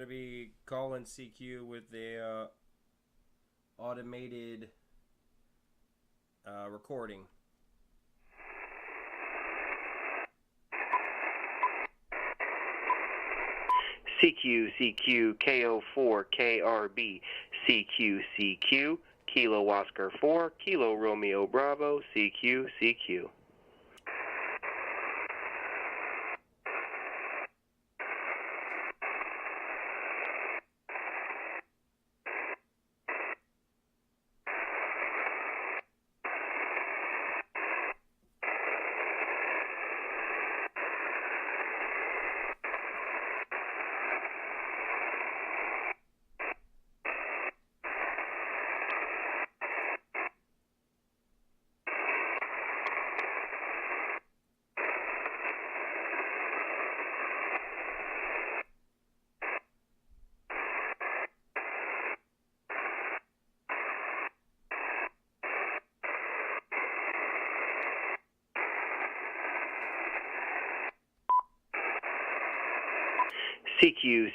to be calling CQ with the automated recording. CQ KO4KRB CQ Kilo Oscar 4 Kilo Romeo Bravo CQ.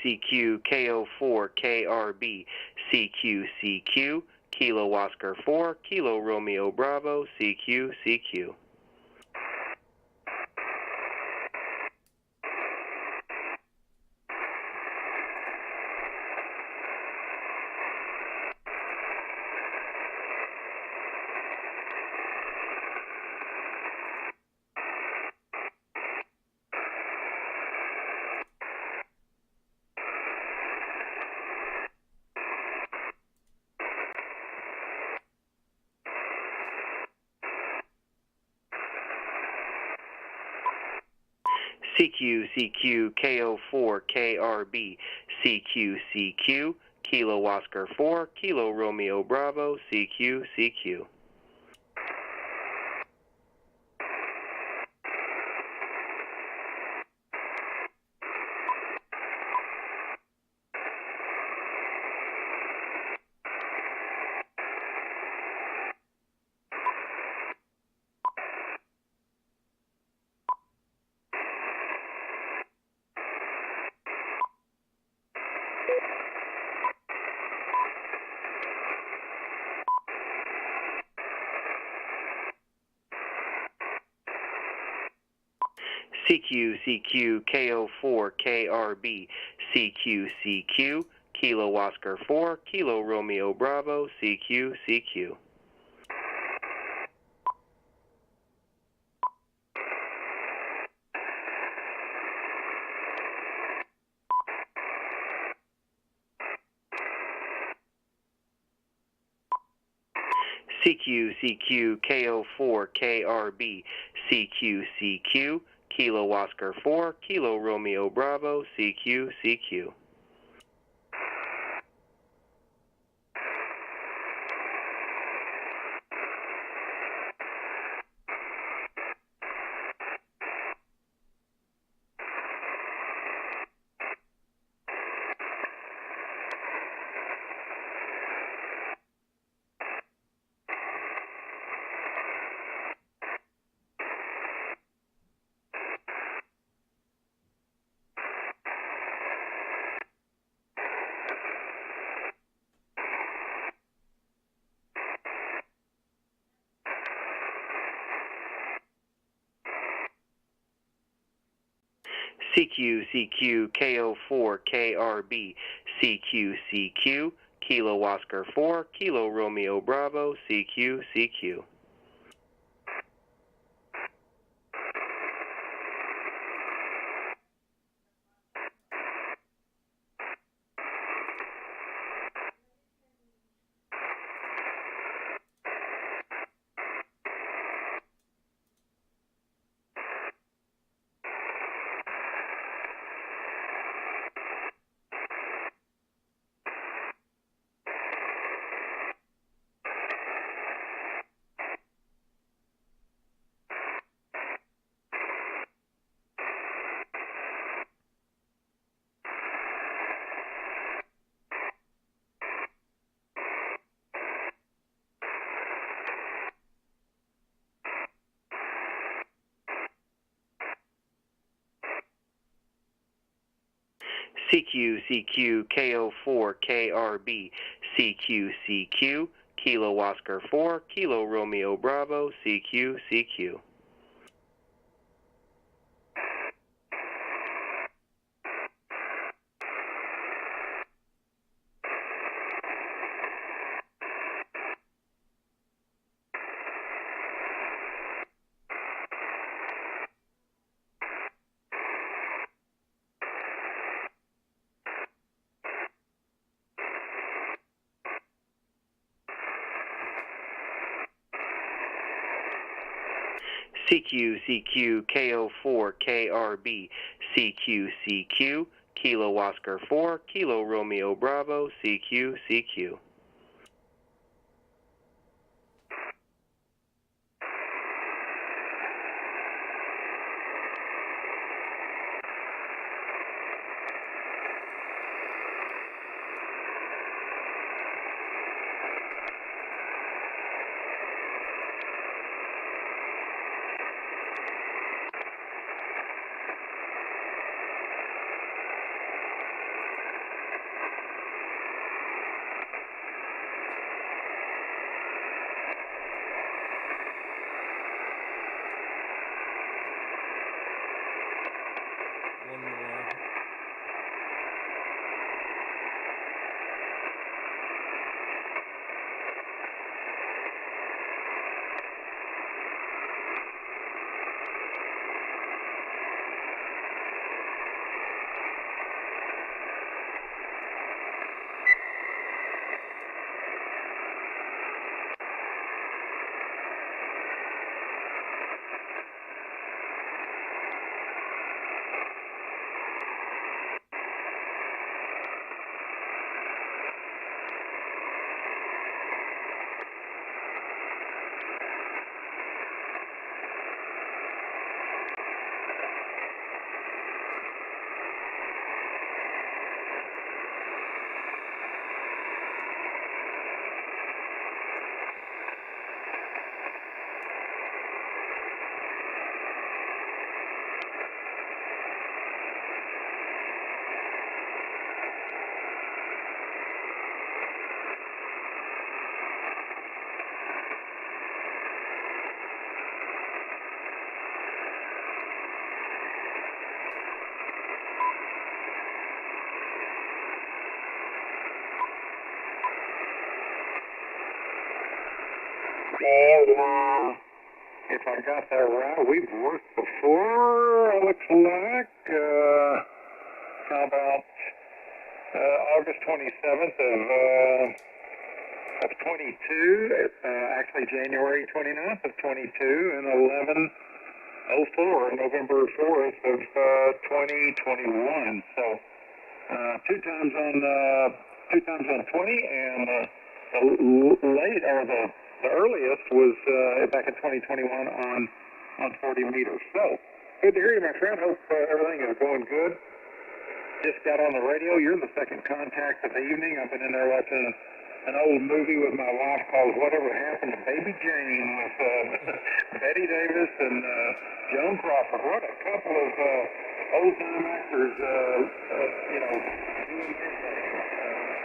CQ KO4KRB CQ Kilo Oscar 4 Kilo Romeo Bravo CQ. CQ KO4KRB CQ Kilo Oscar 4 Kilo Romeo Bravo CQ. CQ KO4KRB CQ Kilo Oscar 4 Kilo Romeo Bravo CQ. CQ KO4KRB CQ Kilo Oscar 4 Kilo Romeo Bravo CQ. CQ KO4KRB CQ Kilo Oscar 4 Kilo Romeo Bravo CQ. CQ KO4KRB CQ Kilo Oscar 4 Kilo Romeo Bravo CQ. CQ KO4KRB CQ Kilo Oscar 4 Kilo Romeo Bravo CQ. One more. And if I got that right, we've worked before, looks like, how about August 27th of 22, actually January 29th of 22, and 11:04, November 4th of 2021. So two times on 20, and the earliest was back in 2021 on 40 meters. So good to hear you, my friend. Hope everything is going good. Just got on the radio. You're the second contact of the evening. I've been in there watching an old movie with my wife called Whatever Happened to Baby Jane with Betty Davis and Joan Crawford. What a couple of old-time actors, doing their thing.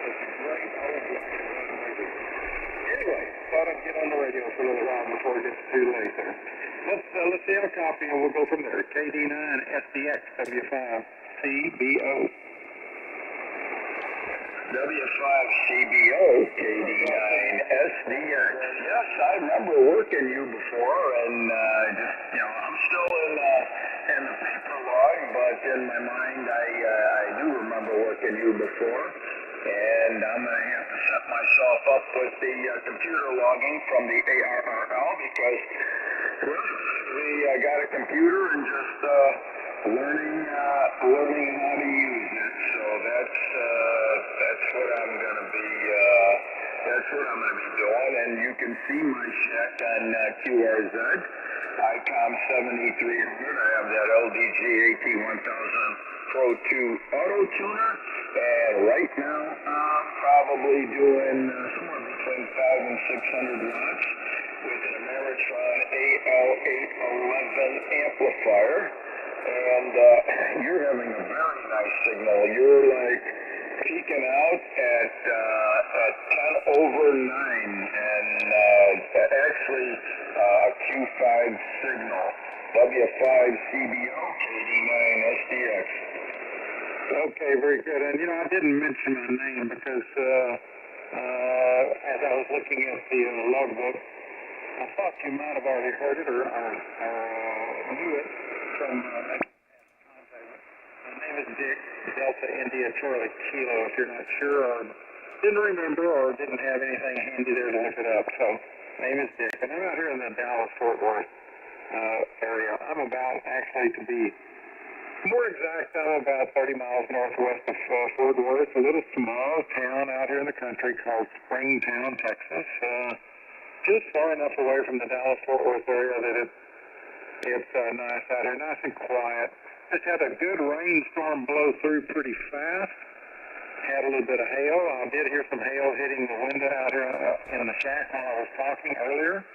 It's a great old black and white movie. Anyway, thought I'd get on the radio for a little while before it gets too late there. Let's see our copy and we'll go from there. KD9 SDX W5CBO. W5CBO, KD9SDX. Yes, I remember working you before, and I'm still in the paper log, but in my mind, I do remember working you before, and I'm going to have to set myself up with the computer logging from the ARRL because, well, we got a computer and just learning how to use it. So that's what I'm going to be. That's what I'm going to be doing, and you can see my check on QRZ, ICOM 7300. I have that LDG AT1000 Pro 2 Auto Tuner, and right now I'm probably doing somewhere between 500 and 600 watts with an Ameritron AL811 amplifier. And you're having a very nice signal. You're like peeking out at 10 over 9, and actually a Q5 signal. W5CBO KD9 SDX. Okay, very good. And, you know, I didn't mention my name because as I was looking at the logbook, I thought you might have already heard it or knew it from making contact. My name is Dick, Delta India Charlie Kilo, if you're not sure or didn't remember or didn't have anything handy there to look it up. So, name is Dick, and I'm out here in the Dallas-Fort Worth area. I'm about, actually, to be more exact, I'm about 30 miles northwest of Fort Worth, a little small town out here in the country called Springtown, Texas. Just far enough away from the Dallas-Fort Worth area that it's nice out here, nice and quiet. Just had a good rainstorm blow through pretty fast. Had a little bit of hail. I did hear some hail hitting the window out here in the shack while I was talking earlier.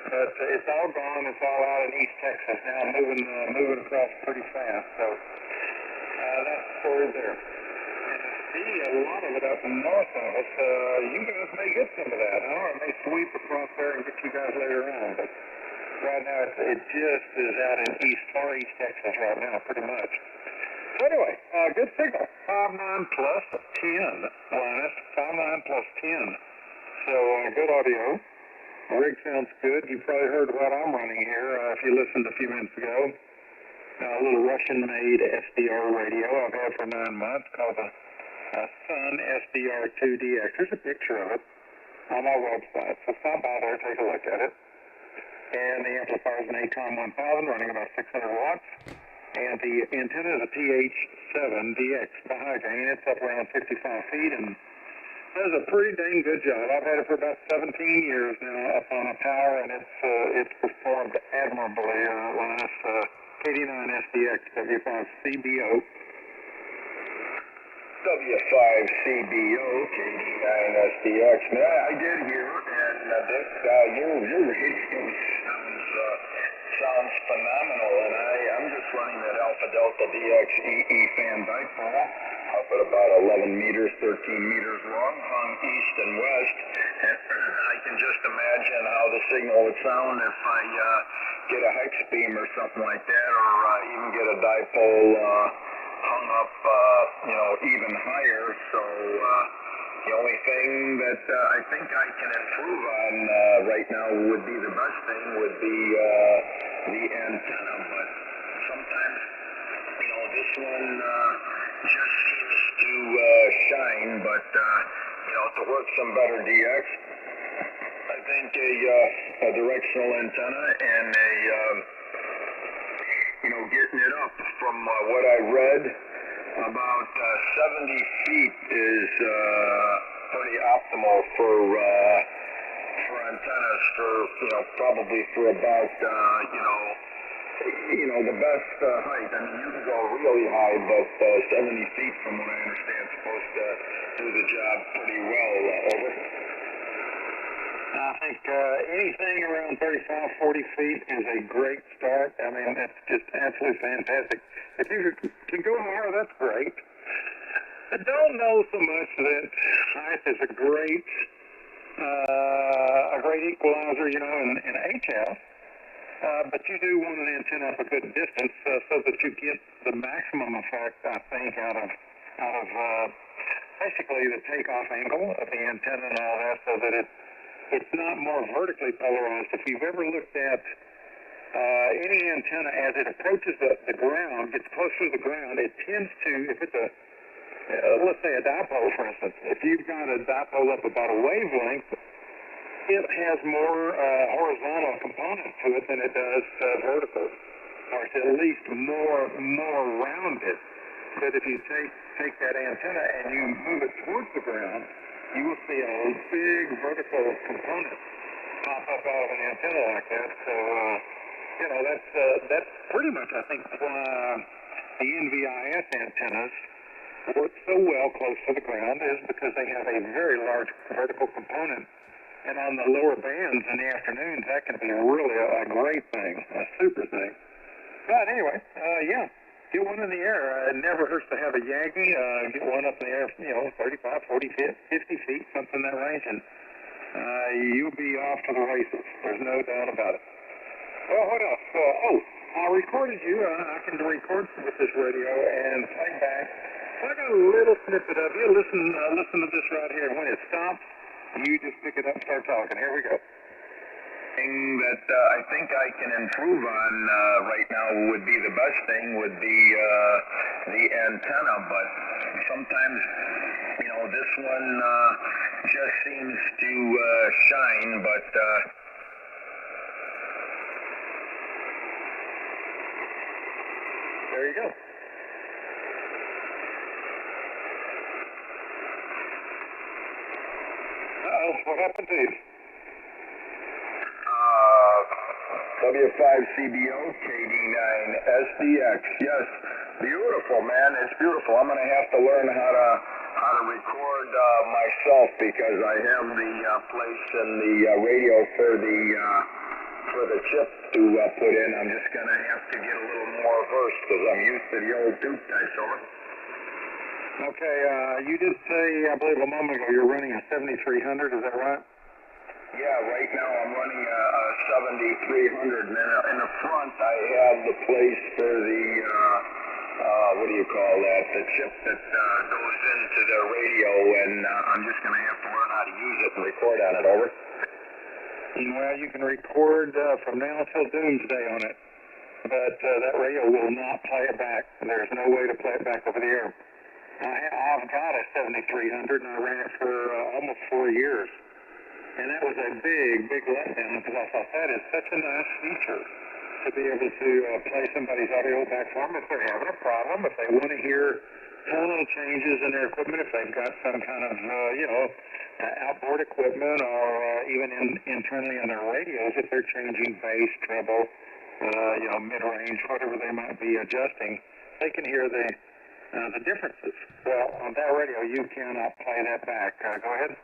But it's all gone. It's all out in East Texas now, moving across pretty fast. So that's the story there. And I see a lot of it up north of us. You guys may get some of that, huh? Or may sweep across there and get you guys later on. But right now, it just is out in far East Texas right now, pretty much. So anyway, good signal. 59 plus 10, Linus. 59 plus 10. So good audio. The rig sounds good. You probably heard what I'm running here if you listened a few minutes ago. A little Russian-made SDR radio I've had for 9 months called the Sun SDR2DX. There's a picture of it on my website, so stop by there, take a look at it. And the amplifier is an ACOM 1000 running about 600 watts. And the antenna is a TH7DX high gain. It's up around 55 feet and does a pretty dang good job. I've had it for about 17 years now up on a tower, and it's performed admirably. Linus, KD9 SDX, W5CBO. W5CBO, KD9 SDX. Now, I did hear, and your radio sounds phenomenal, and I'm just running that Alpha Delta DX EE fan dipole up at about 11 meters, 13 meters long, hung east and west. And I can just imagine how the signal would sound if I get a hex beam or something like that, or even get a dipole hung up, even higher. So the only thing that I think I can improve on right now would be the best thing would be the antenna, but sometimes, this one just seems to shine, but, to work some better DX, I think a directional antenna and getting it up from what I read, about 70 feet is pretty optimal for antennas probably for about, the best height. I mean, you can go really high, but 70 feet, from what I understand, is supposed to do the job pretty well. Over. I think anything around 35, 40 feet is a great start. I mean, that's just absolutely fantastic. If you can go higher, that's great. I don't know so much that height is a great equalizer, in HF. But you do want an antenna up a good distance so that you get the maximum effect, I think, out of basically the takeoff angle of the antenna and all that, so that it's not more vertically polarized. If you've ever looked at any antenna as it approaches the ground, gets closer to the ground, it tends to, if it's let's say a dipole, for instance, if you've got a dipole up about a wavelength, it has more horizontal component to it than it does vertical, or it's at least more rounded. But if you take that antenna and you move it towards the ground, you will see a big vertical component pop up out of an antenna like that. So, that's pretty much, I think, why the NVIS antennas work so well close to the ground, is because they have a very large vertical component. And on the lower bands in the afternoons, that can be really a great thing, a super thing. But anyway, Get one in the air. It never hurts to have a Yankee. Get one up in the air, 35, 40, 50 feet, something in that range, and you'll be off to the races. There's no doubt about it. Well, what else? I recorded you. I can record with this radio and play back. So I got a little snippet of you. Listen to this right here. When it stops, you just pick it up and start talking. Here we go. Thing that I think I can improve on right now would be the best thing would be the antenna, but sometimes this one just seems to shine, but there you go. Uh-oh, what happened to you? W5CBO KD9SDX. Yes, beautiful, man. It's beautiful. I'm going to have to learn how to record myself because I have the place in the radio for the chip to put in. I'm just going to have to get a little more versed because I'm used to the old tube types. Over. Okay, you did say, I believe a moment ago, you're running a 7300. Is that right? Yeah, right now I'm running a 7300, and in the front I have the place for the, what do you call that, the chip that goes into the radio, and I'm just going to have to learn how to use it and record on it, over. Well, you can record from now until doomsday on it, but that radio will not play it back. There's no way to play it back over the air. I've got a 7300, and I ran it for almost 4 years. And that was a big letdown because I thought that is such a nice feature to be able to play somebody's audio back for them if they're having a problem, if they want to hear tonal changes in their equipment, if they've got some kind of, outboard equipment or even internally on their radios, if they're changing bass, treble, mid-range, whatever they might be adjusting, they can hear the differences. Well, on that radio, you cannot play that back. Go ahead.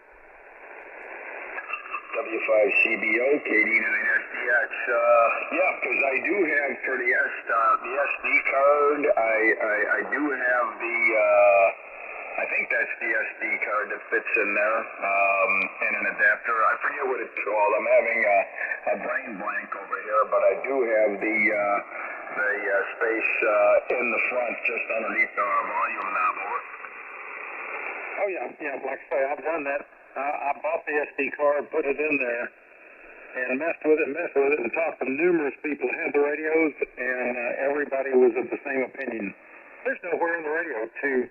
W5CBO KD9SDX. Yeah, because I do have for the SD card. I do have the. I think that's the SD card that fits in there, and an adapter. I forget what it's called. I'm having a brain blank over here, but I do have the space in the front, just underneath the volume knob. Over. Oh yeah. Like I say, I've done that. I bought the SD card, put it in there, and messed with it, and talked to numerous people who had the radios, and everybody was of the same opinion. There's nowhere in the radio to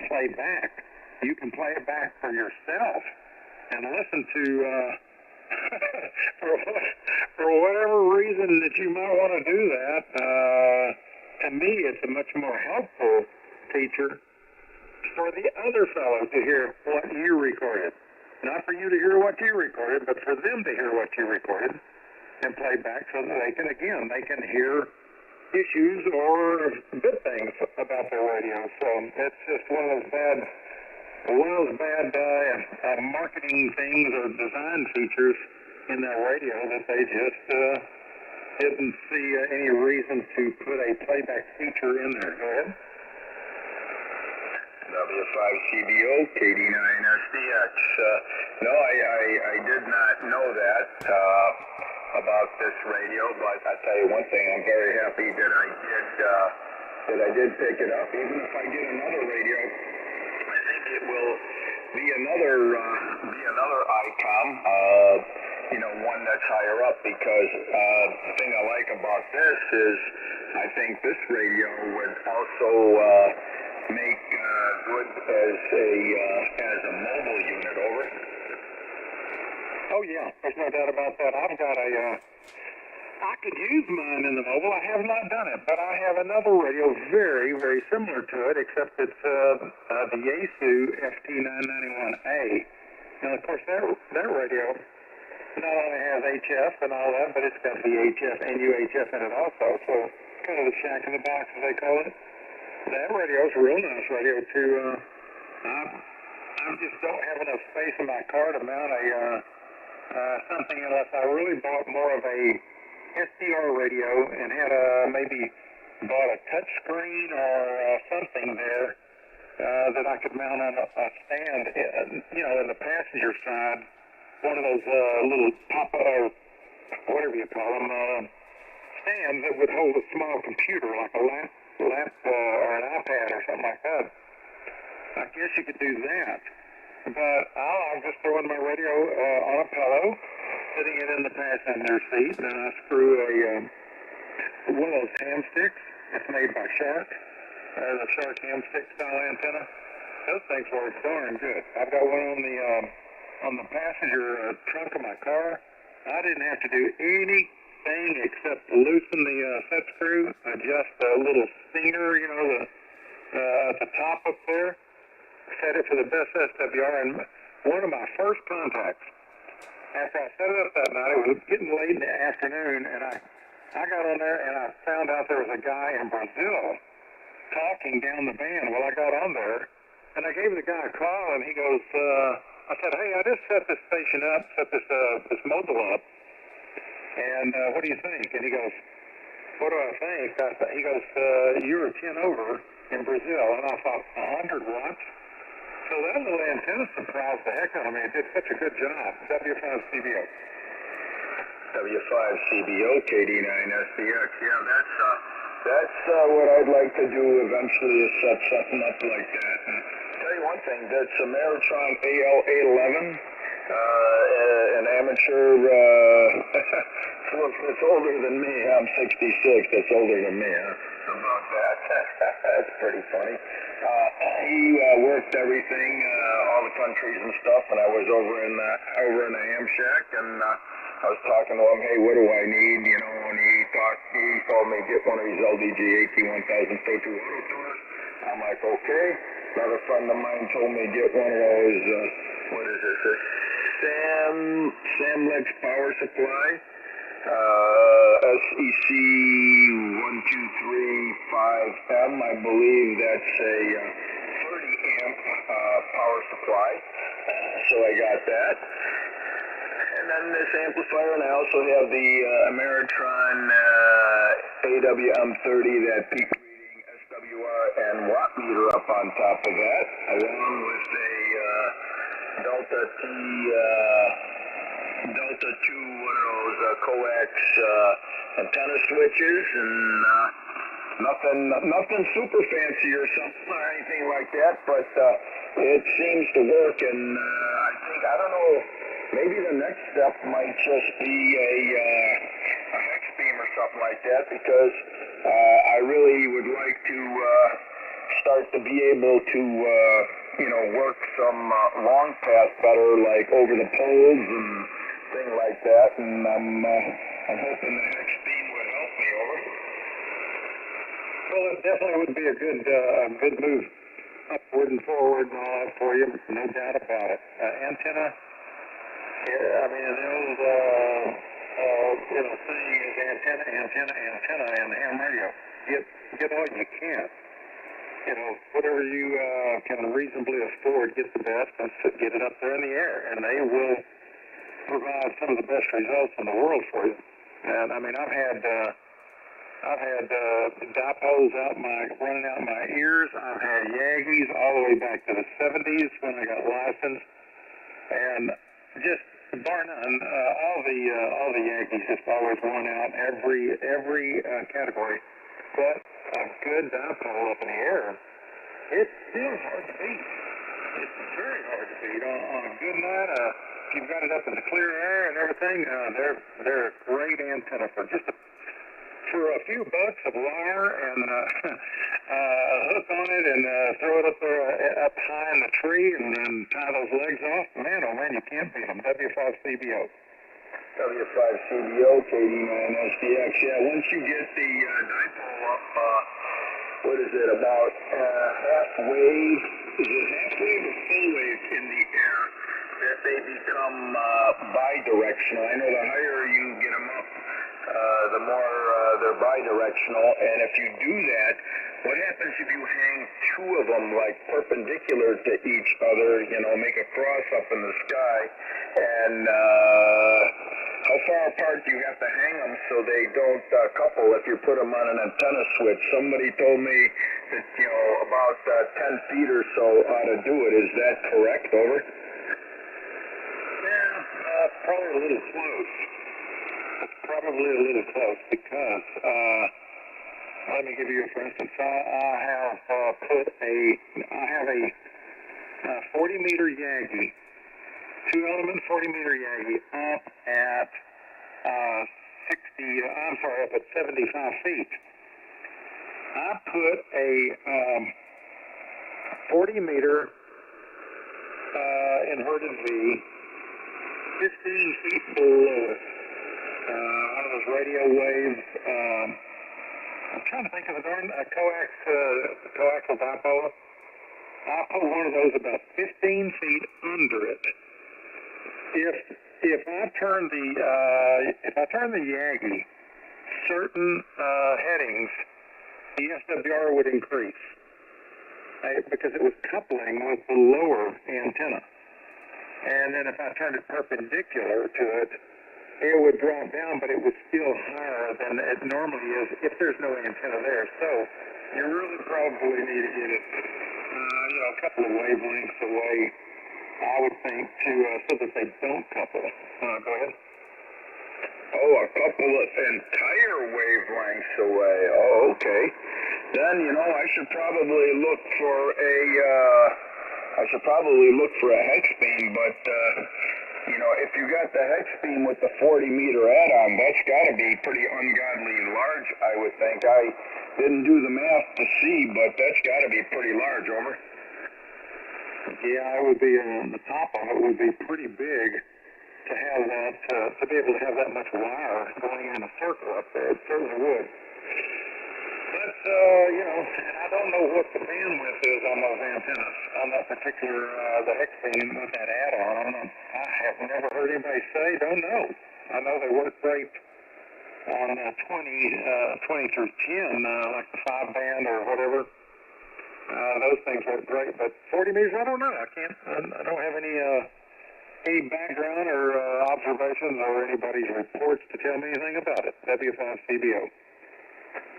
play back. You can play it back for yourself and listen to, for whatever reason that you might want to do that. To me, it's a much more helpful feature for the other fellow to hear what you recorded. Not for you to hear what you recorded, but for them to hear what you recorded and play back so that they can hear issues or good things about their radio. So it's just one of those bad marketing things or design features in that radio that they just didn't see any reason to put a playback feature in there. Go ahead. W5CBO KD9SDX. No, I did not know that about this radio, but I tell you one thing, I'm very happy that I did pick it up. Even if I get another radio, I think it will be another ICOM, one that's higher up, because the thing I like about this is I think this radio would also make good as a mobile unit. Over. Oh yeah, there's no doubt about that. I've got I could use mine in the mobile. I have not done it, but I have another radio very, very similar to it, except it's the Yaesu FT991A. And of course that radio not only has HF and all that, but it's got VHF and UHF in it also. So kind of the shack in the box, as they call it. That radio is a real nice radio too. I just don't have enough space in my car to mount something unless I really bought more of a SDR radio and had maybe bought a touch screen or something there that I could mount on a stand, in the passenger side, one of those little or whatever you call them, stands that would hold a small computer like a lap or an iPad or something like that. I guess you could do that. But I'm just throwing my radio on a pillow, sitting it in the passenger seat, and then I screw one of those ham sticks. It's made by Shark. The Shark ham stick style antenna. Those things work darn good. I've got one on the passenger trunk of my car. I didn't have to do anything except loosen the set screw, adjust the little stinger, at the top up there, set it for the best SWR, and one of my first contacts, after I set it up that night, it was getting late in the afternoon, and I got on there and I found out there was a guy in Brazil talking down the band. Well, I got on there, and I gave the guy a call, and he goes, I said, hey, I just set this station up, set this mobile up, and what do you think? And he goes, what do I think? He goes, you were 10 over in Brazil, and I thought, 100 watts? So that little antenna surprised the heck out of me. It did such a good job. W5CBO. W5CBO, KD9SDX. Yeah, that's what I'd like to do eventually, is set something up like that. And tell you one thing, that's a Meritron AL811, an amateur, that's older than me. I'm 66. That's older than me, huh? About that. That's pretty funny. He worked everything, all the countries and stuff, and I was over in the ham shack, and I was talking to him, hey, what do I need, and he told me get one of these LDG AT1000 Pro2 auto tuners. I'm like, okay. Another friend of mine told me get one of those, what is this, a Samlex power supply, SEC 1235M, I believe that's a 30 amp power supply, so I got that. And then this amplifier, and I also have the Meritron AWM30, that peak reading SWR and watt meter up on top of that, along with a Delta 2, one of those coax antenna switches, and nothing super fancy or something or anything like that, but it seems to work, and I don't know, maybe the next step might just be a hex beam or something like that, because I really would like to start to be able to work some long path better, like over the poles and thing like that, and I'm hoping the hex beam would help me over. Well, it definitely would be a good move upward and forward and all that for you, no doubt about it. Antenna, I mean, the old saying is antenna, and ham radio. Get all you can. Whatever you can reasonably afford, get the best and get it up there in the air, and they will provide some of the best results in the world for you. And I mean, I've had dipoles running out my ears. I've had Yagis all the way back to the 70s when I got licensed, and just bar none, all the Yankees just always won out every category. But a good dipole up in the air, it's still hard to beat. It's very hard to beat. On a good night, if you've got it up in the clear air and everything, they're a great antenna for for a few bucks of wire and hook on it and throw it up there up high in the tree and then tie those legs off. Man, oh man, you can't beat them. W5CBO. W5CBO, KD9SDX. Yeah, once you get the dipole up, what is it, about halfway, is it halfway to full wave in the air, that they become bidirectional. I know the higher you get them up, the more they're bidirectional, and if you do that, what happens if you hang two of them like perpendicular to each other, make a cross up in the sky, and How far apart do you have to hang them so they don't couple if you put them on an antenna switch? Somebody told me that, about 10 feet or so ought to do it. Is that correct? Over? Yeah, probably a little close. It's probably a little close because, let me give you a for instance. I have a 40-meter Yagi, 2-element 40-meter Yagi up at up at 75 feet. I put a 40-meter inverted V 15 feet below it. One of those radio waves. I'm trying to think of the darn coaxial dipole. I put one of those about 15 feet under it. If I turn the Yagi certain headings, the SWR would increase because it was coupling with the lower antenna. And then if I turned it perpendicular to it, it would drop down, but it was still higher than it normally is if there's no antenna there. So you really probably need to get it, a couple of wavelengths away, I would think, so that they don't couple. Go ahead. Oh, a couple of entire wavelengths away. Oh, okay. Then, I should probably look for a hex beam, but, if you got the hex beam with the 40-meter add-on, that's got to be pretty ungodly large, I would think. I didn't do the math to see, but that's got to be pretty large, over. Yeah, it would be, the top of it would be pretty big to have that, to be able to have that much wire going in a circle up there. It certainly would. But, I don't know what the bandwidth is on those antennas, on that particular, the hex beam with that add-on. I have never heard anybody say, don't know. I know they work great on 20 through 10, like the 5-band or whatever. Those things work great, but 40 meters, I don't know. I don't have any background or observations or anybody's reports to tell me anything about it. W5CBO.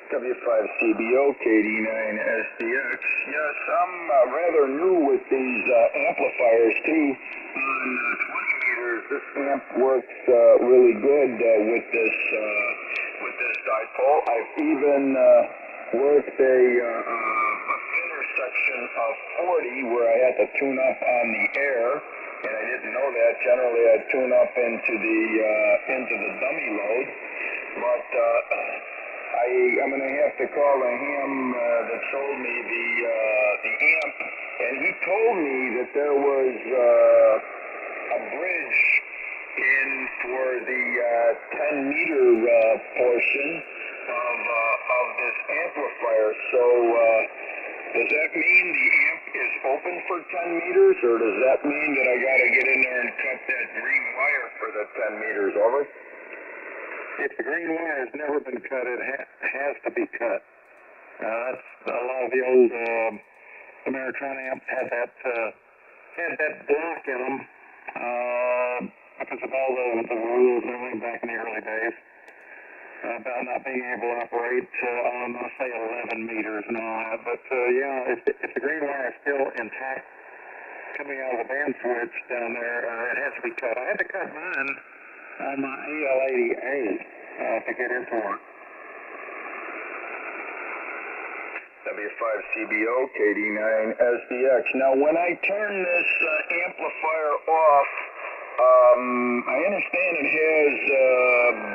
W5CBO, KD9SDX. Yes, I'm rather new with these amplifiers too. On 20 meters, this amp works really good with this dipole. I've even worked a thinner section of 40 where I had to tune up on the air, and I didn't know that. Generally, I'd tune up into the dummy load, but I'm going to have to call the ham that sold me the amp, and he told me that there was a bridge in for the 10-meter portion of this amplifier. So does that mean the amp is open for 10 meters, or does that mean that I got to get in there and cut that green wire for the 10 meters? Over. If the green wire has never been cut, it has to be cut. That's a lot of the old Ameritron amps had that block in them because of all the rules and everything back in the early days about not being able to operate on, let's say, 11 meters and all that. But if the green wire is still intact coming out of the band switch down there, it has to be cut. I had to cut mine on my AL80A to get it to work. W5CBO, KD9SDX. Now, when I turn this amplifier off, I understand it has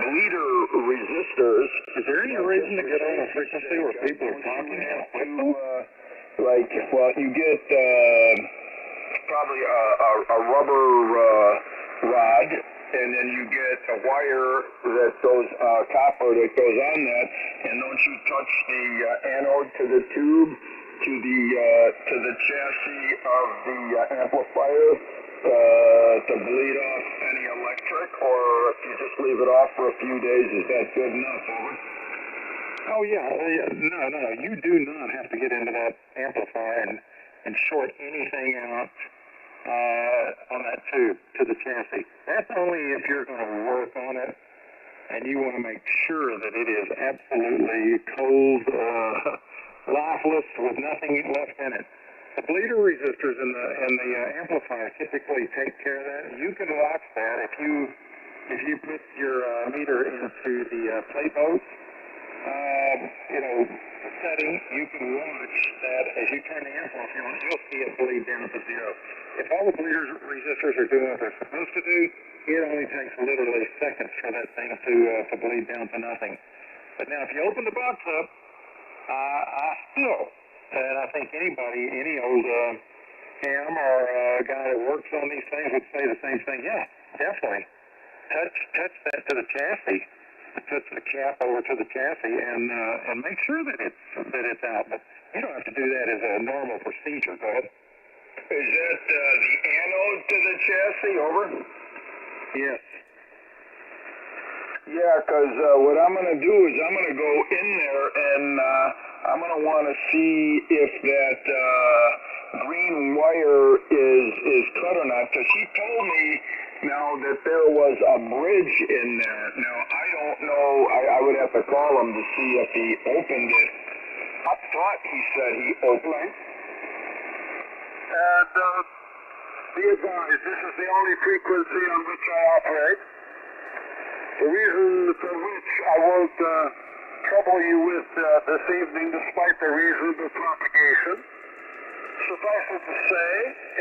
bleeder resistors. Is there any reason to get on a frequency where people are talking with them? You get probably a rubber rod, and then you get a wire that goes, copper that goes on that, and don't you touch the anode to the tube, to the chassis of the amplifier to bleed off any electric, or if you just leave it off for a few days, is that good enough, over? Oh yeah, no, you do not have to get into that amplifier and short anything out on that tube to the chassis. That's only if you're going to work on it and you want to make sure that it is absolutely cold, lifeless, with nothing left in it. The bleeder resistors and the amplifier typically take care of that. You can watch that if you put your meter into the plate mode, setting. You can watch that as you turn the amp off. You'll see it bleed down to zero. If all the bleeder resistors are doing what they're supposed to do, it only takes literally seconds for that thing to bleed down to nothing. But now, if you open the box up, and I think anybody, any old ham or guy that works on these things would say the same thing. Yeah, definitely. Touch that to the chassis. Touch the cap over to the chassis and make sure that it's out. But you don't have to do that as a normal procedure. Go ahead. Is that the anode to the chassis? Over. Yes. Yeah, because what I'm going to do is I'm going to go in there and I'm going to want to see if that green wire is cut or not. Because he told me now that there was a bridge in there. Now, I don't know. I would have to call him to see if he opened it. I thought he said he opened it. And be advised, this is the only frequency on which I operate. The reason for which I won't trouble you with this evening, despite the reasonable propagation, suffice it to say,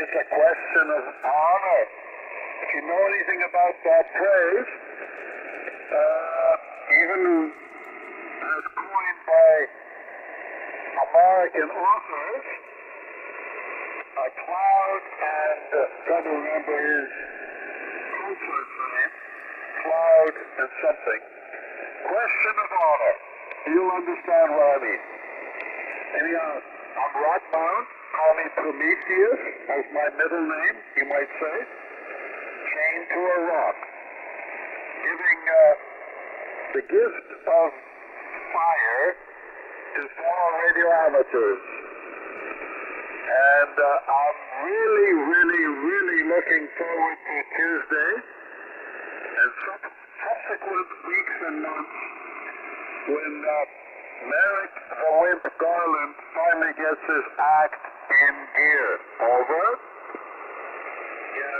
it's a question of honor. If you know anything about that phrase, even as coined by American authors, Cloud and trying to remember his concert name, Cloud and something. Question of honor. You'll understand what I mean. Anyhow, I'm rockbound. Call me Prometheus as my middle name, you might say. Chained to a rock. Giving the gift of fire to fellow radio amateurs. And I'm really looking forward to Tuesday and subsequent weeks and months when Merrick the Wimp Garland finally gets his act in gear. Over? Yeah,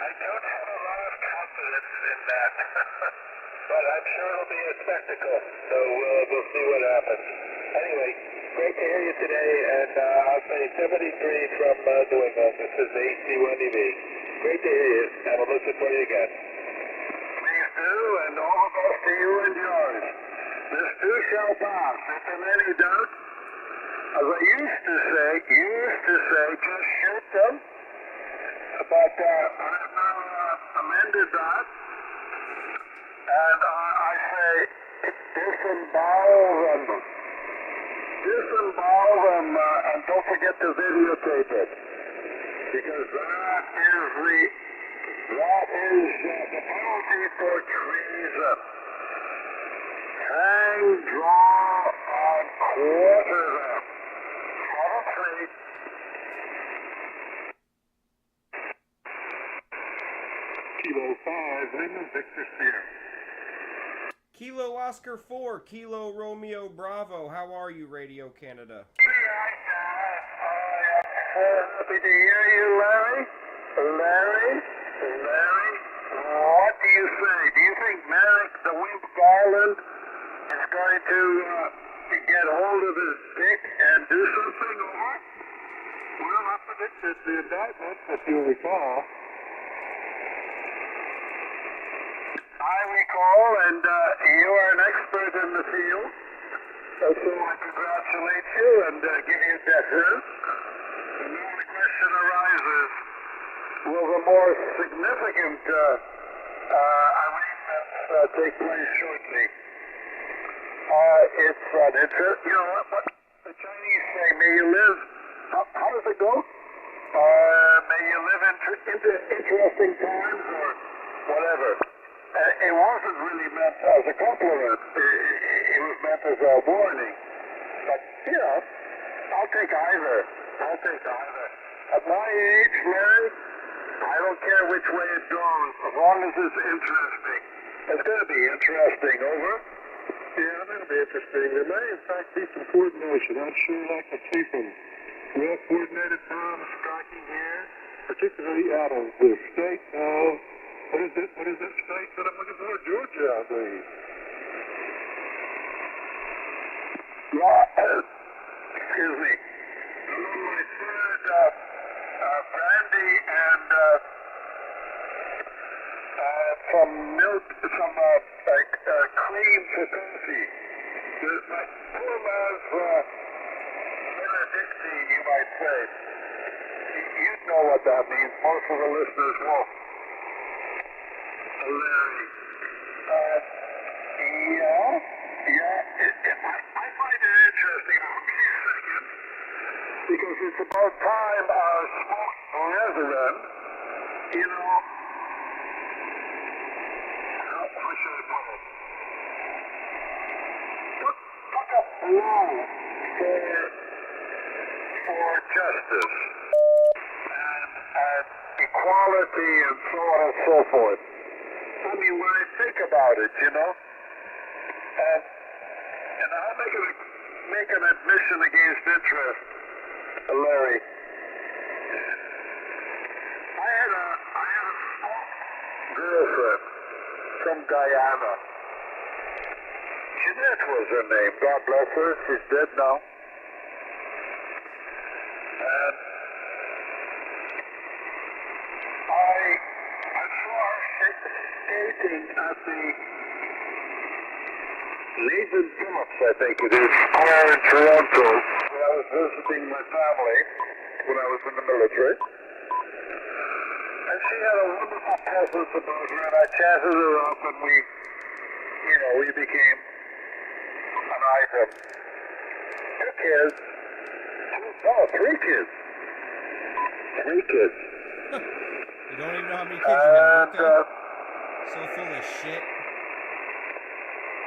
I don't have a lot of confidence in that, but I'm sure it'll be a spectacle, so we'll see what happens. Anyway, great to hear you today, and I'll say 73 from New England. This is AC1EV. Great to hear you, and I'll listen for you again. Please do, and all the best to you and yours. This too shall pass. If there's any doubt, as I used to say, just shoot them. But I've now amended that, and I say disembowel them. Disembowel them, and don't forget to videotape it, because that is the penalty for treason. Hang, draw, and quarter them. 7-3. Kilo 5, Lima Victor Sierra. Kilo Oscar 4, Kilo Romeo Bravo. How are you, Radio Canada? Happy to hear you, Larry. Larry, what do you say? Do you think Merrick the Wimp Garland is going to get hold of his dick and do something over it? Well, I predicted the indictment, if you recall. I recall, and you are an expert in the field, so I congratulate you and give you deference. And now the question arises, will the more significant arrangements take place shortly? You know what the Chinese say, may you live, how does it go? May you live into interesting times or whatever. It wasn't really meant as a compliment. It was meant as a warning. But, you know, I'll take either. At my age, Larry, I don't care which way it goes, as long as it's interesting. It's going to be interesting, over. Yeah, that'll be interesting. There may, in fact, be some coordination. I'd sure like to see some well-coordinated bombs striking here, particularly out of the state of, what is that state that I'm looking for? Georgia, I believe. Excuse me. My third, brandy and, some milk, some, cream for coffee. My poor man's, Benedictine, you might say. You know what that means. Most of the listeners won't. Larry. I find it interesting. Because it's about time our smoke brethren, how should I put it? Took a blow for justice and equality and so on and so forth. I mean, when I think about it, and I'll make an admission against interest, Larry. I had a girlfriend from Guyana. Jeanette was her name. God bless her. She's dead now. And I saw her skating at the Nathan Phillips, I think it is, square in Toronto, when I was visiting my family when I was in the military. And she had a wonderful presence about her, and I chatted her up, and we became an item. 2 kids. Oh, 3 kids. 3 kids. You don't even know how many kids you have, okay? So full of shit.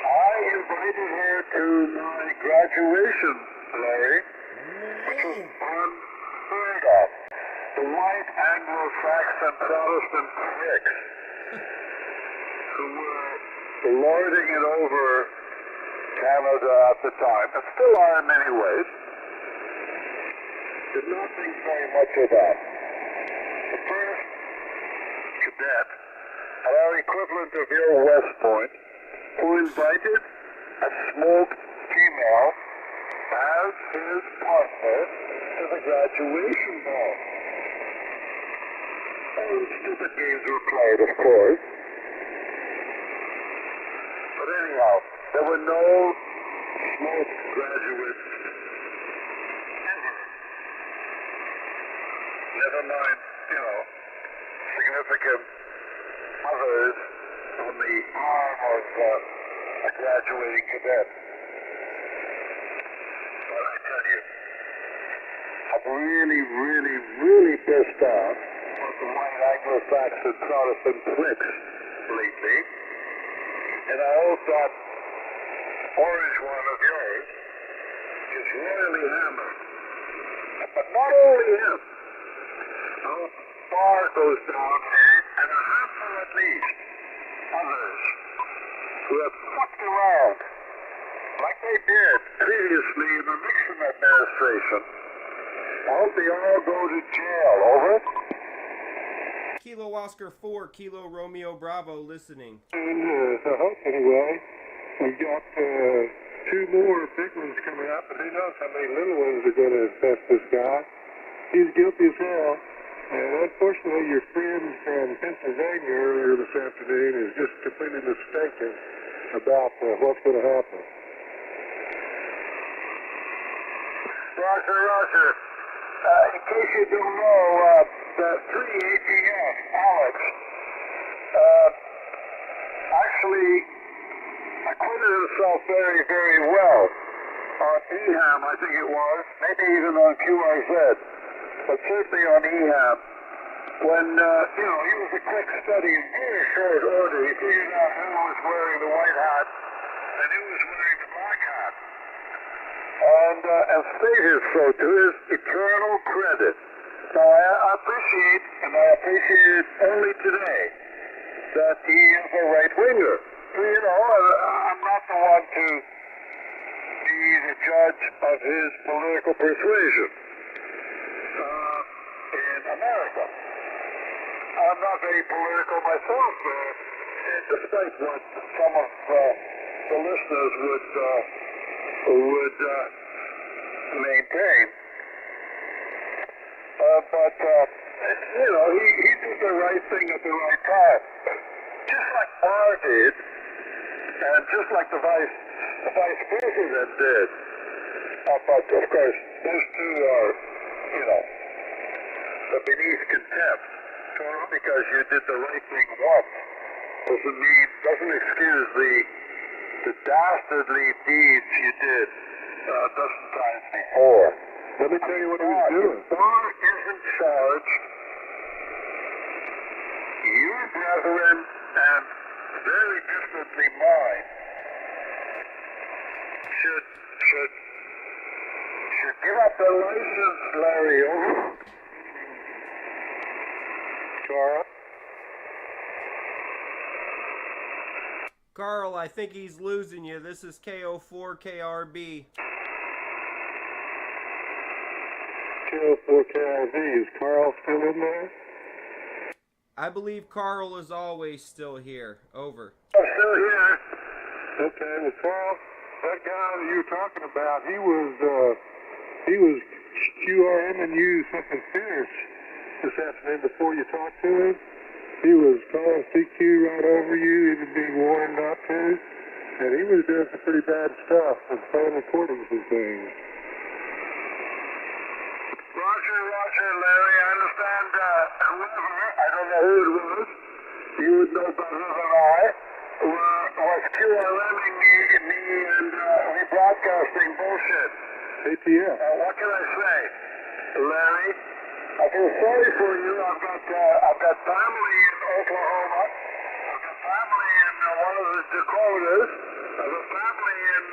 I invited her to my graduation, Larry, which was unheard of. The white Anglo-Saxon Protestant pricks who were lording it over Canada at the time, and still are in many ways, did not think very much of that. The first cadet, at our equivalent of your West Point, who invited a smoked female as his partner to the graduation ball. And stupid games were played, of course. But anyhow, there were no smoked graduates ever. Never mind, significant others on the arm of a graduating cadet. But I tell you, I'm really, really, really pissed off with the white Anglo-Saxon Protestant pricks lately. And I hope that orange one of yours is royally hammered. But not only him. Our bar goes down, and a handful at least others who have fucked around like they did previously in the Nixon administration. I hope they all go to jail. Over. Kilo Oscar 4, Kilo Romeo Bravo listening. And I hope anyway, we've got 2 more big ones coming up, and who knows how many little ones are going to infest this guy. He's guilty as hell. And unfortunately, your friend from Pennsylvania earlier this afternoon is just completely mistaken about what's going to happen. Roger. In case you don't know, the 3 ATF, Alex, actually acquitted himself very, very well on EHAM, I think it was, maybe even on QRZ, but certainly on EHAM. When, he was a quick study in very short order. He figured out who was wearing the white hat and who was wearing the black hat. And stated so to his eternal credit. So I appreciate, and I appreciate it only today, that he is a right-winger. You know, I'm not the one to be the judge of his political persuasion in America. I'm not very political myself, despite what some of the listeners would maintain. But you know, he did the right thing at the right time. Just like Barr did, and just like the vice president did. But of course, those two are, you know, beneath contempt. Because you did the right thing once doesn't excuse the dastardly deeds you did a dozen times before. Let me tell you what he was doing. Barr isn't charged. Your brethren and very distantly mine should give up their license, Larry, over. Carl, I think he's losing you. This is KO4KRB. KO4KRB. Is Carl still in there? I believe Carl is always still here. Over. I'm still here. Okay, well, Carl, that guy that you were talking about, he was QRM and you something fierce this afternoon before you talked to him. He was calling CQ right over you, even being warned not to. And he was doing some pretty bad stuff and playing recordings and things. Roger, Larry. I understand whoever, I don't know who it was, you would know better than I, was QRMing me and rebroadcasting bullshit. ATF. What can I say, Larry? I feel sorry for you. I've got family in Oklahoma. I've got family in one of the Dakotas. I've got family in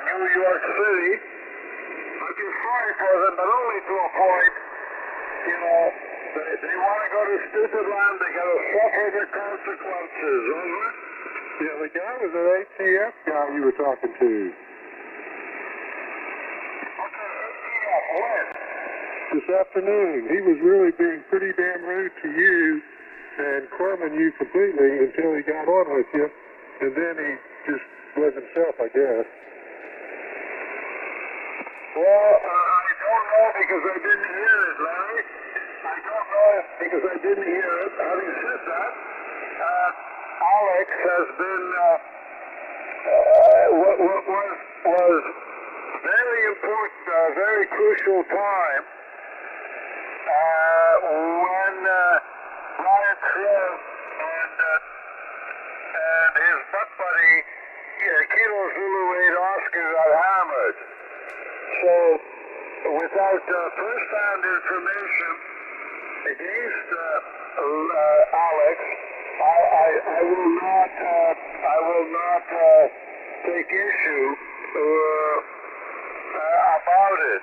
New York City. I feel sorry for them, but only to a point. You know, they want to go to stupid land. They got to suffer the consequences. Over. Yeah, the guy was an ATF guy you were talking to. Okay, ATF, when? This afternoon. He was really being pretty damn rude to you and cornering you completely until he got on with you, and then he just was himself, I guess. Well, I don't know because I didn't hear it, Larry. I don't know because I didn't hear it. Having said that, Alex has been what was very important, very crucial time when Ryan Crow and his butt buddy Kilo Zulu 8 Oscar got hammered. So, without first-hand information against Alex, I will not take issue about it.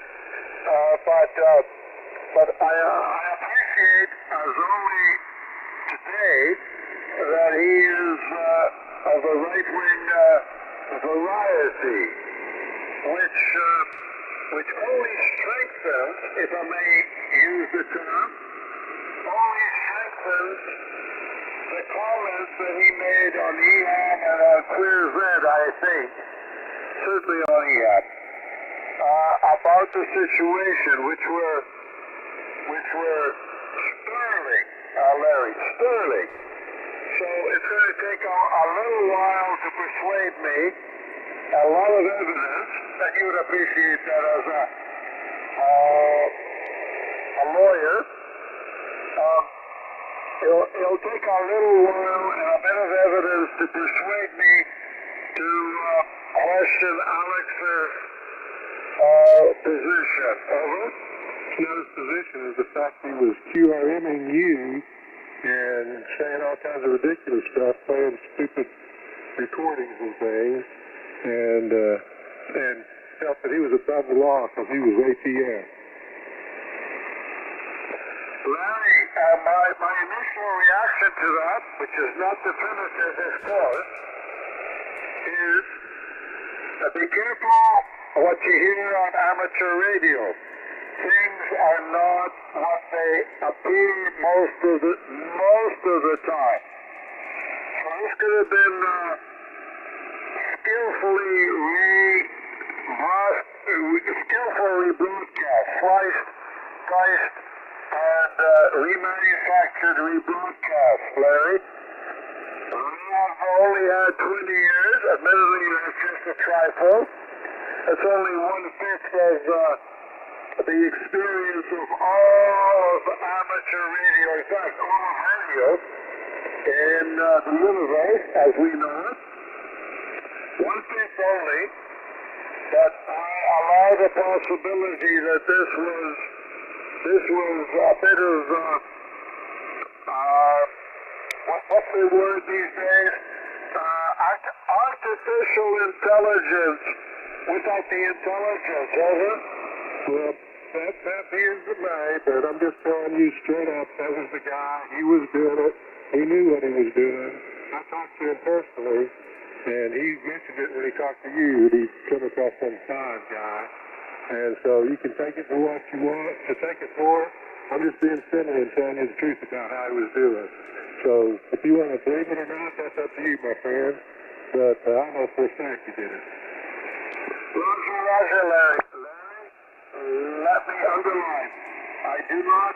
But I appreciate, as only today, that he is of a right-wing variety, which only strengthens, if I may use the term, only strengthens the comments that he made on EHAT and on Clear Z, I think, certainly on EHAT, about the situation, which were sterling, Larry, sterling. So it's going to take a little while to persuade me. A lot of evidence, and you would appreciate that as a lawyer. It'll take a little while and a bit of evidence to persuade me to question Alex's position. Over. No, his position is the fact he was QRMing you and saying all kinds of ridiculous stuff, playing stupid recordings and things. And felt that he was above the law because he was ATF. Larry, my initial reaction to that, which is not definitive, of course, is be careful what you hear on amateur radio. Things are not what they appear most of the time. So this could have been skillfully broadcast, sliced, diced, and remanufactured, rebroadcast, Larry. We have only had 20 years. Admittedly, that's just a trifle. It's only 1/5 of the experience of all of amateur radio, in fact, all of radio in the universe as we know it. 1/5 only, but I allow the possibility that this was a bit of what's the word these days? Artificial intelligence without the intelligence, over. Well, that being the may, but I'm just telling you straight up, that was the guy. He was doing it. He knew what he was doing. I talked to him personally, and he mentioned it when he talked to you. He come across some fine guy. And so you can take it for what you want to take it for. I'm just being friendly and telling you the truth about how he was doing. So if you want to believe it or not, that's up to you, my friend. But I know for a fact you did it. Roger, Larry. Let me underline. I do not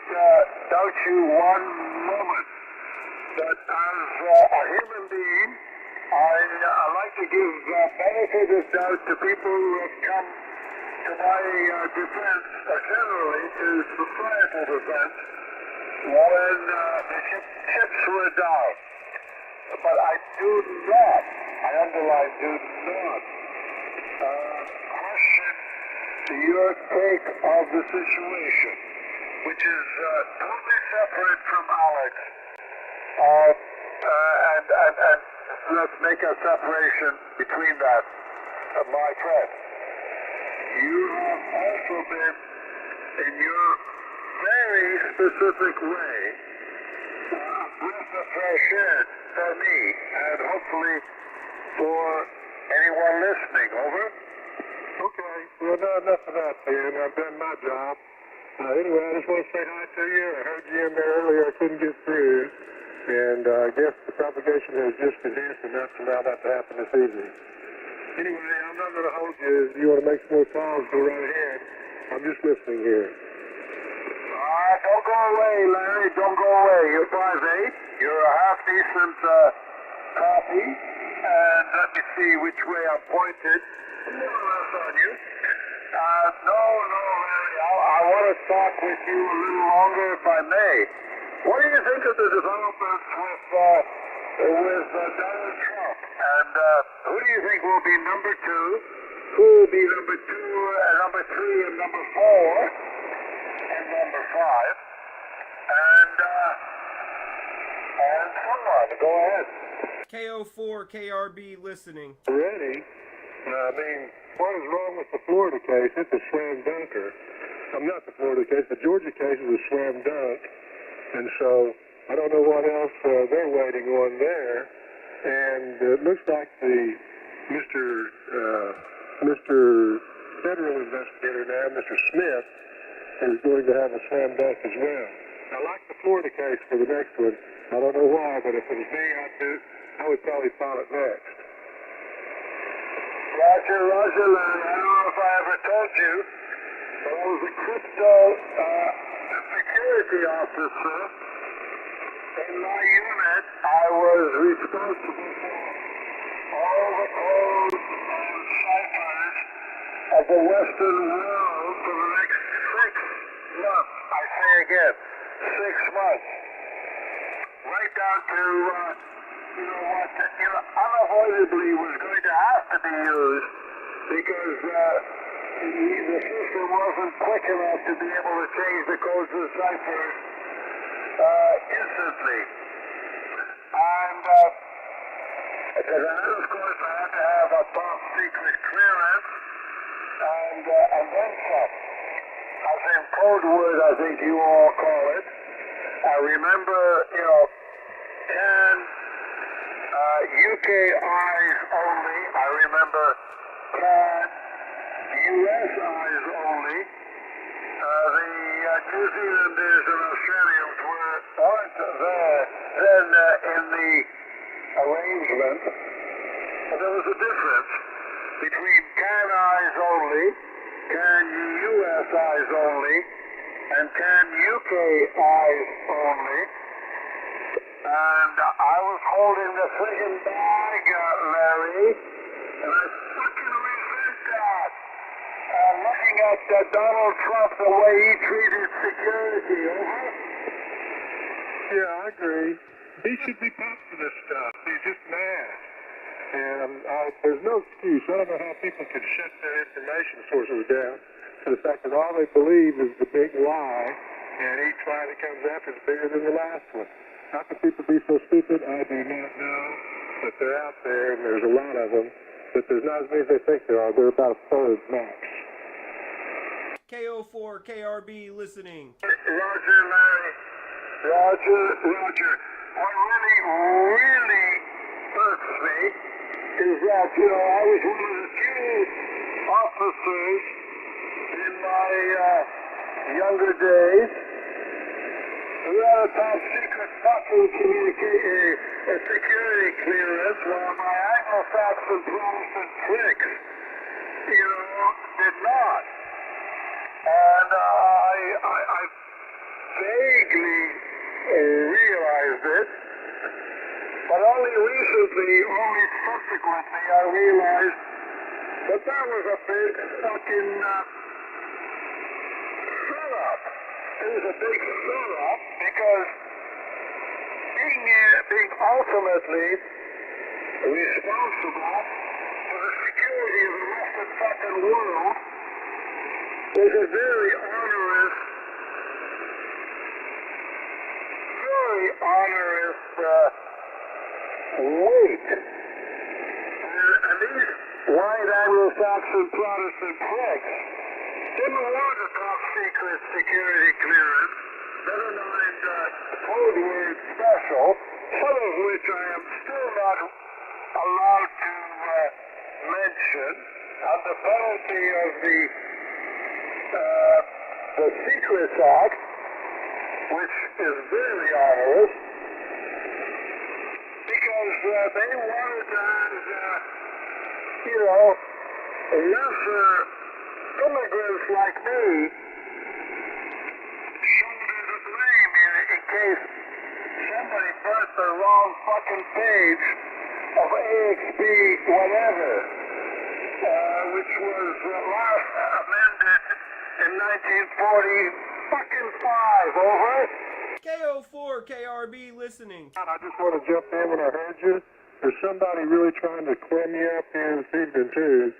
doubt you one moment. But as a human being, I like to give benefit of doubt to people who have come to my defense, generally to societal defense, when the chips were down. But I do not, I underline, do not question your take of the situation, which is totally separate from Alex. And let's make a separation between that, my friend. You have also been, in your very specific way, a breath of fresh air for me, and hopefully for anyone listening. Over. Okay. Well, no, enough of that, man. I've done my job. Anyway, I just want to say hi to you. I heard you in there earlier. I couldn't get through. And I guess the propagation has just enhanced enough to allow that to happen this evening. Anyway, I'm not going to hold you. If you want to make some more calls, go right ahead. I'm just listening here. Don't go away, Larry. Don't go away. You're 5'8". You're a half-decent copy. And let me see which way I'm pointed. More or less on you. No, Larry. I want to talk with you a little longer, if I may. What do you think of the developments with Donald Trump? And who do you think will be number 2? Who will be number 2, number 3, and number 4, and number 5? And so on. Go ahead. KO4KRB listening. Ready? I mean, what is wrong with the Florida case? It's a slam dunker. I'm not the Florida case. The Georgia case is a slam dunk. And so I don't know what else they're waiting on there. And it looks like the Mr. Federal investigator now, Mr. Smith, is going to have a slam dunk as well. I like the Florida case for the next one. I don't know why, but if it was me, I would probably file it next. Roger, Larry. I don't know if I ever told you, but I was a crypto security officer. In my unit, I was responsible for all the codes and ciphers of the Western world for the next 6 months. I say again, 6 months. Right down to, what unavoidably was going to have to be used because the system wasn't quick enough to be able to change the codes of the ciphers instantly. And because of course, I had to have a top secret clearance and then some. As in code word, I think you all call it. I remember, can UK eyes only. I remember can US eyes only. The New Zealanders and Australians aren't there then in the arrangement. But there was a difference between can eyes only, can US eyes only, and can UK eyes only. And I was holding the friggin' bag, Larry, and I fucking resent that. Looking at Donald Trump, the way he treated security, Yeah, I agree. He should be pumped for this stuff. He's just mad. And there's no excuse. I don't know how people can shut their information sources down for the fact that all they believe is the big lie, and each lie that comes up is bigger than the last one. How can people be so stupid? I do not know. But they're out there, and there's a lot of them. But there's not as many as they think there are. They're about a third max. KO4KRB listening. Roger, Larry. Roger. What really irks me is that, I was one of the few officers in my younger days who had a top secret fucking security clearance while my Anglo-Saxon Protestant pricks, did not. And I vaguely realized it, but only recently, only subsequently, I realized that was a big fucking setup. It was a big setup because being ultimately responsible for the security of the rest of the fucking world was a very onerous weight. And these white Anglo-Saxon Protestant pricks didn't want a top secret security clearance, never mind code word special, some of which I am still not allowed to mention, on the penalty of the Secrets Act, which is very onerous, because they wanted to have, lesser immigrants like me shoulder the blame in case somebody burnt the wrong fucking page of AXB whatever, which was last amended in 1945, over. KO4KRB listening. I just want to jump in when I heard you. There's somebody really trying to clear me up here this evening, too.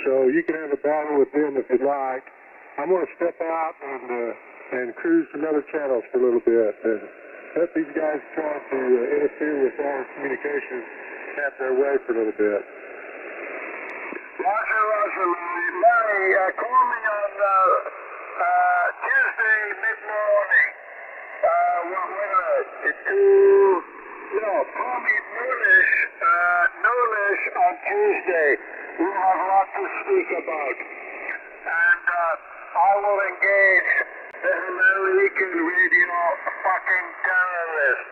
So you can have a battle with them if you'd like. I'm going to step out and cruise some other channels for a little bit. And let these guys try to interfere with our communications have their way for a little bit. Roger, Larry, call me on Tuesday mid-morning. Call me noonish on Tuesday. We'll have a lot to speak about. And I will engage the American radio fucking terrorists.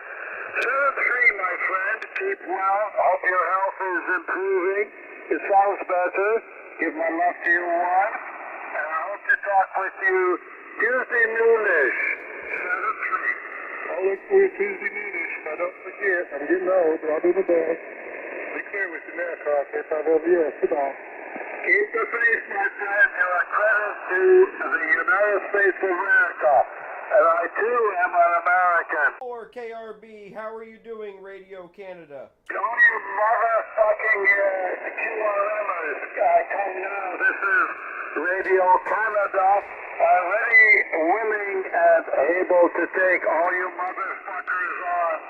7-3, my friend. Keep well. Hope your health is improving. It sounds better. Give my love to you, one. And I hope to talk with you Tuesday noonish. 7-3. I'll look for you Tuesday noonish. Now don't forget, I'm getting old, but I'll do my best. Be clear with you now, Carl. KFOVS. Goodbye. Keep the faith, my friend. You're a credit to the United States of America. And I, too, am an American. KRB, how are you doing, Radio Canada? All you motherfucking QRMers, come now. This is Radio Canada. Ready, willing, and able to take all you motherfuckers on,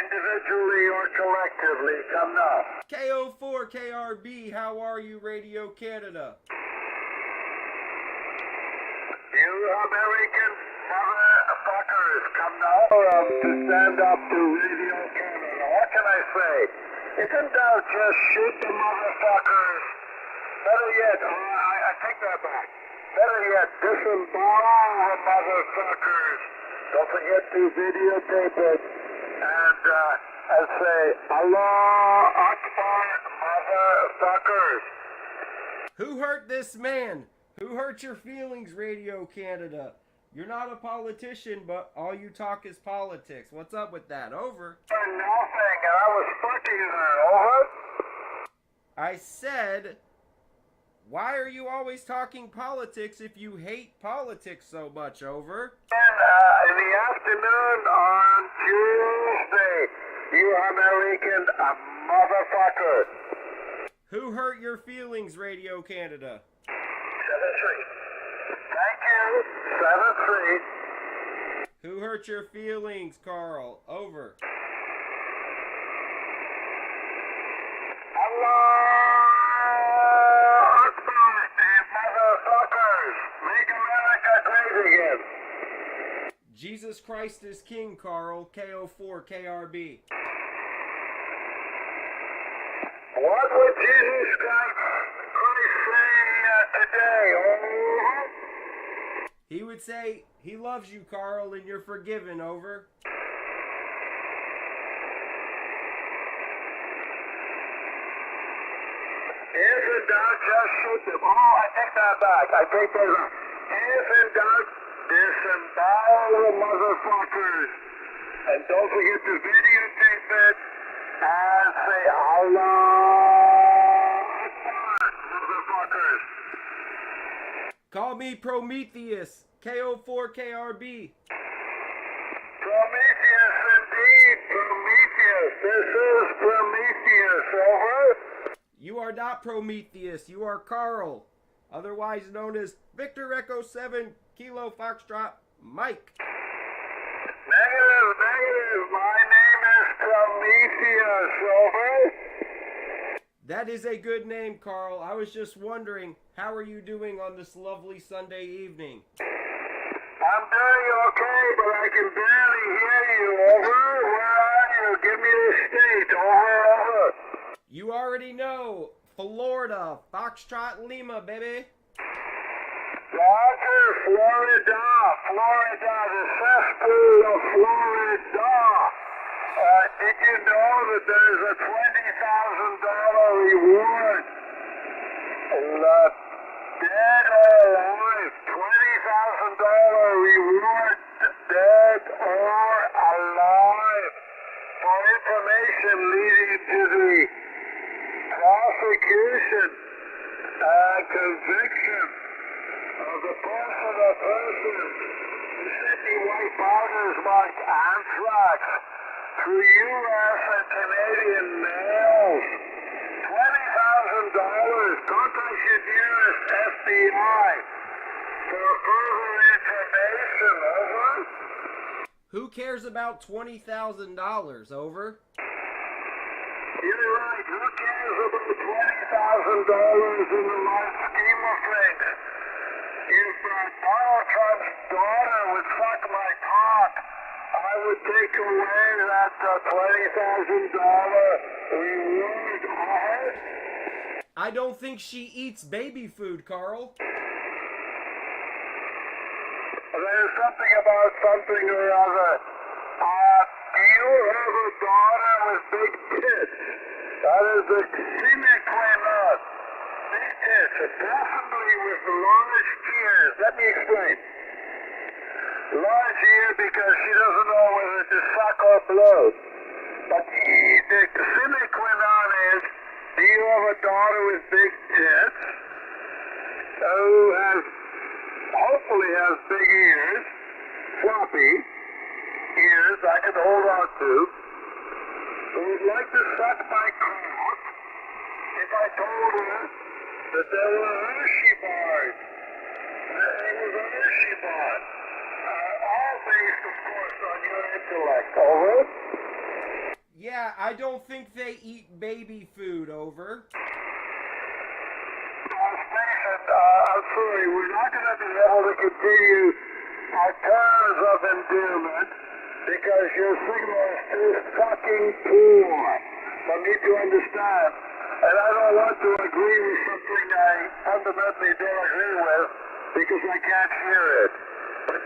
individually or collectively. Come now. KO4KRB, how are you, Radio Canada? You American mother motherfuckers come now to stand up to Radio Canada. What can I say? Isn't doubt just shoot the motherfuckers? Better yet, I take that back. Better yet, disembowel the motherfuckers. Don't forget to videotape it and say, Allah Akbar, motherfuckers. Who hurt this man? Who hurt your feelings, Radio Canada? You're not a politician, but all you talk is politics. What's up with that? Over. Nothing, and I was fucking her. Over. I said, why are you always talking politics if you hate politics so much? Over. In the afternoon on Tuesday, you American motherfucker. Who hurt your feelings, Radio Canada? 7-3. Thank you. 7-3. Who hurt your feelings, Carl? Over. Allah Akbar, motherfuckers. Make America great again. Jesus Christ is King, Carl. KO4KRB. What would Jesus Christ say today? Oh? He would say, he loves you, Carl, and you're forgiven. Over. If in doubt, just shoot them. Oh, I take that back. I take that back. If in doubt, disembowel the motherfuckers. And don't forget to videotape it and say, Allah Akbar, motherfuckers. Call me Prometheus. KO4KRB. Prometheus, indeed, Prometheus. This is Prometheus, over. You are not Prometheus. You are Carl, otherwise known as Victor Echo 7 Kilo Foxtrot Mike. Negative. My name is Prometheus, over. That is a good name, Carl. I was just wondering, how are you doing on this lovely Sunday evening? I'm doing okay, but I can barely hear you, over. Where are you? Give me the state, over. You already know. Florida. Foxtrot Lima, baby. Roger, Florida, the cesspool of Florida. Did you know that there's a $20,000 reward? Dead or alive, $20,000 reward, dead or alive, for information leading to the prosecution and conviction of the person or persons who sending white powders like anthrax through U.S. and Canadian mails. $20,000. Contact your nearest FBI for further information, over. Who cares about $20,000? Over. You're right. Who cares about $20,000 in the life scheme of things? If Donald Trump's daughter would suck my cock, I would take away that $20,000 reward. I don't think she eats baby food, Carl. There's something about something or other. Do you have a daughter with big tits? That is the sine qua non. Big tits, and possibly with large ears. Let me explain. Large ear because she doesn't know whether to suck or blow. But the sine qua non is, do you have a daughter with big tits who hopefully has big ears, floppy ears I can hold on to, who would like to suck my cock if I told her that there were Hershey bars? There was a Hershey bar. All based, of course, on your intellect. Over? Yeah, I don't think they eat baby food. Over. Station, I'm sorry, we're not going to be able to continue are terms of endearment because your signal is too fucking poor for me to understand. And I don't want to agree with something I fundamentally don't agree with because I can't hear it. But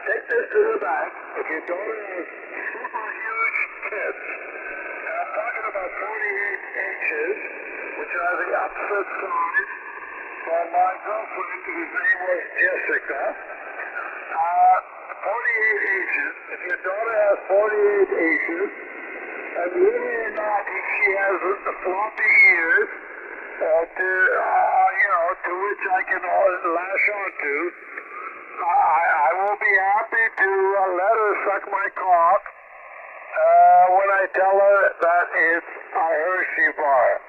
take this to the bank. If your daughter has super huge tits, and I'm talking about 48 inches, which are the opposite size for my girlfriend, whose name was Jessica, 48 inches. If your daughter has 48 inches, and whether or not she has the floppy ears, to which I can lash onto, I will be happy to let her suck my cock when I tell her that it's a Hershey bar.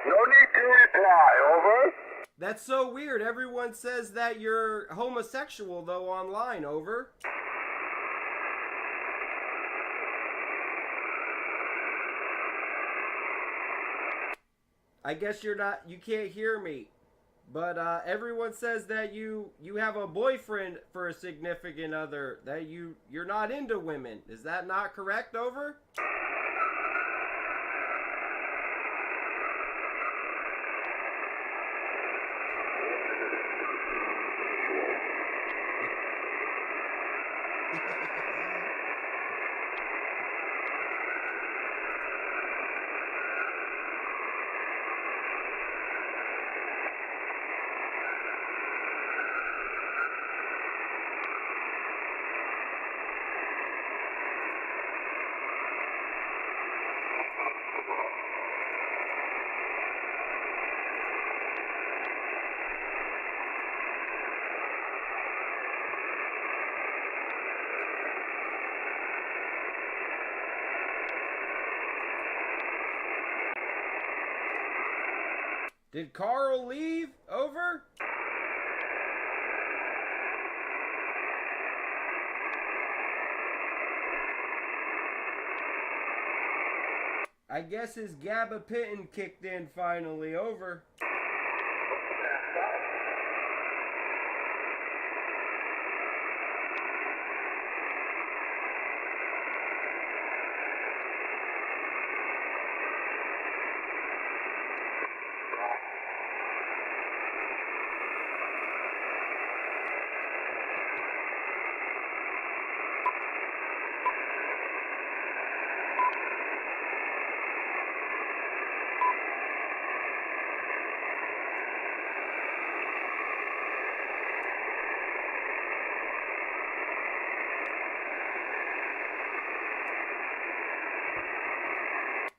No need to reply. Over. That's so weird. Everyone says that you're homosexual, though, online. Over. I guess you can't hear me. But everyone says that you have a boyfriend for a significant other, that you're not into women. Is that not correct, over? Did Carl leave? Over? I guess his gabapentin kicked in finally. Over.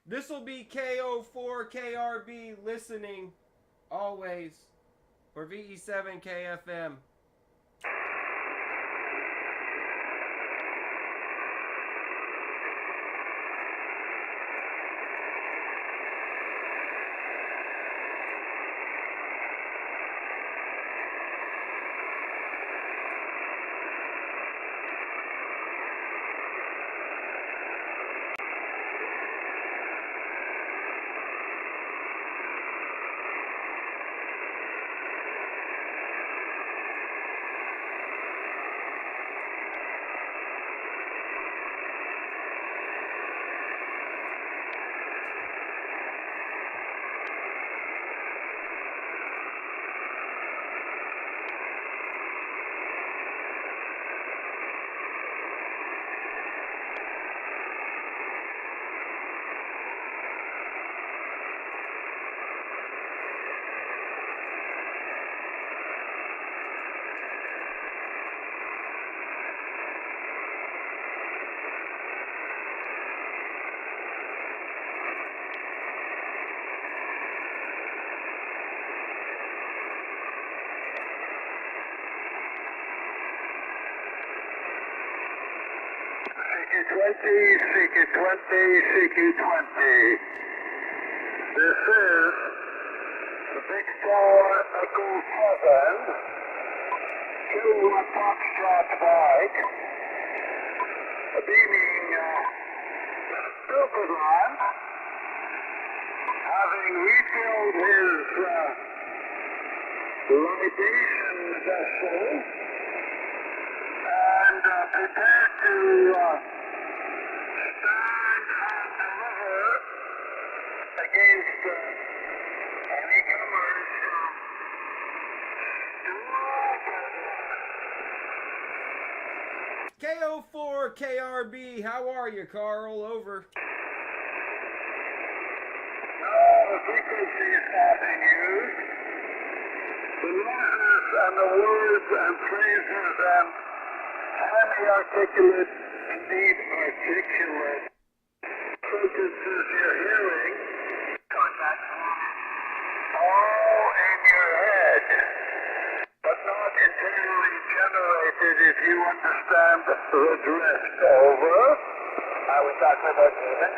This will be KO4KRB listening always for VE7KFM. CQ20, CQ20. This is the Victor Echo 7 to a Foxtrot bike, beaming Superman, having refilled his litigation vessel KO4KRB, how are you, Carl? Over. The frequencies have been used. The noises and the words and phrases and semi-articulate, indeed articulate sentences you're hearing, contact, all in your head, but not entirely generated, if you understand the drift. Over. Are we talking about demons?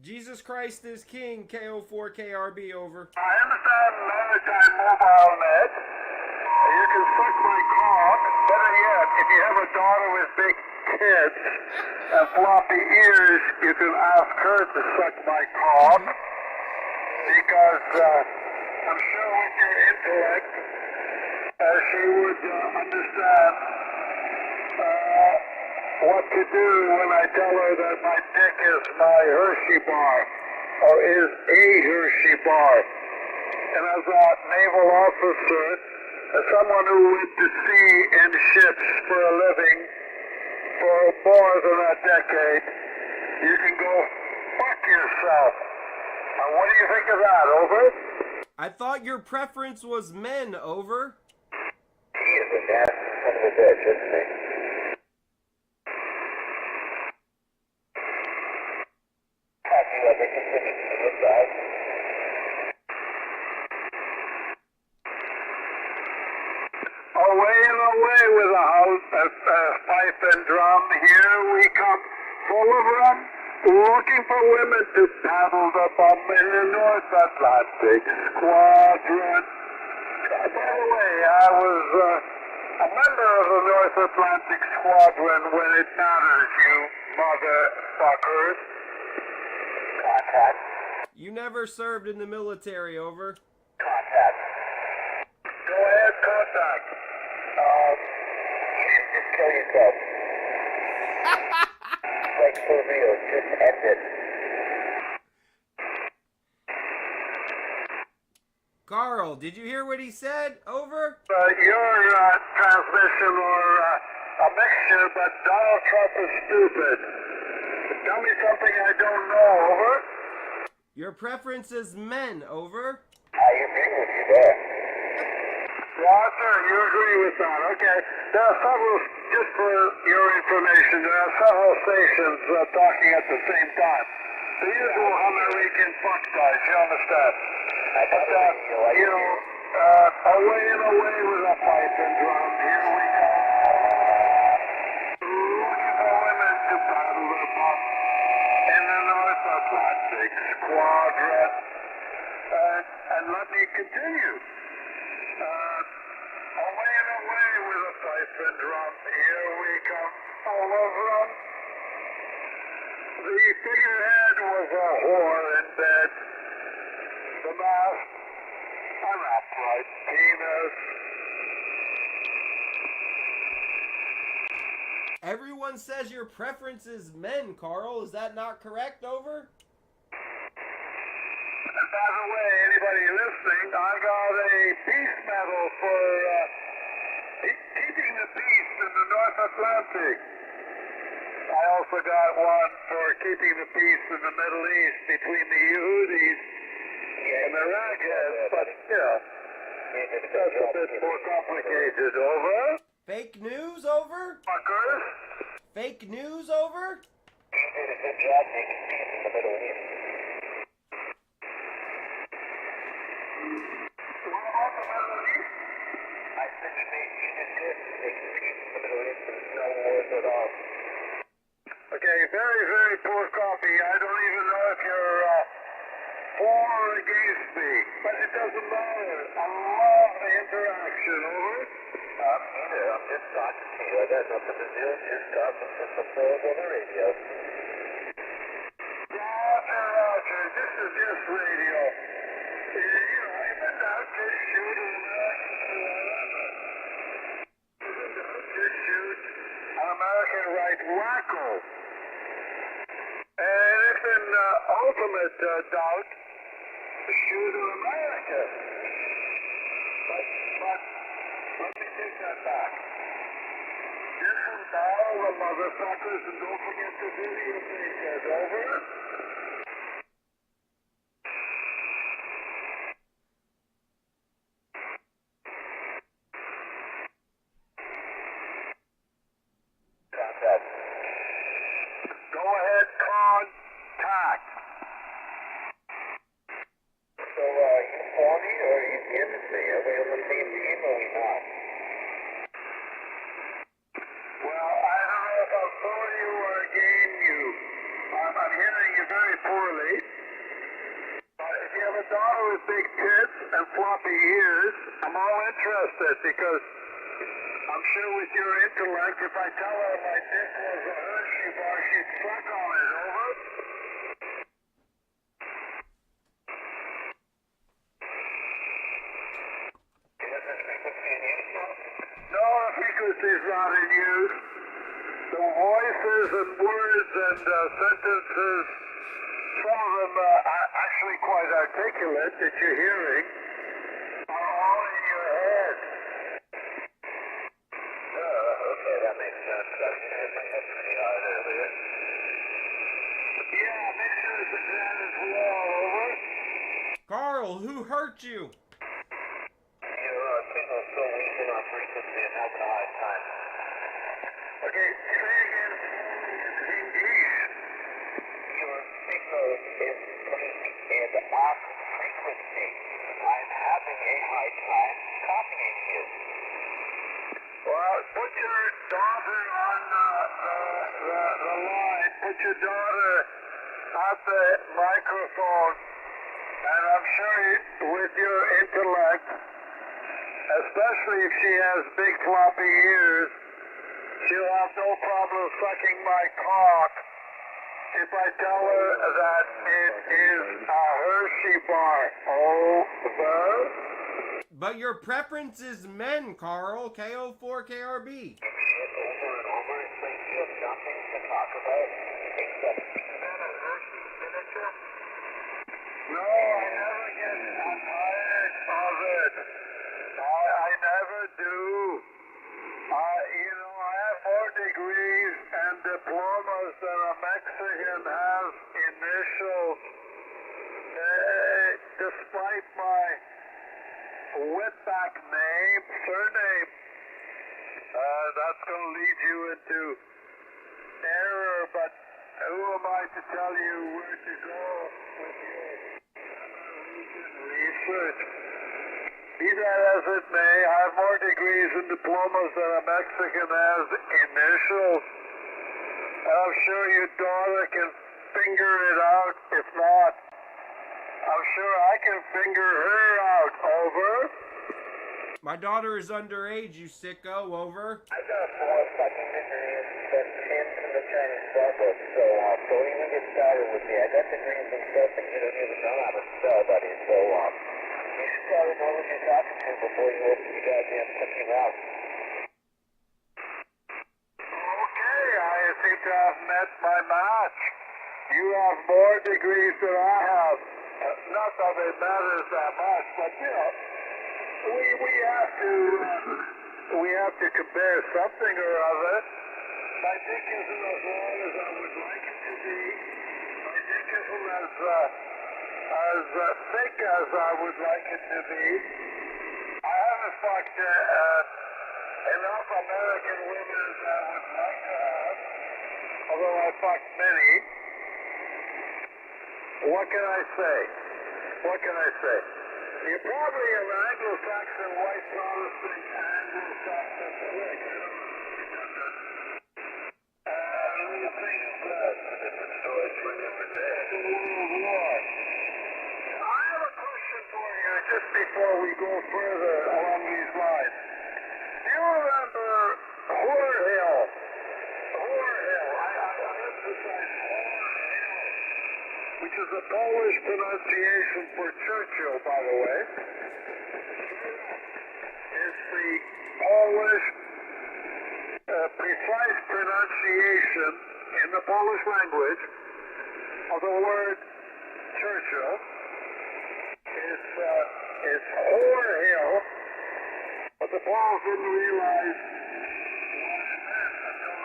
Jesus Christ is King, KO4KRB, over. I understand maritime mobile net. You can suck my cock. Better yet, if you have a daughter with big tits and floppy ears, you can ask her to suck my cock. Because I'm sure with your intellect, she would understand what to do when I tell her that my dick is my Hershey bar, or is a Hershey bar. And as a naval officer, as someone who went to sea in ships for a living for more than a decade, you can go fuck yourself. What do you think of that, over? I thought your preference was men, over. He is a nasty son of a bitch, isn't he? Have you ever considered suicide? Away and away with a house, pipe and drum. Here we come, full of rum, looking for women to paddle the bum in the North Atlantic Squadron. By the way, I was a member of the North Atlantic Squadron when it matters, you motherfuckers. Contact. You never served in the military, over. Contact. Go ahead, contact. You should just kill yourself. Like for real, just end it. Carl, did you hear what he said, over? Your transmission or a mixture, but Donald Trump is stupid. Tell me something I don't know, over. Your preference is men, over. I agree with you there. Walter, you agree with that? Okay. There are several, just for your information, there are several stations talking at the same time. The usual American fuck guys, you understand? But you know, away and away with a pipe and drum, here we go. Looking for women to paddle the bum in the North Atlantic Squadron. And let me continue. Away and away with a pipe and drum, here we come, full of rum. The figurehead was a whore in bed. The mast, an upright penis. Everyone says your preference is men, Carl. Is that not correct, over? And by the way, anybody listening, I got a peace medal for keeping the peace in the North Atlantic. I also got one for keeping the peace in the Middle East between the Yehudis and the Ragas, but still, it's a bit more complicated, over. Fake news, over? Fuckers. Fake news, over? You did a good job making peace in the Middle East. What about the Middle East? I said you did good making peace in the Middle East and no wars at all. Okay, very, very poor copy. I don't even know if you're for or against me, but it doesn't matter. I love the interaction, over. Neither. I'm just talking to you. I got nothing to do. Just talking to some fools on the radio. Roger. This is just radio. You know, if in doubt, just shoot an American right wacko. And if in ultimate doubt, shoot an American. But let me take that back. all the motherfuckers, and don't forget to videotape us. Over. Contact. Go ahead, contact. So, you for me or you giving me? Are we on the same team or we not? Well, I don't know if I'm for you or against you. I'm hearing you very poorly. If you have a daughter with big tits and floppy ears, I'm all interested because I'm sure with your intellect, if I tell her my dick was a Hershey bar, she'd suck on it. Over. No, the frequency's not in use. The voices and words and sentences, some of them are actually quite articulate that you're hearing, are all in your head. Okay, that makes sense. I hit my head pretty hard earlier. Yeah, make sure the ground is low. Over. Carl, who hurt you? Your signal's so weak in our frequency and having a hard time. Okay, say again in English. Your signal is weak and off frequency. I'm having a hard time copying you. Well, put your daughter on the line. Put your daughter at the microphone. And I'm sure with your intellect, especially if she has big floppy ears, she'll have no problem sucking my cock if I tell her that it is a Hershey bar. Over. But your preference is men, Carl. KO4KRB. Shit over and over until you have nothing to talk about except is that a Hershey signature? No, I never get tired of it. I never do. I have more degrees and diplomas than a Mexican has initials. Despite my whipback surname, that's going to lead you into error, but who am I to tell you where to go with your research? Be that as it may, I have more degrees and diplomas than a Mexican has initials. And I'm sure your daughter can figure it out. If not, I'm sure I can figure her out. Over. My daughter is underage, you sicko. Over. I got more fucking degrees than Tim from the Chinese bubble, so don't even get started with me. I got degrees and stuff and you don't even know how to spell, buddy. So, you should probably know what you're talking to before you open your goddamn cookie mouth. Okay, I seem to have met my match. You have more degrees than I have. Not that it matters that much, but you know, we have to compare something or other. My dick isn't as long as I would like it to be. My dick isn't as thick as I would like it to be. I haven't fucked enough American women as I would like to have, although I fucked many. What can I say? What can I say? You're probably an Anglo-Saxon white Protestant Anglo-Saxon slick. These things different stories for different days. I have a question for you just before we go further along these lines. Do you remember Whore Hill? Whore Hill. I emphasize Whore Hill, which is a Polish pronunciation for Churchill, by the way. It's the Polish precise pronunciation in the Polish language of the word Churchill. It's Whore Hill, but the Poles didn't realize what it meant until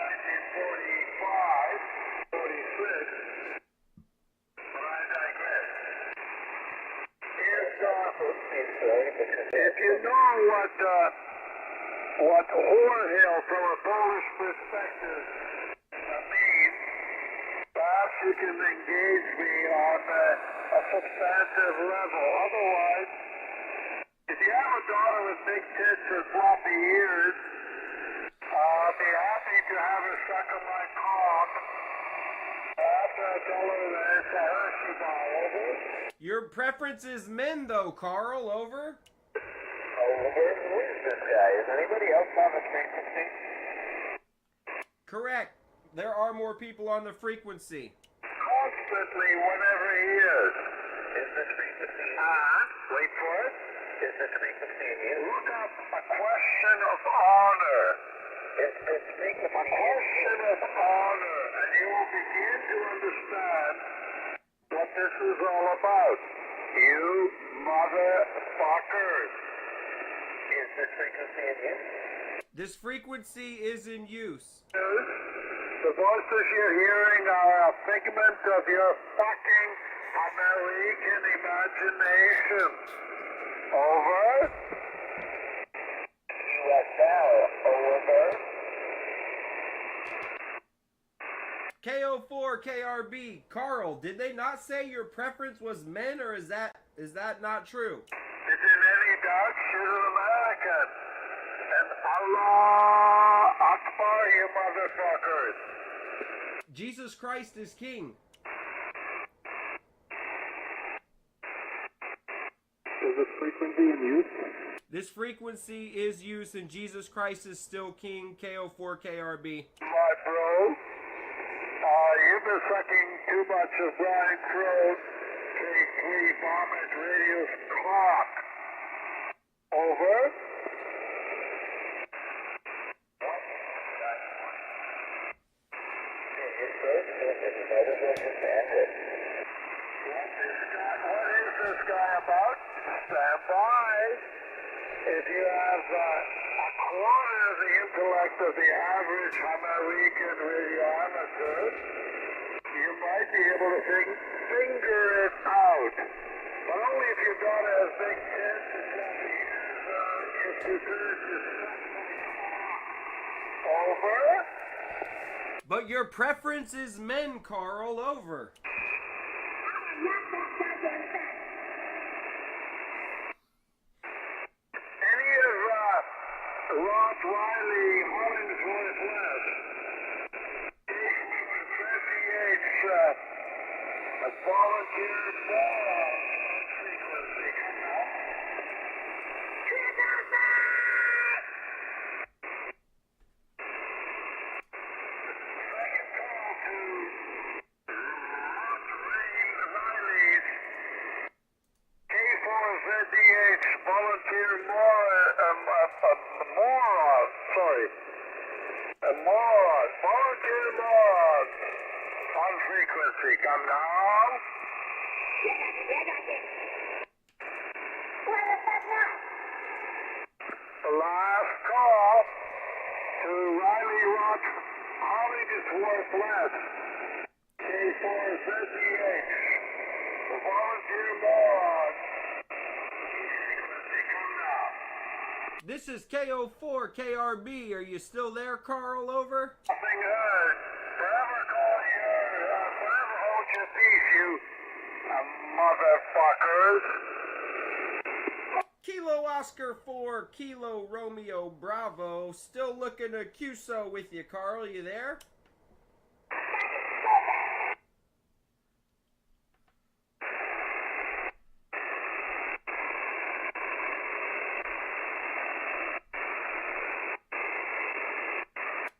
if you know what whorehill from a Polish perspective means, perhaps you can engage me on a substantive level. Otherwise, if you have a daughter with big tits and floppy ears, I'll be happy to have her suck on my cock. After I tell her that it's a Hershey bar, over. Your preference is men, though, Carl. Over. Who is this guy? Is anybody else on the frequency? Correct. There are more people on the frequency. Constantly, whenever he is. Is this frequency? Wait for it. Is this frequency in? Look up a question of honor. It's a question of honor, and you will begin to understand what this is all about. You motherfuckers. Is this frequency in use? This frequency is in use. The voices you're hearing are a figment of your fucking American imagination. Over. USL, over. KO4 KRB. Carl, did they not say your preference was men, or is that not true? Is in any doubt, she's an American. And Allah Akbar, you motherfuckers. Jesus Christ is king. Is this frequency in use? This frequency is used, and Jesus Christ is still king. KO4 KRB. My bro, you've been sucking too much of Brian Crow's K3 Vomit Radio's cock. Over. What is this guy about? Stand by. If you have a quarter of the intellect of the average American radio amateur, you might be able to finger it out. But only if your daughter has big tits and fluffy ears, if you finish your over. But your preference is men, Carl. Over. Any of Ross Riley, Hollingsworth West, a volunteer moron frequency. Second call to Ross Riley's K4ZDH volunteer volunteer moron on frequency. Come now. Last call to Riley Rock, Hollingsworth West, K4ZDH, the volunteer moron. Frequency, come now. This is KO4 KRB. Are you still there, Carl? Over. Nothing heard. Forever call forever hold your peace, you motherfuckers. Kilo Oscar 4 Kilo Romeo Bravo. Still looking to QSO with you, Carl. You there?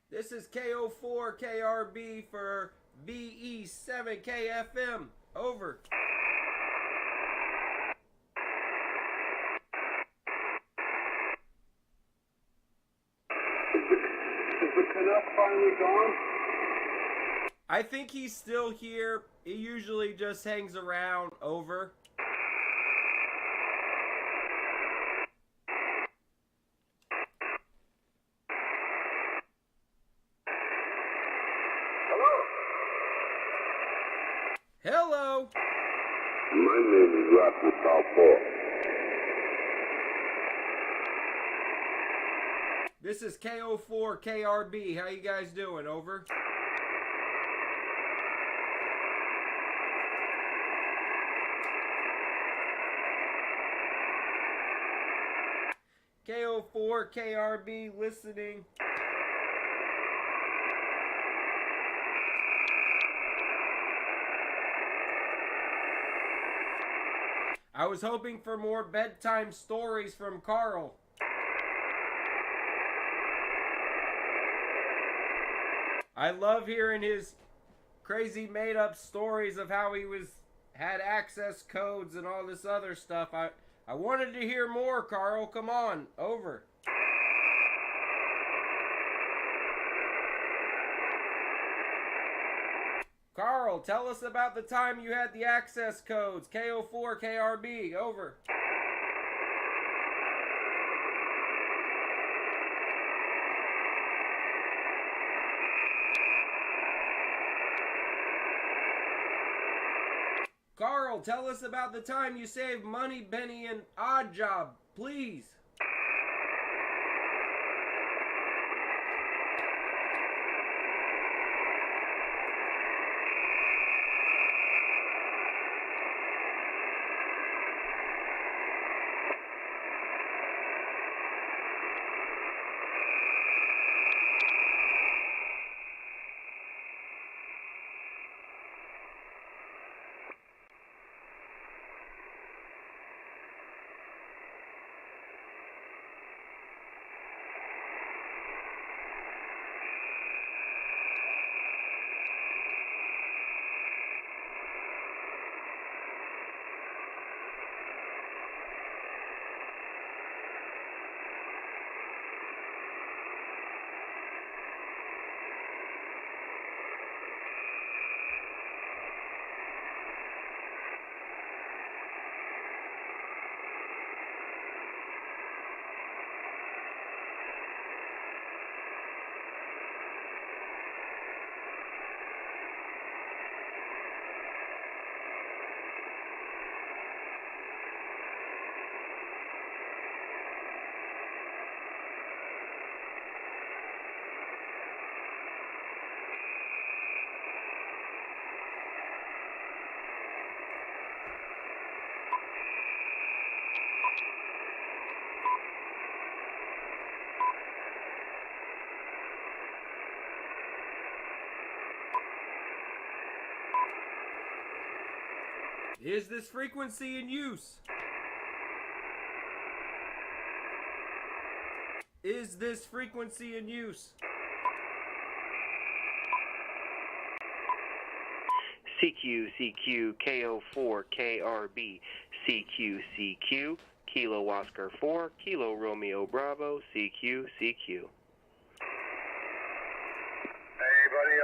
This is KO4 KRB for VE7KFM. Over. Is the Canuck finally gone? I think he's still here. He usually just hangs around. Over. Hello. My name is Rocky Southpaw. This is KO4KRB. How you guys doing? Over. KO4KRB listening. I was hoping for more bedtime stories from Carl. I love hearing his crazy made-up stories of how he had access codes and all this other stuff. I wanted to hear more, Carl. Come on, over. Carl, tell us about the time you had the access codes. KO4KRB, over. Carl, tell us about the time you saved Money, Benny, and Odd Job, please. Is this frequency in use? Is this frequency in use? CQ, KO4, KRB, CQ, Kilo Oscar 4, Kilo Romeo Bravo, CQ. Anybody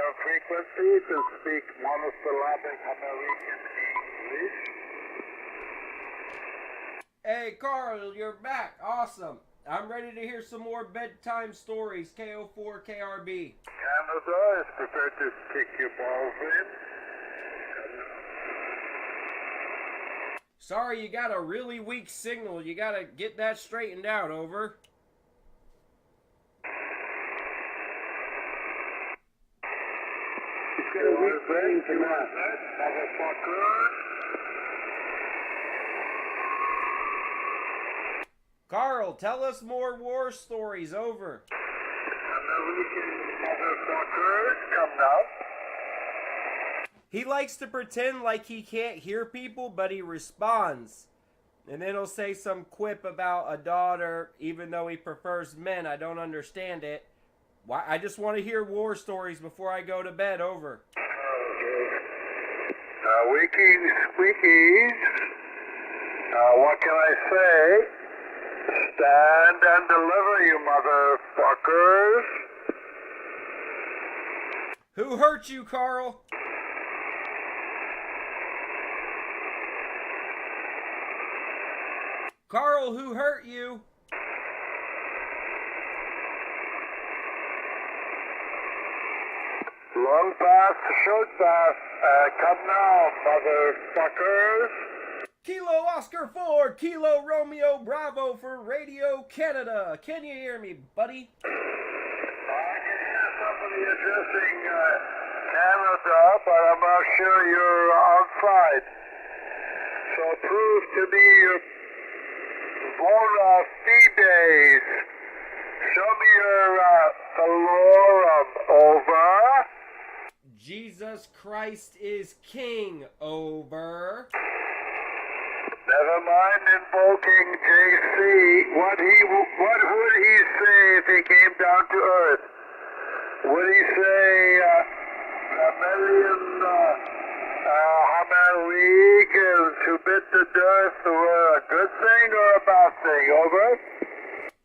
on frequency to speak monosyllabic American English? Hey, Carl, you're back. Awesome. I'm ready to hear some more bedtime stories. KO4KRB. Canada is prepared to kick your balls in. Sorry, you got a really weak signal. You gotta get that straightened out, over. He's got a weak brain tonight, motherfucker. Carl, tell us more war stories, over. American motherfuckers, come now. He likes to pretend like he can't hear people, but he responds. And then he'll say some quip about a daughter, even though he prefers men. I don't understand it. Why? I just want to hear war stories before I go to bed, over. Okay. Wiki squeakies. What can I say? Stand and deliver, you motherfuckers. Who hurt you, Carl? Carl, who hurt you? Long pass, short pass. Come now, motherfuckers. Kilo Oscar 4, Kilo Romeo Bravo for Radio Canada. Can you hear me, buddy? I can hear somebody addressing Canada, but I'm not sure you're outside. So prove to me your bona fides. Show me your Valorum. Over. Jesus Christ is King. Over. Never mind invoking JC. What would he say if he came down to Earth? Would he say a million Hamarigans who bit the dust were a good thing or a bad thing? Over.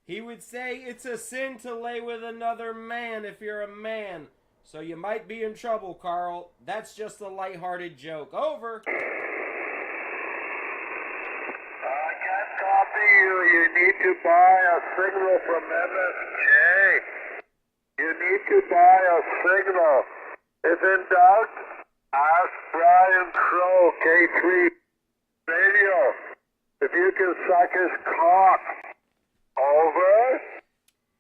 He would say it's a sin to lay with another man if you're a man. So you might be in trouble, Carl. That's just a lighthearted joke. Over. Copy you. You need to buy a signal from MSJ. You need to buy a signal. If in doubt, ask Brian Crow, K3 Radio, if you can suck his cock. Over.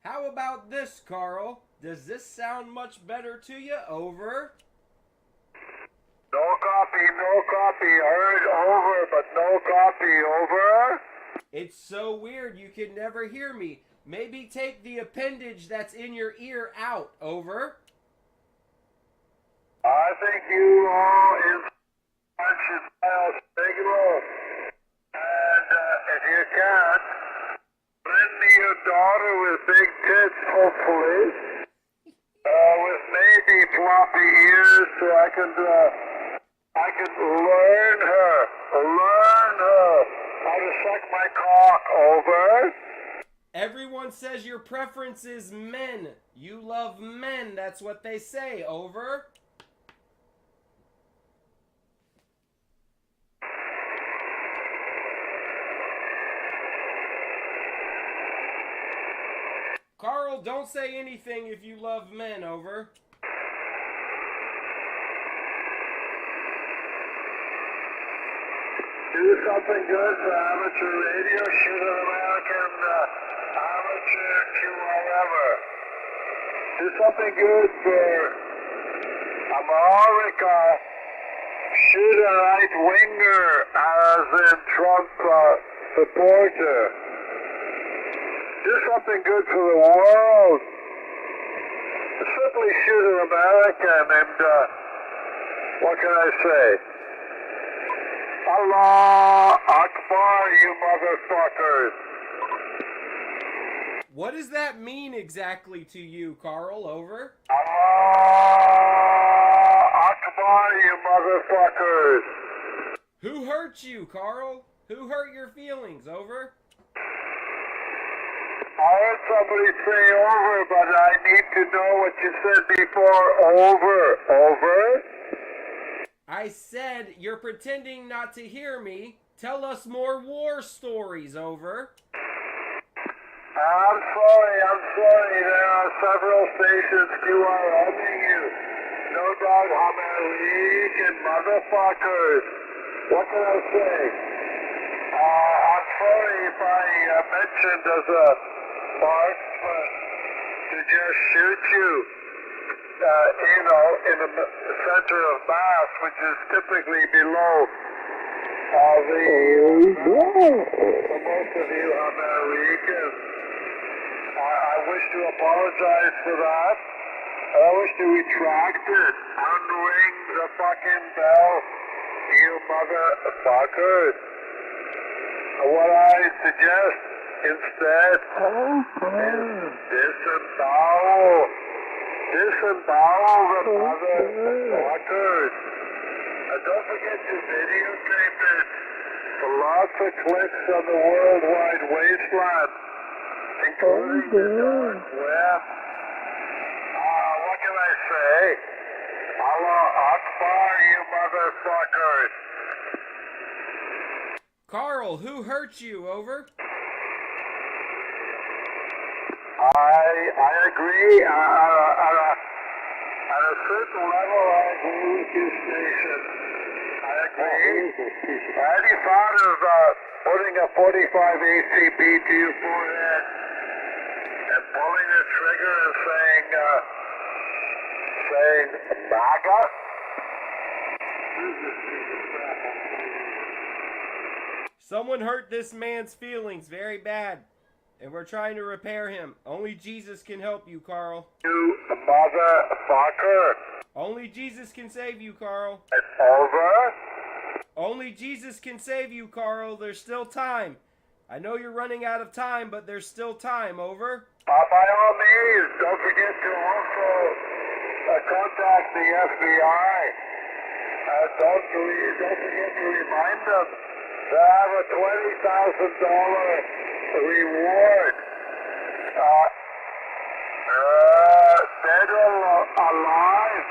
How about this, Carl? Does this sound much better to you? Over. No copy, no copy. Heard over, but no copy. Over. It's so weird you can never hear me. Maybe take the appendage that's in your ear out. Over. I think you all in should dial signal. And if you can, lend me your daughter with big tits, hopefully. With maybe floppy ears so I can learn her how to suck my cock. Over. Everyone says your preference is men. You love men. That's what they say. Over. Carl, don't say anything if you love men. Over. Do something good for amateur radio. Shoot an American amateur QRMer. Do something good for America. Shoot a right winger, as in Trump supporter. Do something good for the world. Simply shoot an American, and what can I say? Allah Akbar, you motherfuckers. What does that mean exactly to you, Carl? Over. Allah Akbar, you motherfuckers. Who hurt you, Carl? Who hurt your feelings? Over. I heard somebody say over, but I need to know what you said before. Over. Over. I said you're pretending not to hear me. Tell us more war stories. Over. I'm sorry. There are several stations QRMing you. No doubt, American motherfuckers. What can I say? I'm sorry if I mentioned as a marksman to just shoot you, in the center of mass, which is typically below for most of you Americans. I wish to apologize for that. I wish to retract it. Unring the fucking bell, you motherfuckers. What I suggest instead is disembowel the motherfuckers. Don't forget to videotape it for lots of clicks on the World Wide Wasteland, including the dark web. What can I say? Allah Akbar, you motherfuckers. Carl, who hurt you? Over. I agree. At a certain level, I agree with you, Station. I agree. Have you thought of putting a 45 ACP to your forehead and pulling the trigger and saying MAGA? Someone hurt this man's feelings very bad, and we're trying to repair him. Only Jesus can help you, Carl. You motherfucker. Only Jesus can save you, Carl. It's over? Only Jesus can save you, Carl. There's still time. I know you're running out of time, but there's still time. Over. By all means, don't forget to also contact the FBI. Don't forget to remind them to have a $20,000 reward. Dead or alive,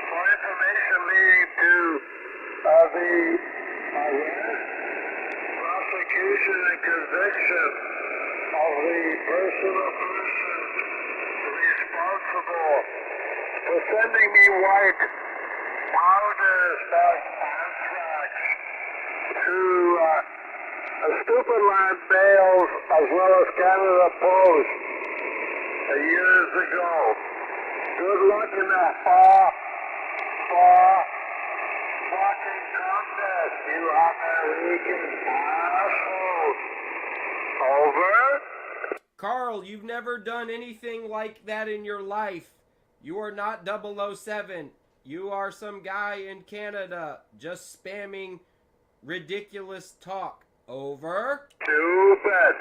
for information leading to the arrest, prosecution, and conviction of the person or persons responsible for sending me white powders like anthrax to Stupid Land Bales as well as Canada Post years ago. Good luck in that fucking contest, you American assholes. Over? Carl, you've never done anything like that in your life. You are not 007. You are some guy in Canada just spamming ridiculous talk. Over. Stupid.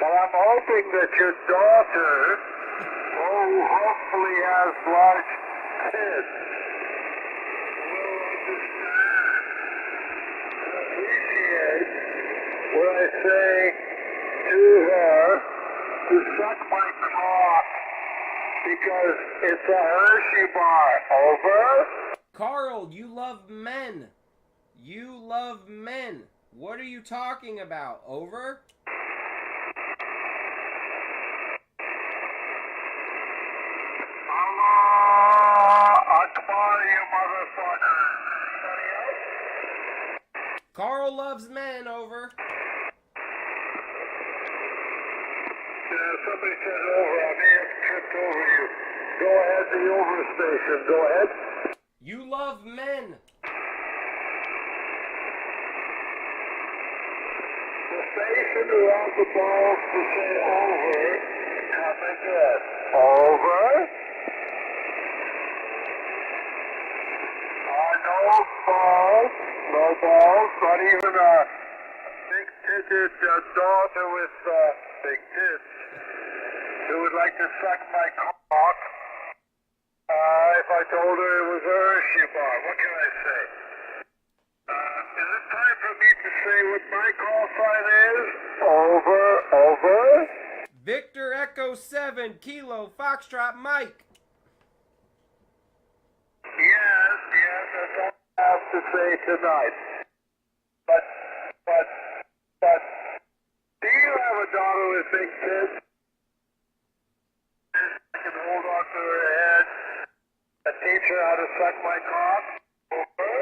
But I'm hoping that your daughter, who hopefully has large tits, will understand and appreciate what I say to her to suck my cock because it's a Hershey bar. Over? Carl, you love men. You love men. What are you talking about? Over? Allah Akbar, you motherfucker. Anybody else? Carl loves men. Over. Somebody said over. I may have tripped over you. Go ahead, the over station. Go ahead. You love men. The station who has the balls to say over, come again. Over? No balls, not even a big-titted daughter with big tits who would like to suck my cock if I told her it was a Hershey bar. What can I say? Is it time for me to say what my call sign is? Over. Victor Echo 7 Kilo Foxtrot Mike. Yes, that's all I have to say tonight. But, do you have a daughter with big tits? I can hold on to her head and teach her how to suck my cock? Over?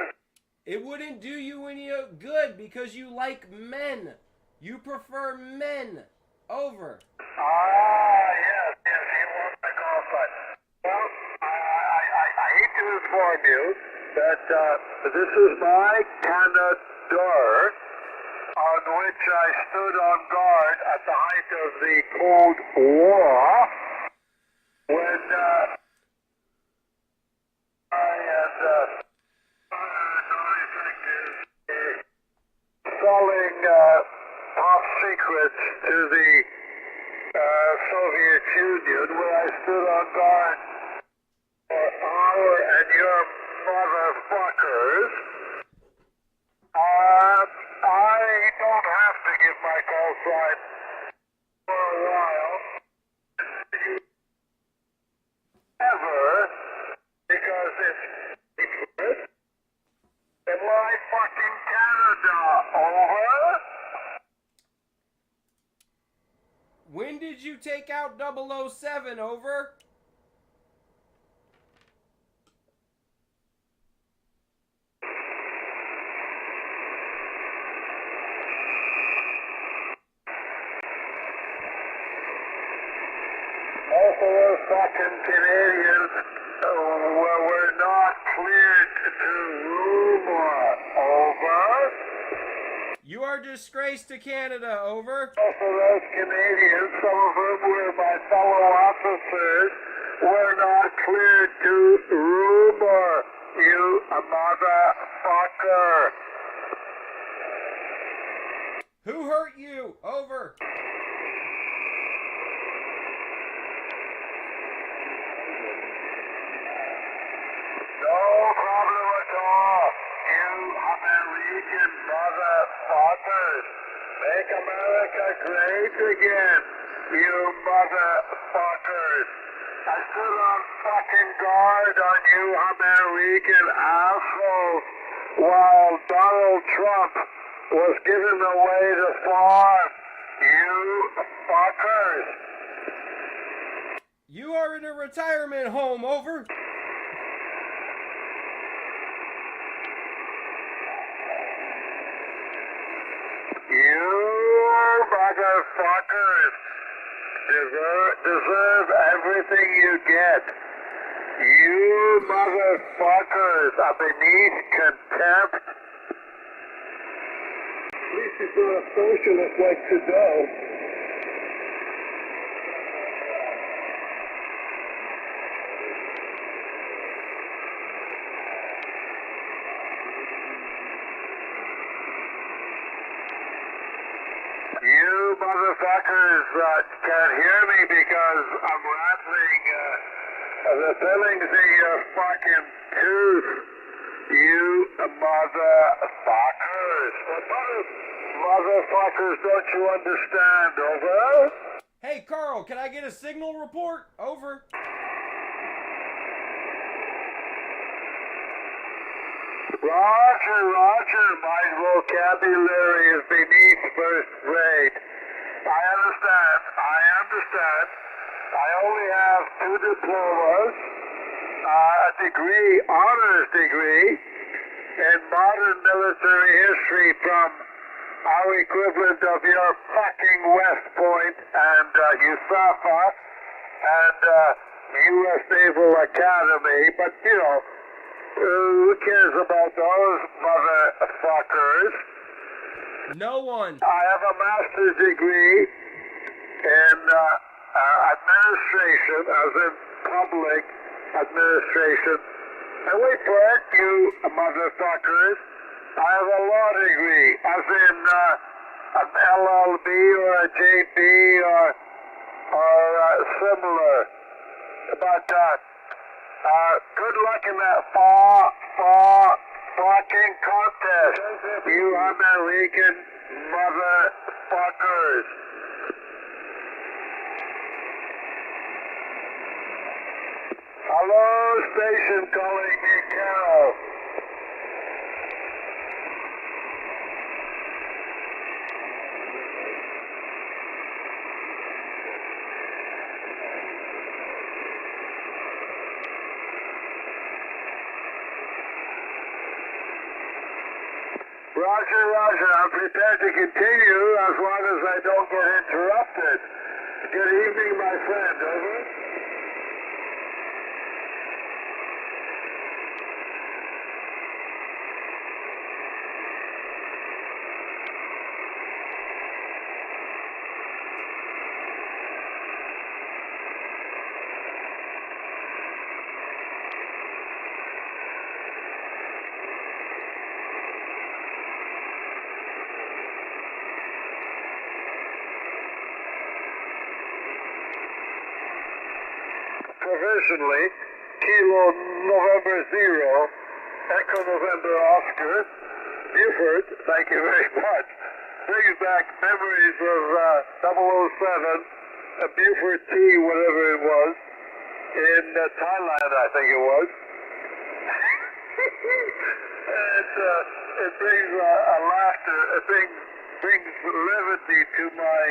It wouldn't do you any good because you like men. You prefer men. Over. Yes, you want my call sign. Well, I hate to inform you that this is my Canada on which I stood on guard at the height of the Cold War when I and selling top secrets to the Soviet Union, where I stood on guard for our and your motherfuckers. I don't have to give my call sign for a while. Ever, because it's secret. In my fucking Canada. Over? When did you take out 007? Over. Both of those fucking Canadians were not cleared to Rumor. Over. You are disgraced to Canada. Over. Both of those Canadians, some of whom were my fellow officers, were not cleared to Rumor. You motherfucker. Who hurt you? Over. No problem at all. You American motherfuckers. Make America great again. You motherfuckers. I stood on fucking guard on you American assholes while Donald Trump was giving away the farm. You fuckers. You are in a retirement home. Over. You motherfuckers deserve everything you get. You motherfuckers are beneath contempt. At least he's not a socialist like Trudeau. You motherfuckers can't hear me because I'm rattling the fillings in your fucking tooth. You motherfuckers. Motherfuckers, don't you understand? Over? Hey, Carl, can I get a signal report? Over. Roger, my vocabulary is beneath first grade. I understand. I only have 2 diplomas, a degree, honors degree, in modern military history from our equivalent of your fucking West Point and USAFA and U.S. Naval Academy, but you know, who cares about those motherfuckers? No one. I have a master's degree in administration, as in public administration. And wait for it, you motherfuckers. I have a law degree, as in an LLB or a JB or similar. But good luck in that fucking contest, you American motherfuckers. Hello, station calling me Carol. Roger, I'm prepared to continue as long as I don't get interrupted. Good evening, my friend, over. Provisionally, Kilo November 0, Echo November Oscar, Buford, thank you very much. Brings back memories of 007, Buford T, whatever it was, in Thailand, I think it was. It brings a laughter, it brings levity to my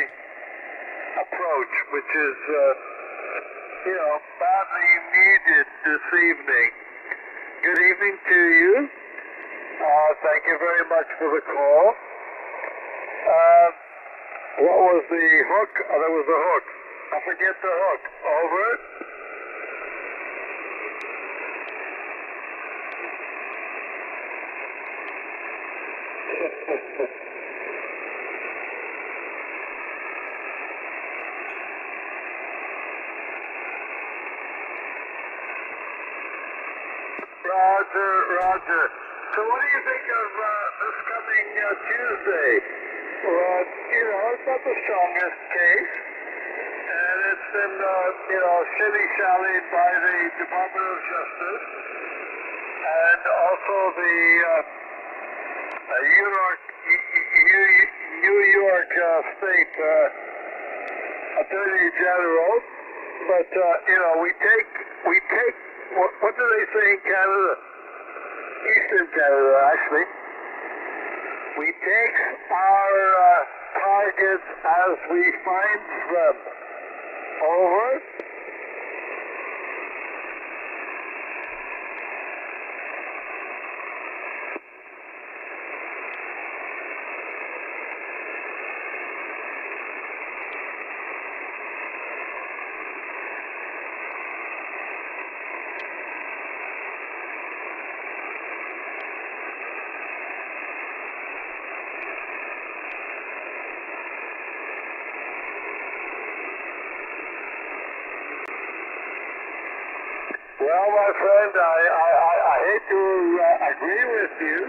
approach, which is badly needed this evening. Good evening to you. Thank you very much for the call. What was the hook? Oh, there was the hook. I forget the hook. Over. Roger. So what do you think of this coming Tuesday? Well, it's not the strongest case, and it's been, shilly-shallied by the Department of Justice, and also the New York State Attorney General. But we take. What do they say in Canada? Eastern Canada, actually. We take our targets as we find them. Over. Well, my friend, I hate to agree with you,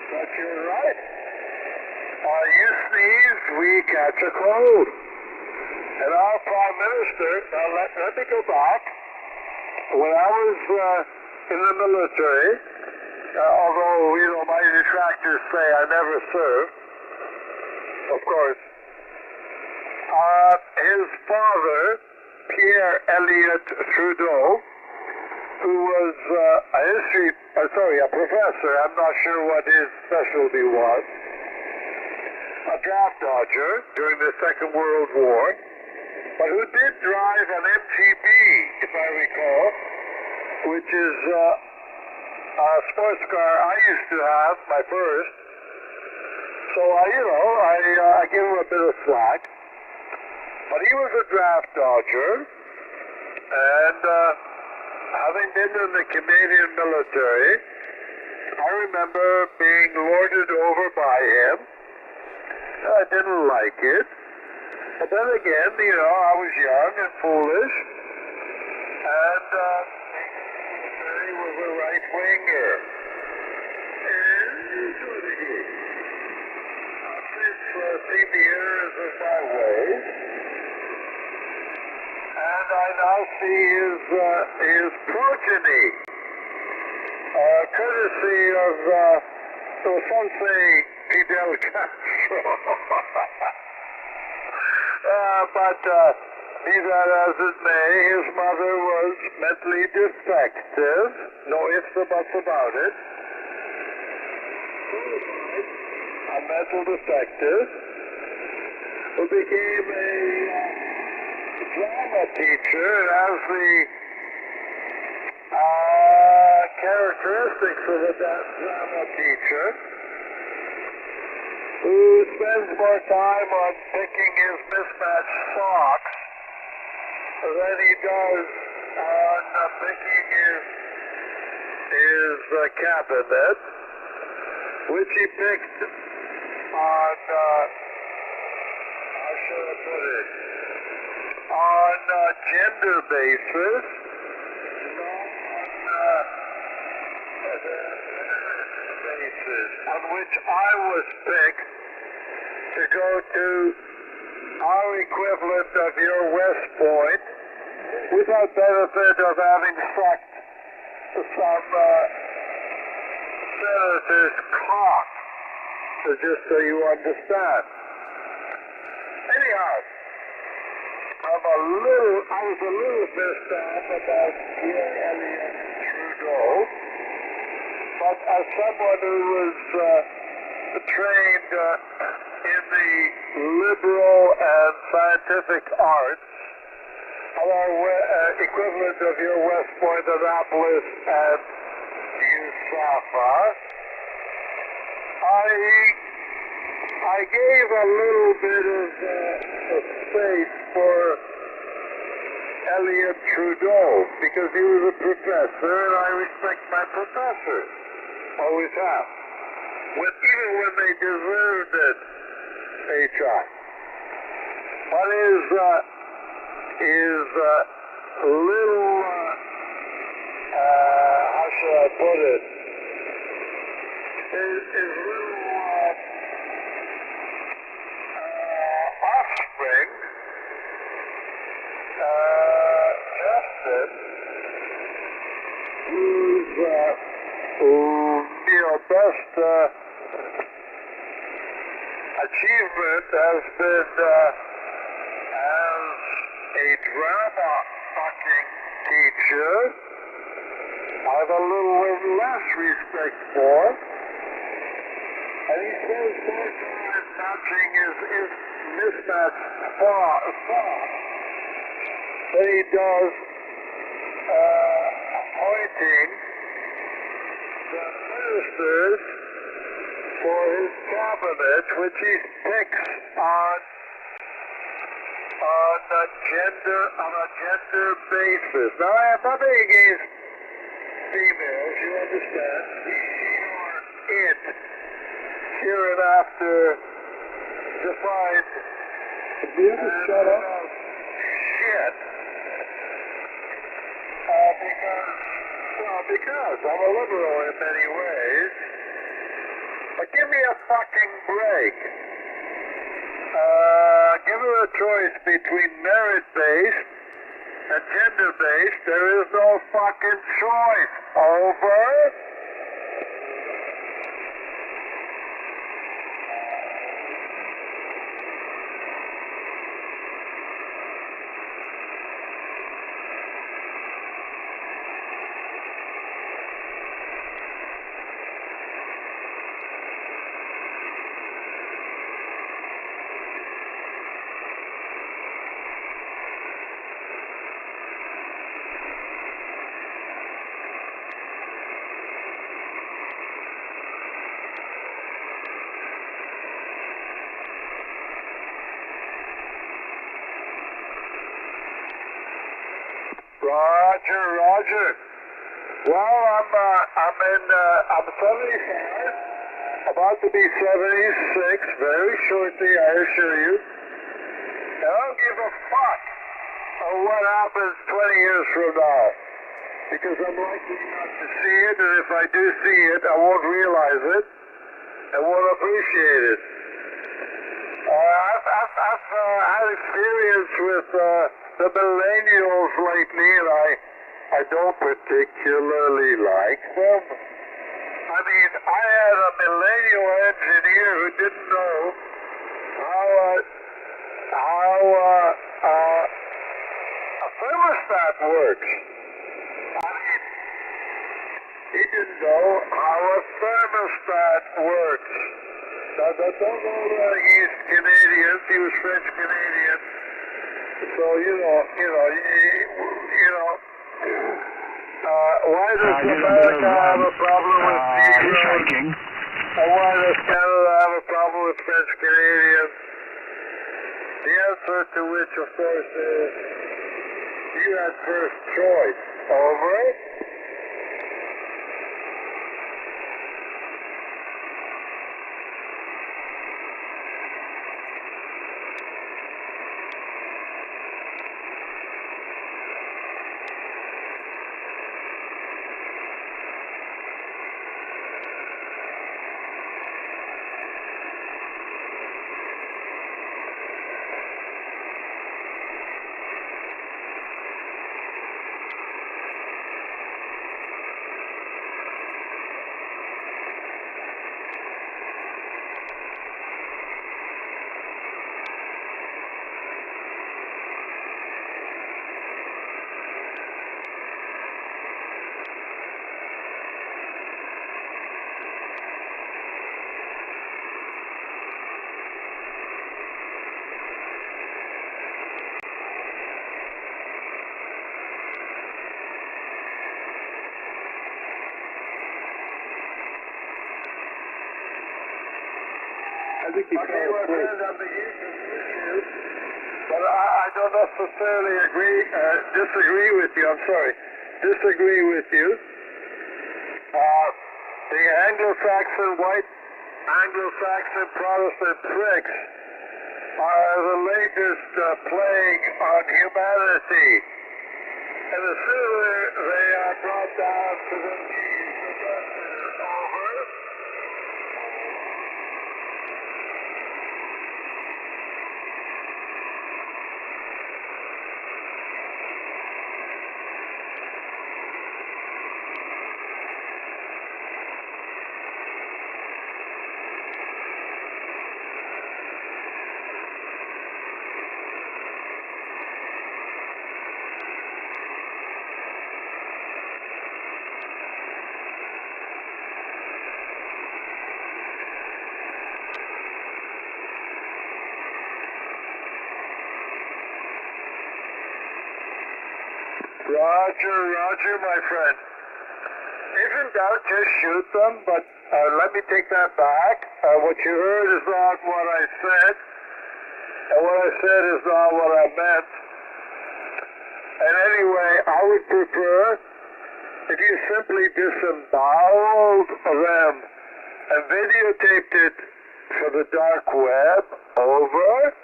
but you're right. You sneeze, we catch a cold. And our Prime Minister, now let me go back. When I was in the military, although, my detractors say I never served, of course, his father, Pierre Elliott Trudeau, who was a professor, I'm not sure what his specialty was, a draft dodger during the Second World War, but who did drive an MGB, if I recall, which is a sports car I used to have, my first. So, I give him a bit of slack. But he was a draft dodger, and having been in the Canadian military, I remember being lorded over by him. I didn't like it. But then again, I was young and foolish, and he was a right-winger. And since CBR is my way, and I now see his progeny, courtesy of Sensei Fidel Castro. But be that as it may, his mother was mentally defective. No ifs or buts about it. A mental defective who became a drama teacher, and has the characteristics of a drama teacher, who spends more time on picking his mismatched socks than he does on picking his cabinet, which he picked on, how should I put it, on a gender basis, not on basis, on which I was picked to go to our equivalent of your West Point without benefit of having sucked some senator's cock, just so you understand. Anyhow, I was a little pissed off about Pierre Elliott Trudeau, but as someone who was trained in the liberal and scientific arts, our equivalent of your West Point, Annapolis, and USAFA, I gave a little bit of space for Elliot Trudeau because he was a professor, and I respect my professors. Always have. Even when they deserved it, H.I. What is a little, how should I put it, is little offspring tested whose best achievement has been as a drama fucking teacher. I have a little less respect for. And he spends more time matching his mismatched thought than he does appointing the ministers for his cabinet, which he picks on a gender basis. Now, I have nothing against females, you understand. It hereinafter defined. Do you ever shut up? Shit. Because I'm a liberal in many ways. But give me a fucking break. Give her a choice between merit-based and gender-based. There is no fucking choice. Over. Roger. Well, I'm 75, about to be 76, very shortly, I assure you. I don't give a fuck of what happens 20 years from now, because I'm likely not to see it, and if I do see it, I won't realize it, I won't appreciate it. I've had experience with the millennials lately, and I don't particularly like them. I mean, I had a millennial engineer who didn't know how a thermostat works. I mean, he didn't know how a thermostat works. Now, don't know he's Canadian. He was French Canadian. So why does America have a problem with hitchhiking? And why does Canada have a problem with French Canadians? The answer to which, of course, is you had first choice. Over. I think he my friend, I'm the issue, But I don't necessarily disagree with you. I'm sorry. Disagree with you. The Anglo-Saxon, white Anglo-Saxon Protestant pricks are the latest plague on humanity. And the sooner they are brought down to the knees, the better. Over. Roger, my friend. If in doubt, just shoot them, but let me take that back. What you heard is not what I said, and what I said is not what I meant. And anyway, I would prefer if you simply disemboweled them and videotaped it for the dark web. Over.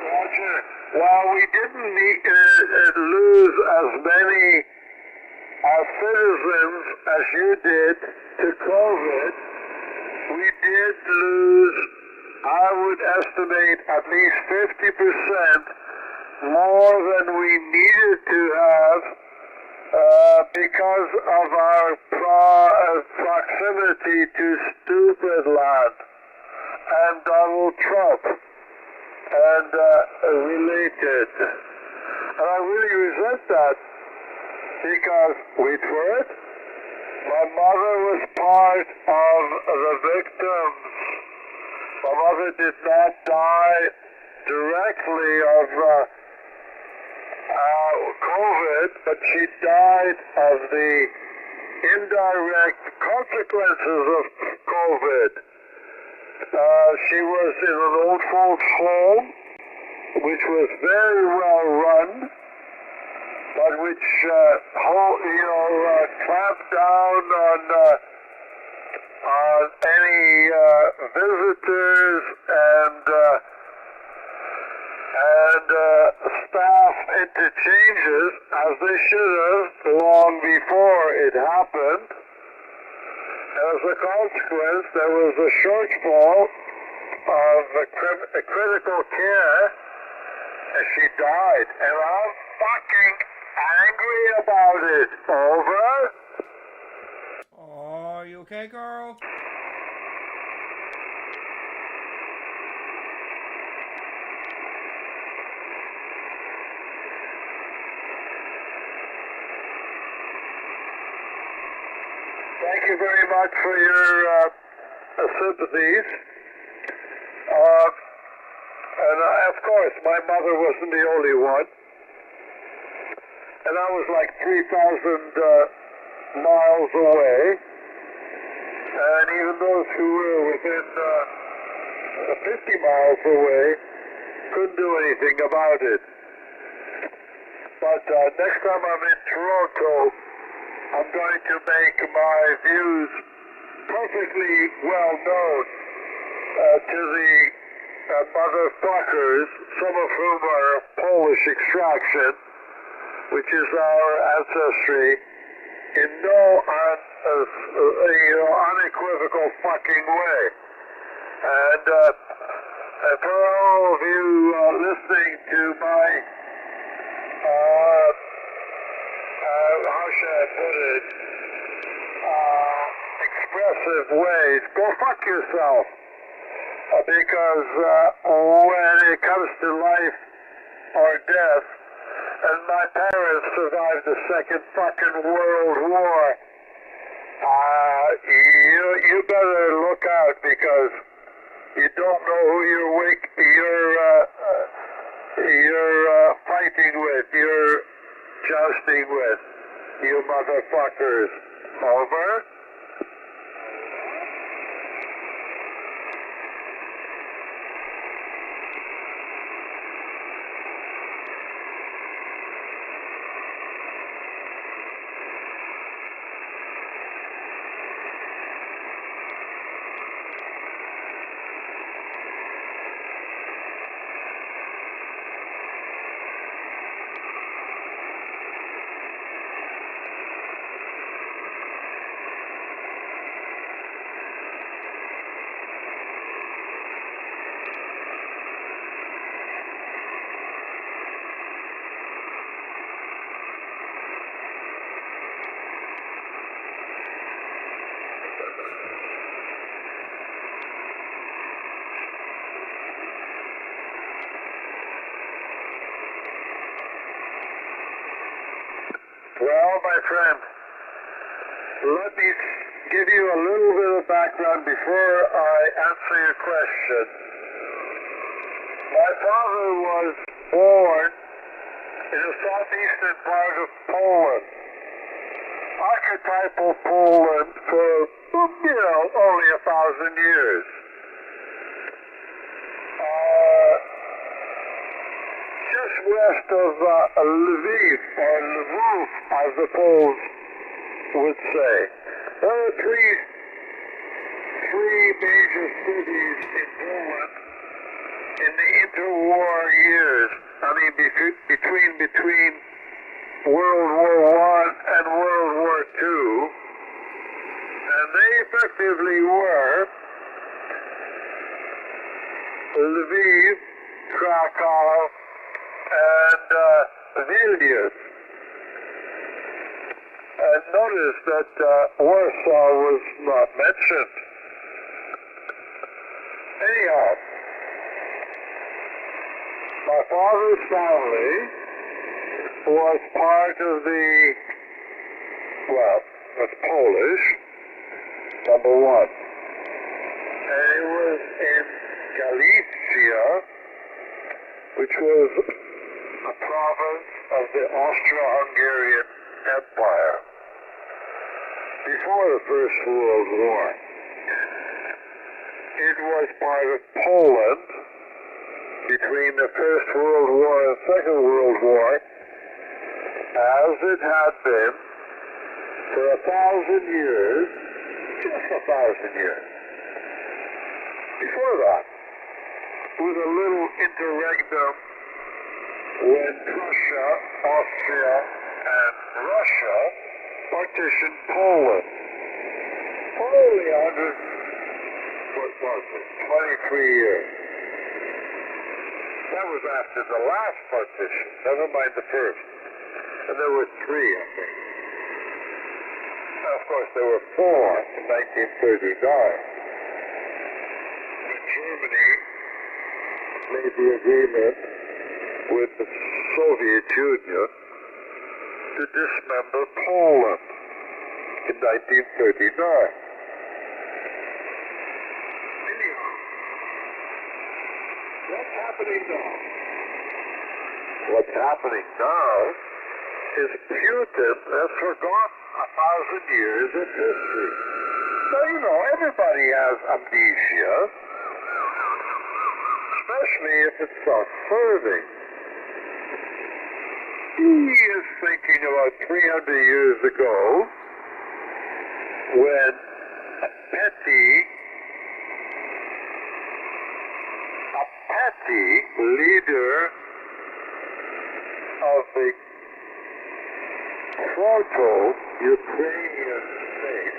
Roger. While we didn't lose as many citizens as you did to COVID, we did lose, I would estimate, at least 50% more than we needed to have because of our proximity to stupid land and Donald Trump. And related. And I really resent that because, wait for it, my mother was part of the victims. My mother did not die directly of COVID, but she died of the indirect consequences of COVID. She was in an old folks home, which was very well run, but which, clamped down on any visitors and staff interchanges, as they should have long before it happened. As a consequence, there was a shortfall of critical care, and she died. And I'm fucking angry about it. Over. Oh, are you okay, Carl? Thank you very much for your sympathies. And of course, my mother wasn't the only one. And I was like 3,000 miles away. And even those who were within 50 miles away couldn't do anything about it. But next time I'm in Toronto, I'm going to make my views perfectly well known to the motherfuckers, some of whom are of Polish extraction, which is our ancestry, in no unequivocal fucking way. And for all of you listening to my how should I put it, expressive ways, go fuck yourself. Because when it comes to life or death, and my parents survived the Second fucking World War. You better look out because you don't know who you're fighting with, you're jousting with, you motherfuckers. Over. Well, my friend, let me give you a little bit of background before I answer your question. My father was born in the southeastern part of Poland, archetypal Poland for, only 1,000 years. Just west of Lviv, or Lviv, as the Poles would say. There are three major cities in Poland in the interwar years. I mean, between World War I and World War II. And they effectively were Lviv, Krakow, and Vilnius. And notice that Warsaw was not mentioned. Anyhow, my father's family was part of was Polish, number one. And it was in Galicia, which was a province of the Austro-Hungarian Empire before the First World War. It was part of Poland between the First World War and Second World War, as it had been for 1,000 years, just 1,000 years. Before that, it was a little interregnum when Prussia, Austria, and Russia partitioned Poland for only 23 years. That was after the last partition, never mind the first. And there were three, I think. And of course, there were four in 1939. When Germany made the agreement with the Soviet Union to dismember Poland in 1939. Anyhow, what's happening now? What's happening now is Putin has forgotten 1,000 years of history. So, everybody has amnesia, especially if it's self-serving. He is thinking about 300 years ago when a petty leader of the proto-Ukrainian state,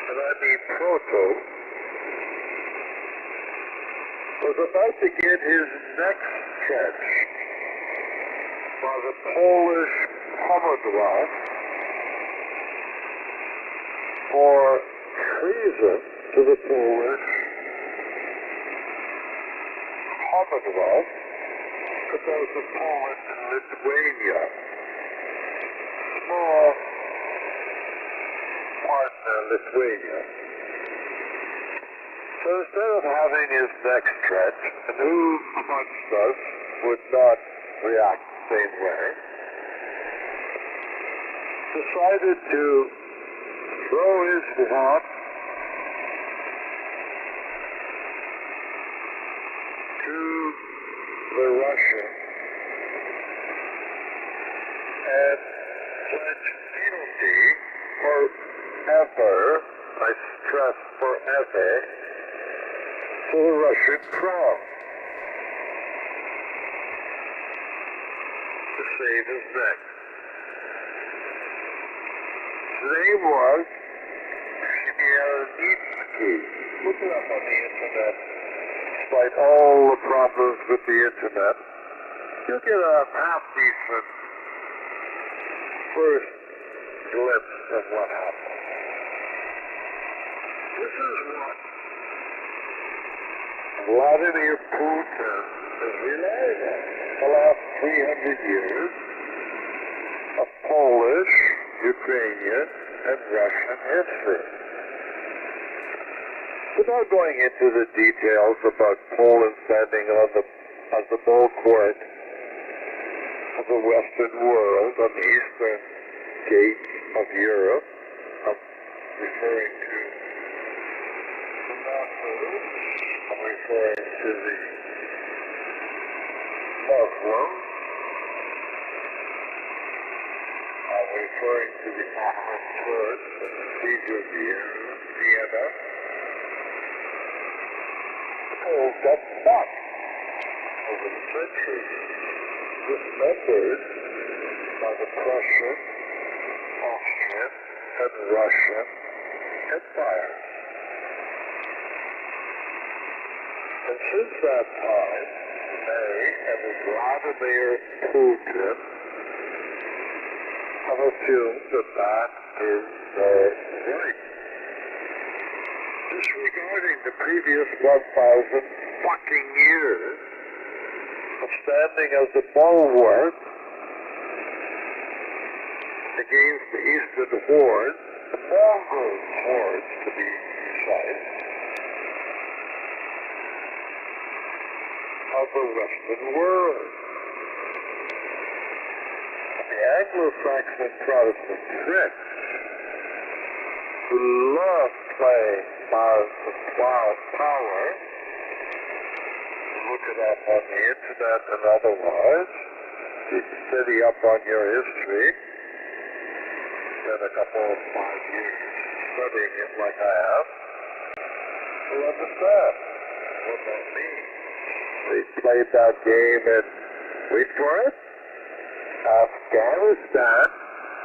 and I mean proto, was about to get his neck stretched by the Polish Commonwealth for treason to the Polish Commonwealth about the Poland and Lithuania. Small partner Lithuania. So instead of having his neck stretched, and who amongst us would not react the same way, decided to throw his hat to the Russians and pledge fealty forever, I stress forever, to the Russian crown to save his neck. His name was Khmelnytsky. Look it up on the internet. Despite all the problems with the internet, you'll get a half-decent first glimpse of what happened. This is what Vladimir Putin has relied on the last 300 years of Polish, Ukrainian, and Russian history. Without going into the details about Poland standing on the bulwark of the Western world, on the eastern gate of Europe, I'm referring to the Muslims, I'm referring to the Muslims, I'm referring to the Ottoman Turks and the siege of Vienna. Poles got stuck over the centuries, dismembered by the Prussian, Austrian, and Russian empires. And since that time, they and Vladimir Putin have assumed that that is their right. Disregarding the previous 1,000 fucking years of standing as a bulwark against the Eastern hordes, the Mongol hordes to be precise, of the Western world. The Anglo-Saxon Protestant tricks who love playing power, look it up on the internet and otherwise, study up on your history, spend a couple of 5 years studying it like I have, you'll understand what that means. They played that game in, wait for it, Afghanistan,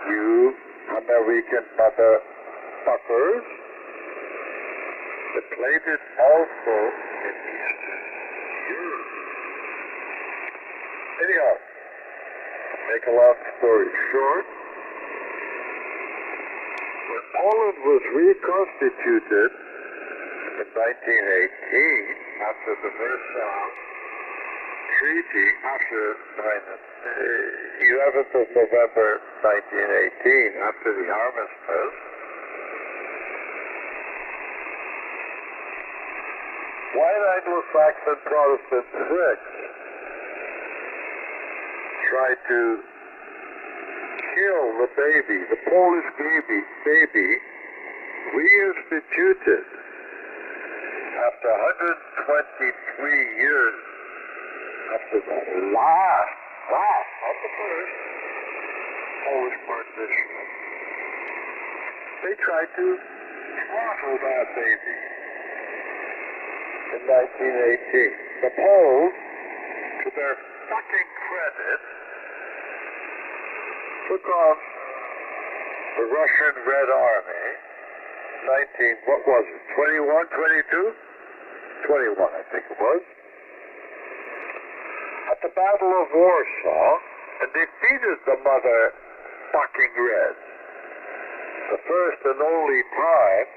you American motherfuckers. They played it also in Eastern Europe. Anyhow, make a long story short, when Poland was reconstituted in 1918 after the Versailles Treaty, after 11th of November 1918, after the armistice, white Anglo-Saxon Protestant tricks tried to kill the baby, the Polish baby, reinstituted after 123 years after the last, not the first, Polish partition. They tried to throttle that baby in 1918. The Poles, to their fucking credit, took off the Russian Red Army, 21, I think it was, at the Battle of Warsaw, and defeated the motherfucking Reds. The first and only time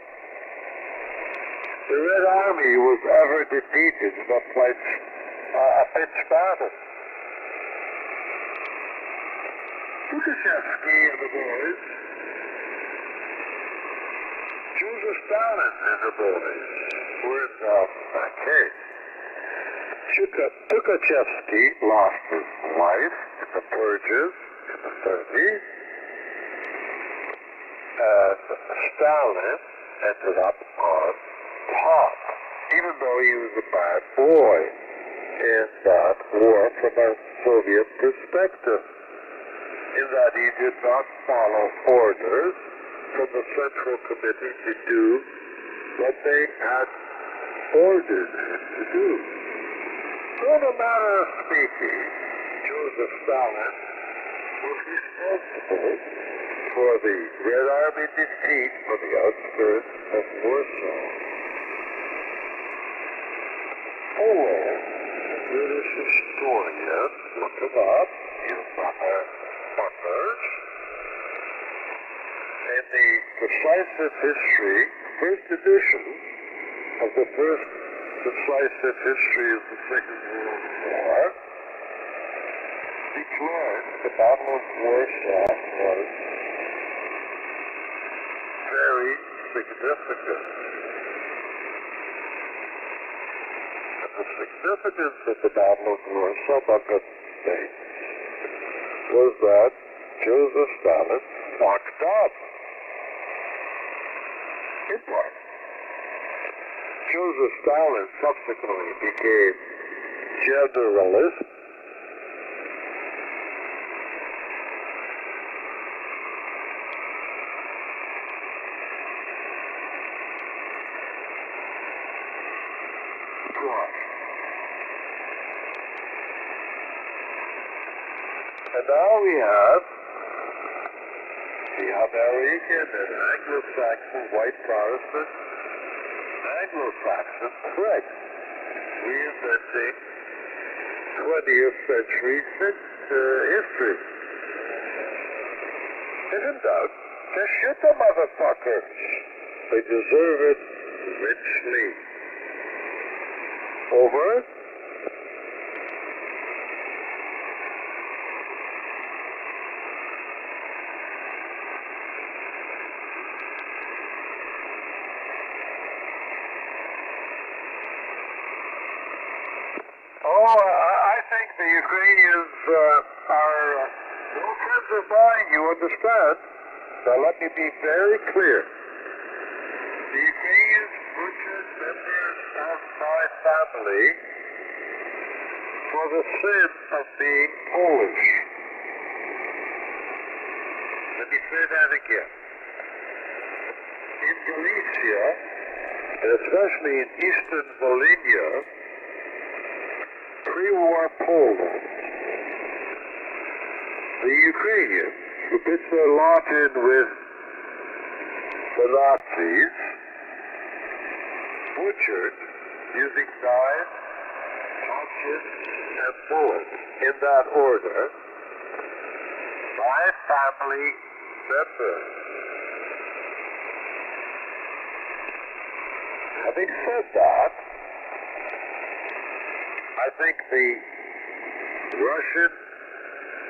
the Red Army was ever defeated in a pitched battle. Tukhachevsky and the boys. Joseph Stalin and the boys were involved in that case. Tukhachevsky lost his wife in the purges in the 30s, and Stalin ended up on top, even though he was a bad boy in that war from a Soviet perspective, in that he did not follow orders from the Central Committee to do what they had ordered him to do. So in a matter of speaking, Joseph Stalin was responsible for the Red Army defeat on the outskirts of Warsaw. Orwell, a British historian, looked him up, Butters, in the Decisive History, first edition of the first Decisive History of the Second World War, declared the Battle of Warsaw was very significant. And the significance of the Battle of Warsaw, among other things, was that Joseph Stalin fucked up. In part. Joseph Stalin subsequently became generalist. And now we have the American and Anglo-Saxon white Protestant, Anglo-Saxon threat, reinventing 20th century history. Isn't doubt? Just shoot the motherfuckers. They deserve it richly. Over. I think the Ukrainians are no friends of mine, you understand? Now let me be very clear. The Ukrainians butchered members of my family for the sin of being Polish. Let me say that again. In Galicia, and especially in eastern Volhynia, pre-war Poland, the Ukrainians, who pitched their lot in with the Nazis, butchered using knives, torches, and bullets, in that order, my family members. Having said that, I think the Russian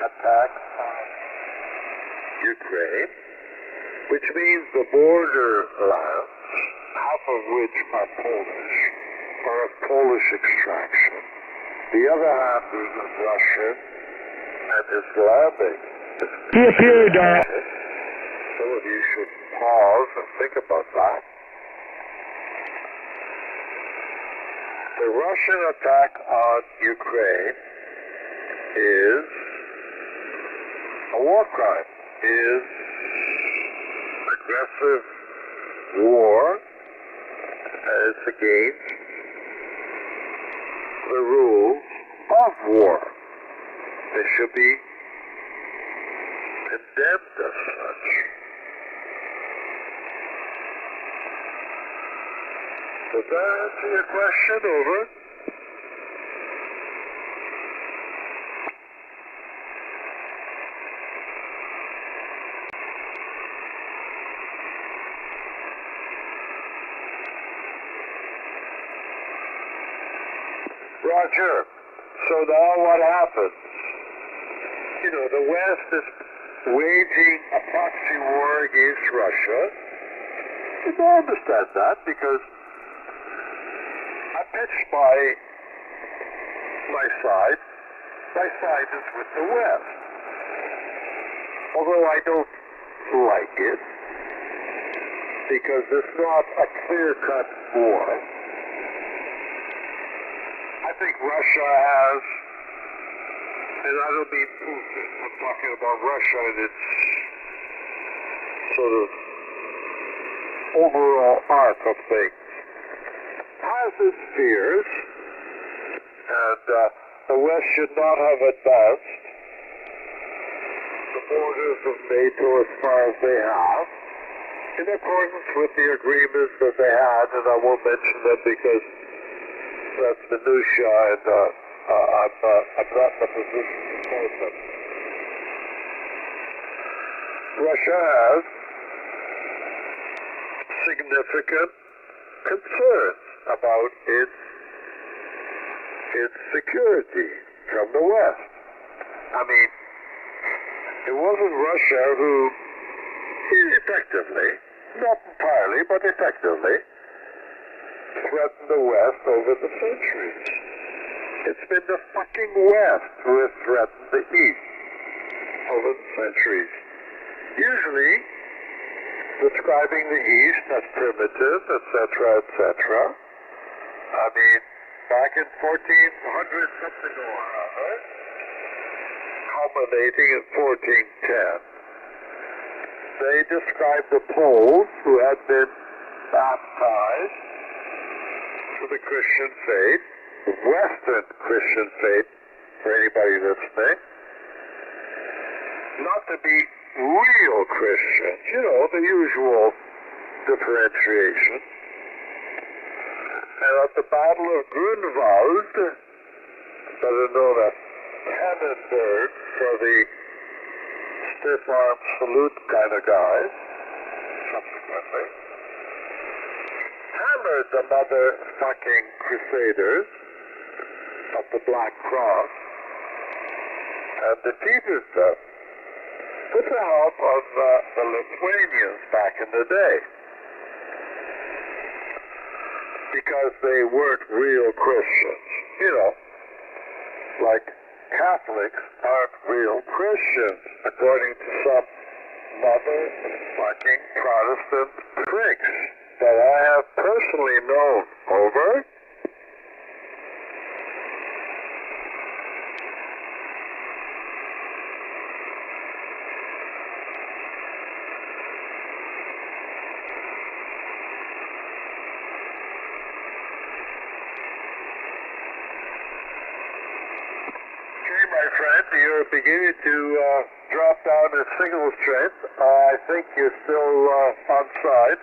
attack on Ukraine, which means the borderlands, half of which are Polish, are of Polish extraction, the other half is of Russian and Islamic. Some of you should pause and think about that. The Russian attack on Ukraine is a war crime, is aggressive war, and it's against the rules of war. They should be condemned as such. Does that answer your question? Over. Roger. So now what happens? You know, the West is waging a proxy war against Russia. And I understand that because I pitched my side. My side is with the West. Although I don't like it, because it's not a clear-cut war. I think Russia has, and I don't mean Putin, I'm talking about Russia and its sort of overall arc of things, has its fears, and the West should not have advanced the borders of NATO as far as they have, in accordance with the agreements that they had, and I won't mention them because that's minutiae, and I'm not in a position to quote them. Russia has significant concerns about its security from the West. I mean, it wasn't Russia who effectively, not entirely, but effectively, threatened the West over the centuries. It's been the fucking West who has threatened the East over the centuries. Usually describing the East as primitive, etc., etc. I mean, back in 1400 something or other, culminating in 1410, they described the Poles who had been baptized to the Christian faith, the Western Christian faith, for anybody listening, not to be real Christians, you know, the usual differentiation. And at the Battle of Grunwald, better known as Tannenberg for the stiff-arm salute kind of guys, subsequently, hammered the motherfucking Crusaders of the Black Cross and defeated them with the help of the Lithuanians back in the day. Because they weren't real Christians. You know, like Catholics aren't real Christians, according to some motherfucking Protestant pricks that I have personally known. Over. You're beginning to drop down in signal strength. I think you're still on side.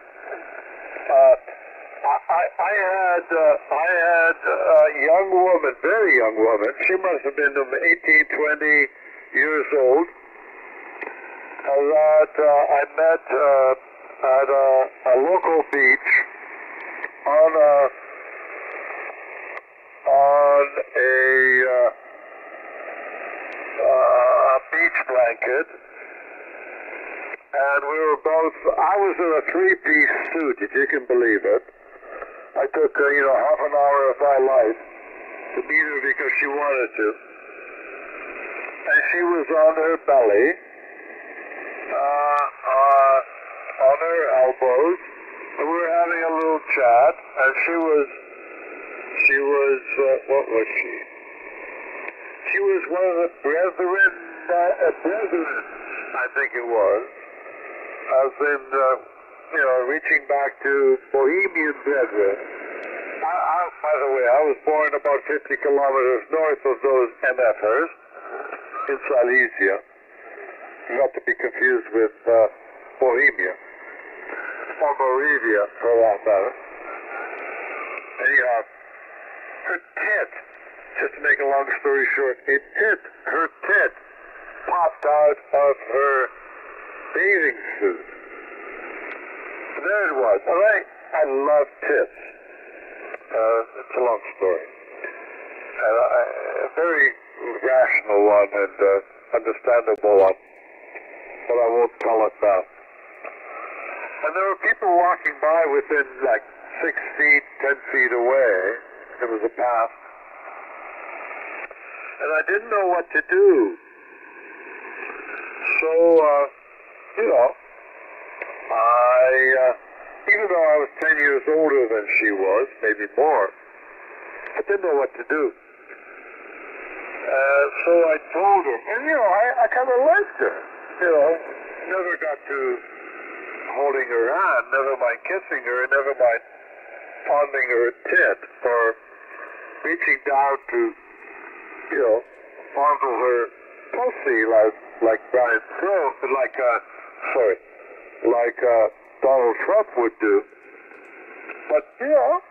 I had a young woman, very young woman. She must have been 18, 20 years old. That I met at a local beach on a beach blanket, and we were both, I was in a three-piece suit, if you can believe it. I took, half an hour of my life to meet her because she wanted to. And she was on her belly, on her elbows, and we were having a little chat, and she was, what was she? She was one of the brethren, I think it was, as in, reaching back to Bohemian brethren. By the way, I was born about 50 kilometers north of those MFers in Silesia, not to be confused with Bohemia, or Moravia, for that matter. Anyhow, her tit, just to make a long story short, her tit popped out of her bathing suit. And there it was. And I love tits. It's a long story. And a very rational one and understandable one. but I won't tell it now. And there were people walking by within like 6 feet, 10 feet away. There was a path. And I didn't know what to do. So, you know, even though I was 10 years older than she was, maybe more, I didn't know what to do. So I told her, and you know, I kind of liked her. You know, never got to holding her hand, never mind kissing her, never mind fondling her tit, or reaching down to, you know, fondle her pussy like Brian Crow, like Donald Trump would do. But, you know,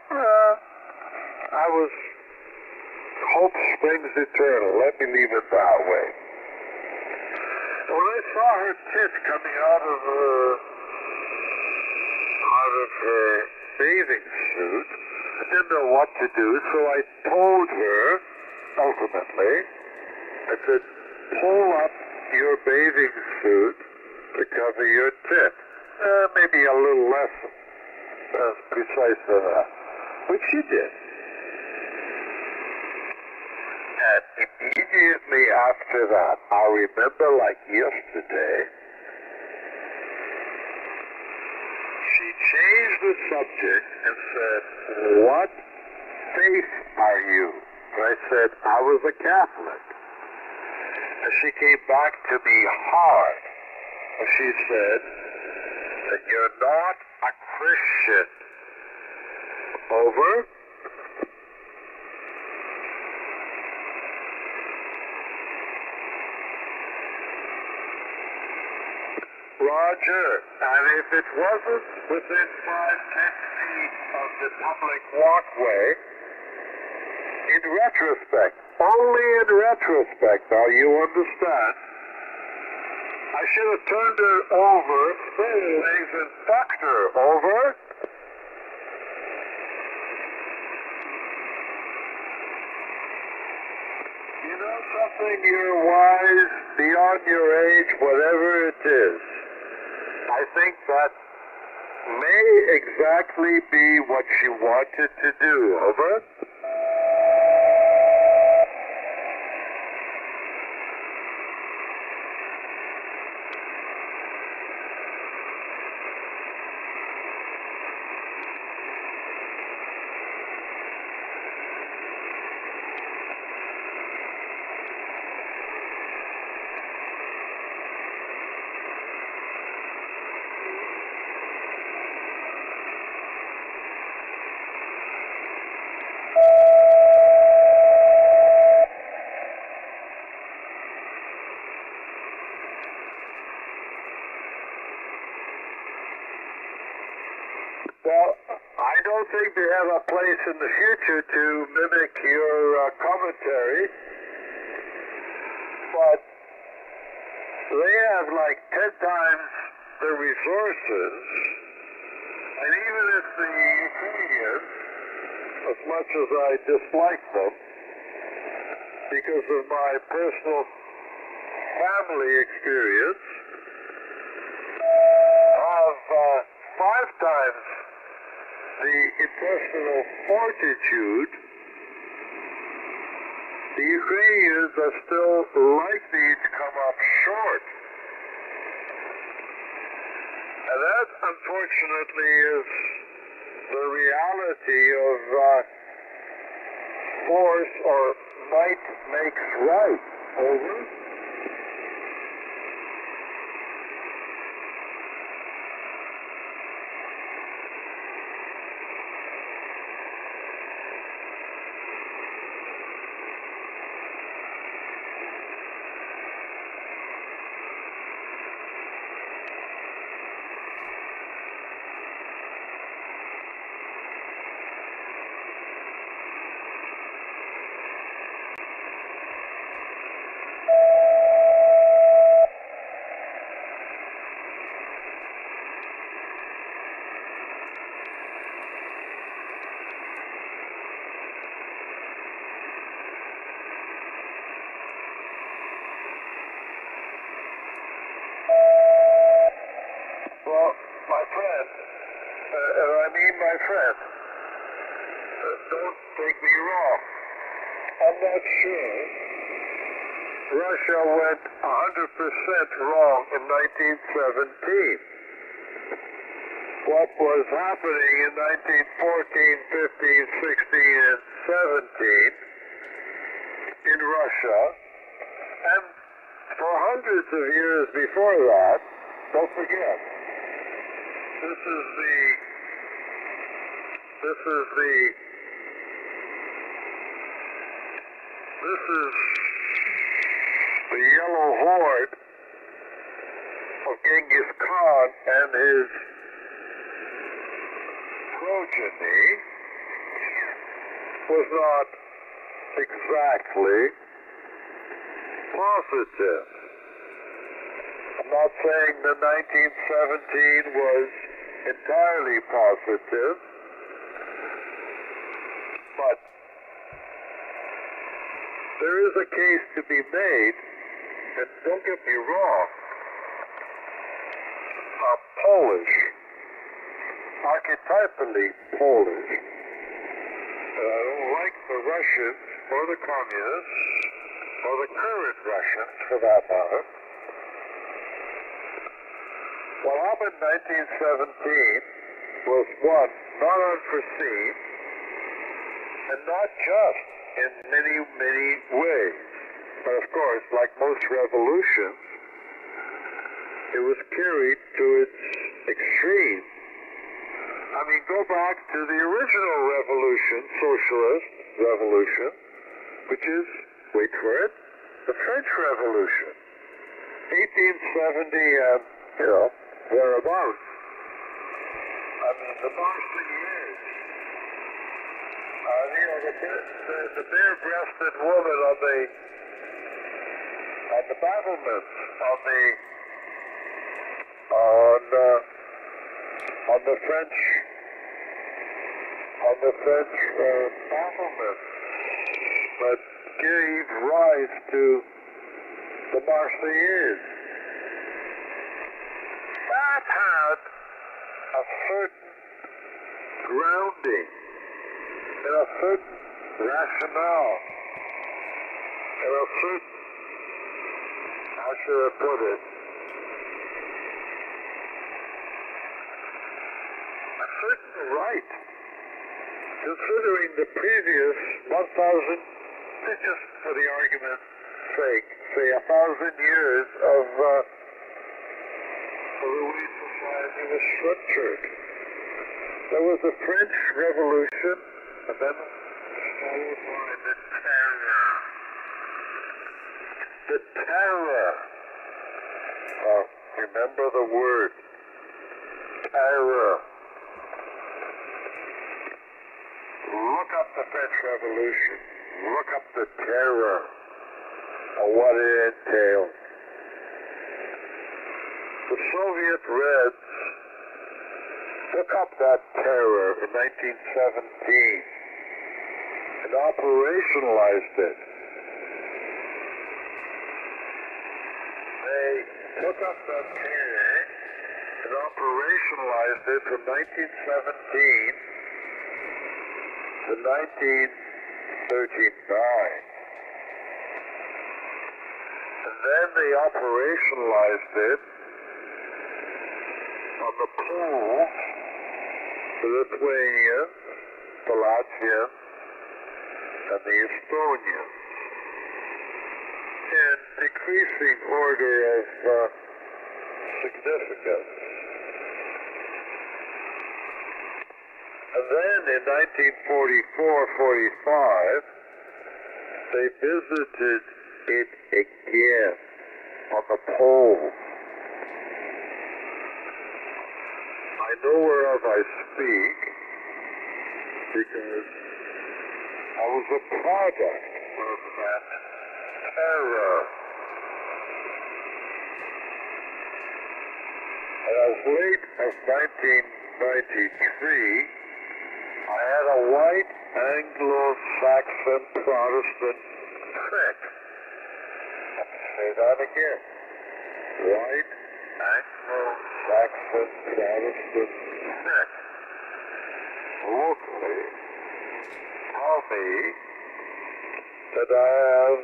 I was, hope springs eternal. Let me leave it that way. When I saw her tit coming out of her bathing suit, I didn't know what to do, so I told her, ultimately, I said, pull up your bathing suit to cover your tit. Maybe a little less precise than that, which she did. And immediately after that, I remember like yesterday, she changed the subject and said, what faith are you? And I said, I was a Catholic. And she came back to me hard. And she said that you're not a Christian. Over. Roger. And if it wasn't within 5-10 feet of the public walkway, in retrospect, only in retrospect, now you understand, I should have turned her over, legs, and fucked her. Over. You know something? You're wise, beyond your age, whatever it is. I think that may exactly be what she wanted to do. Over. Well, I don't think they have a place in the future to mimic your commentary, but they have like 10 times the resources, and even if the Ukrainians, as much as I dislike them, because of my personal family experience, have 5 times the impersonal fortitude, the Ukrainians are still likely to come up short. And that, unfortunately, is the reality of force or might makes right. Over. And I mean, my friend, don't take me wrong. I'm not sure Russia went 100% wrong in 1917. What was happening in 1914, 15, 16, and 17 in Russia, and for hundreds of years before that, don't forget, this is the yellow horde of Genghis Khan and his progeny was not exactly positive. I'm not saying that 1917 was entirely positive, but there is a case to be made, and don't get me wrong, Polish, archetypally Polish, I don't like the Russians or the communists or the current Russians for that matter. What happened in 1917 was one, not unforeseen, and not just in many, many ways. But of course, like most revolutions, it was carried to its extreme. I mean, go back to the original revolution, socialist revolution, which is, wait for it, the French Revolution. 1870 and, thereabouts. I mean, the Marseillais. The bare-breasted woman on the battlements, on the French battlements that gave rise to the Marseillaise. That had a certain grounding and a certain rationale and a certain, how should I put it, a certain right, considering the previous 1,000, just for the argument's sake, say 1,000 years of the way society was structured. There was the French Revolution, and then followed by the terror. The terror. Remember the word. Terror. Look up the French Revolution. Look up the terror and what it entailed. The Soviet Reds took up that terror in 1917 and operationalized it. They took up that terror and operationalized it from 1917 to 1939. And then they operationalized it on the Poles, the Lithuanians, the Latvians, and the Estonians, in decreasing order of significance. And then in 1944-45, they visited it again on the Poles. I know whereof I speak because I was a product of that terror. And as late as 1993, I had a white Anglo-Saxon Protestant prick. Let me say that again. White Anglo-Saxon Protestant prick. me that I have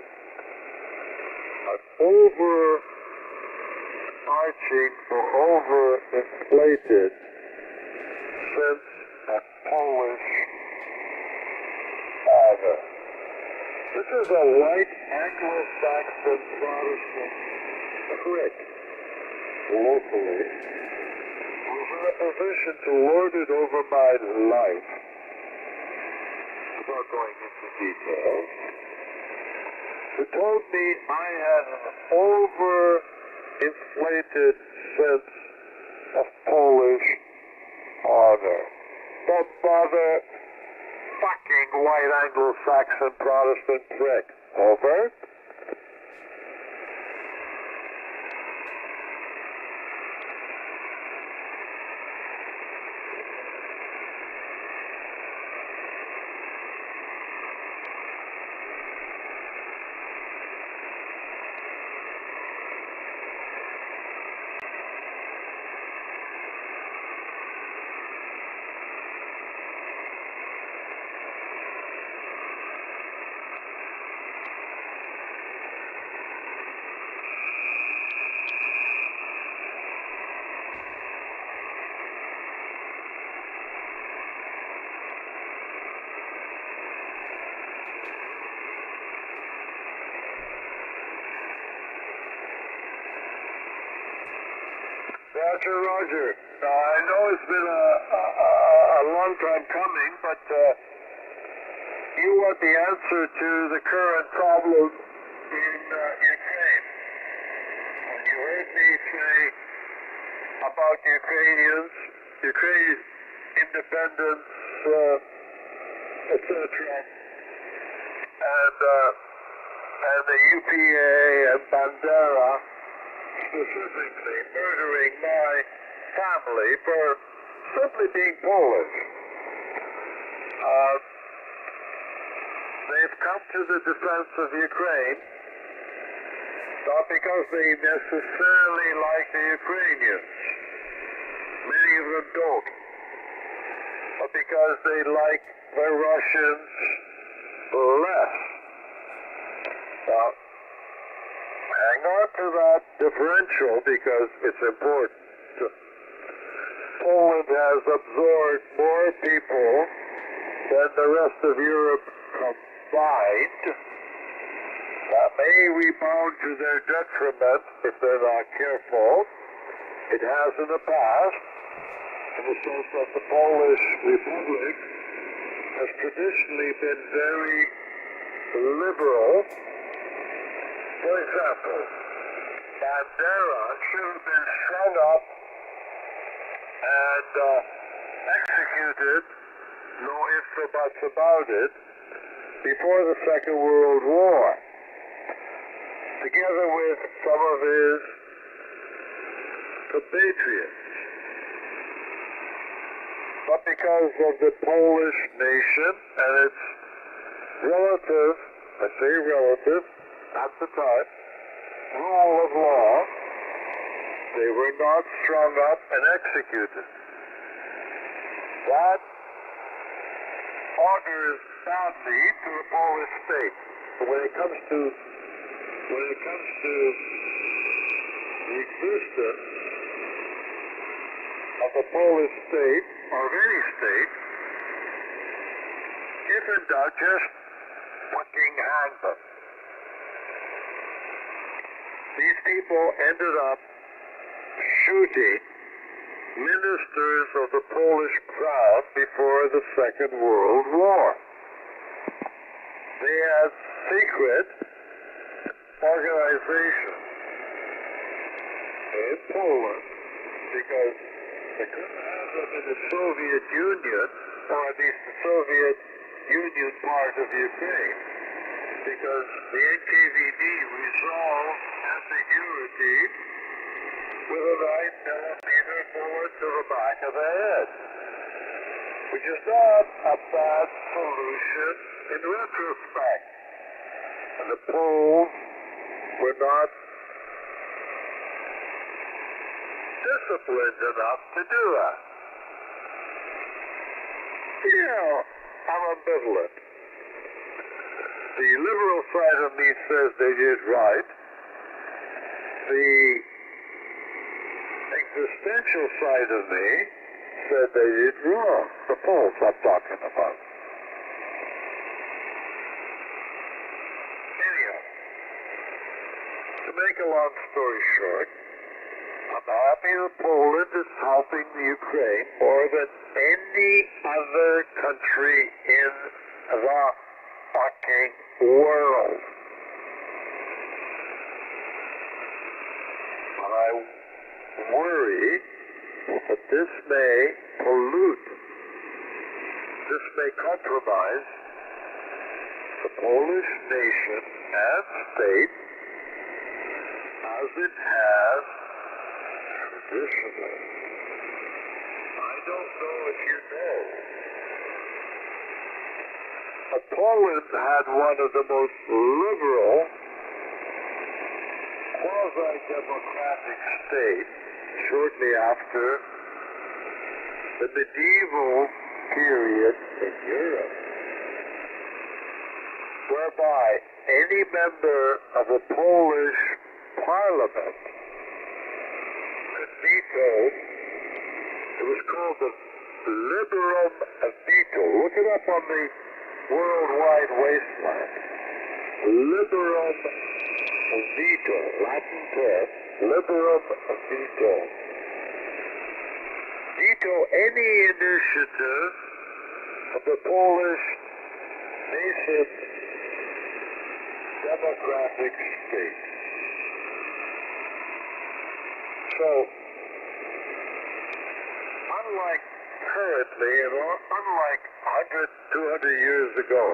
an overarching or overinflated sense of Polish honor. This is a white Anglo-Saxon Protestant prick locally who's in a position to lord it over my life. Without going into details, who told me I had an overinflated sense of Polish honor. The motherfucking white Anglo-Saxon Protestant prick. Over. Roger. I know it's been a long time coming, but you want the answer to the current problem in Ukraine. When you heard me say about Ukrainians, Ukraine independence, etc., and the UPA and Bandera specifically murdering my family for simply being Polish. They've come to the defense of Ukraine, not because they necessarily like the Ukrainians. Many of them don't. But because they like the Russians less. Now, hang on to that differential because it's important. Poland has absorbed more people than the rest of Europe combined. That may rebound to their detriment if they're not careful. It has in the past, in the sense that the Polish Republic has traditionally been very liberal. For example, Bandera should have been strung up and executed, no ifs or buts about it, before the Second World War, together with some of his compatriots. But because of the Polish nation and its relative, I say relative, at the time, rule of law, they were not strung up and executed. That augurs badly to the Polish state. But when it comes to the existence of the Polish state, or of any state, if in doubt, just fucking hang them. These people ended up shooting ministers of the Polish Crown before the Second World War. They had secret organizations in Poland because they couldn't have them in the Soviet Union, or at least the Soviet Union part of Ukraine, because the NKVD resolved ambiguity with a 9mm bullet to the back of the head, which is not a bad solution in retrospect. And the Poles were not disciplined enough to do that. You know, I'm ambivalent. the liberal side of me says they did right. The existential side of me said they did wrong. The Poles I'm talking about. Anyhow, to make a long story short, I'm happy that Poland is helping the Ukraine more than any other country in the fucking world. But I worry that this may pollute, this may compromise the Polish nation and state as it has traditionally. I don't know if you know, but Poland had one of the most liberal, quasi-democratic states shortly after the medieval period in Europe, whereby any member of a Polish parliament could veto. It was called the liberum veto. Look it up on the worldwide wasteland. Liberum veto, Latin term, liberum veto. Veto any initiative of the Polish nation democratic state. So, unlike currently, and unlike 100, 200 years ago,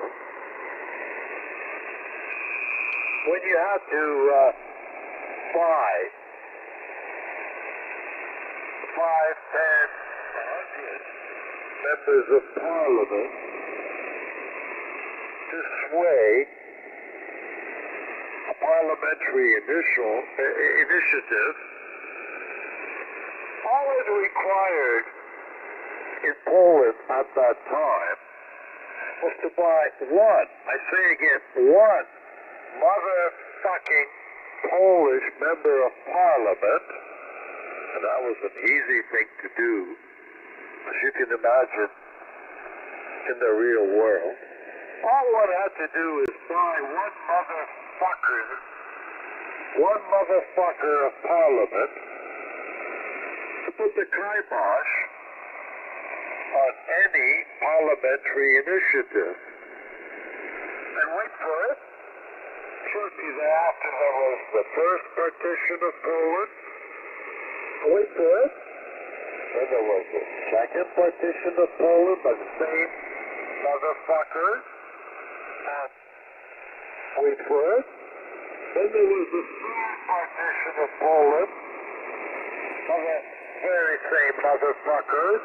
when you had to buy 5, 10, 100 members of parliament to sway a parliamentary initiative, all it required in Poland at that time was to buy one, I say again, one motherfucking Polish member of parliament, and that was an easy thing to do, as you can imagine, in the real world. All one had to do is buy one motherfucker of parliament to put the kibosh on any parliamentary initiative. And wait for it. Shortly thereafter, there was the first partition of Poland. Wait for it. Then there was the second partition of Poland by the same motherfuckers. And wait for it. Then there was the third partition of Poland by the very same motherfuckers.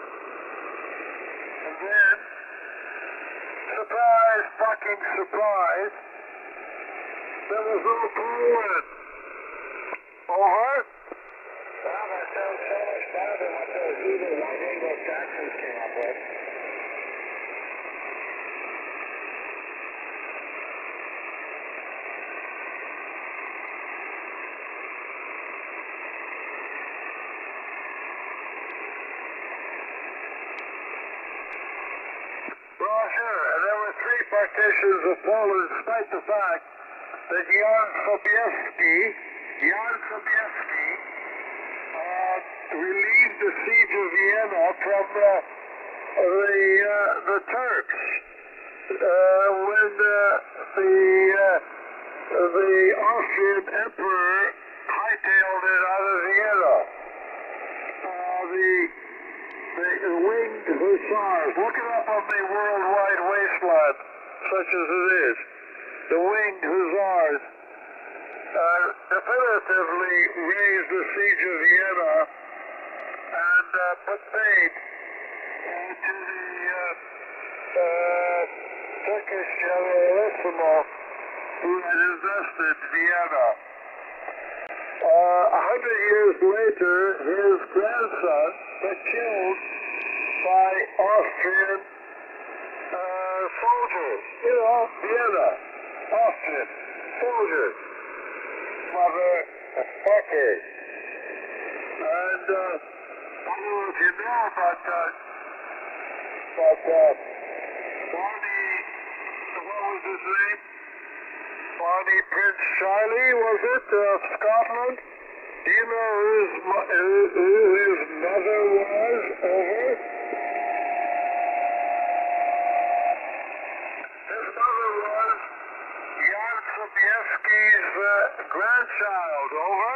And then, surprise, fucking surprise, there was no Poland. Over? Well, that sounds so much better than what those evil white Anglo-Saxons came up with. Well, sure, and there were 3 partitions of Poland, despite the fact that Jan Sobieski relieved the siege of Vienna from the Turks when the Austrian emperor hightailed it out of Vienna. The winged hussars, look it up on the worldwide wasteland, such as it is. The winged hussars definitively raised the siege of Vienna and put paid to the Turkish generalissimo who had invested Vienna. 100 years later, his grandson was killed by Austrian soldiers, Vienna. Austrian soldiers, motherfuckers. And I don't know if you know, but Barney, what was his name? Barney Prince Charlie, was it, of Scotland? Do you know who his mother was over? His mother was Jan Sobieski's grandchild, over.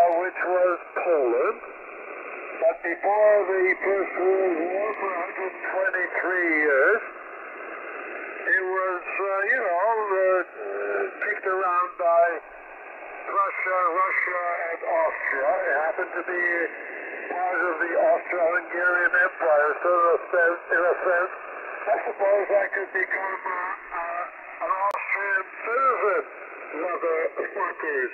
Which was Poland, but before the First World War for 123 years, it was, kicked around by Russia, and Austria. It happened to be part of the Austro-Hungarian Empire, so in a sense, I suppose I could become an Austrian citizen, motherfuckers.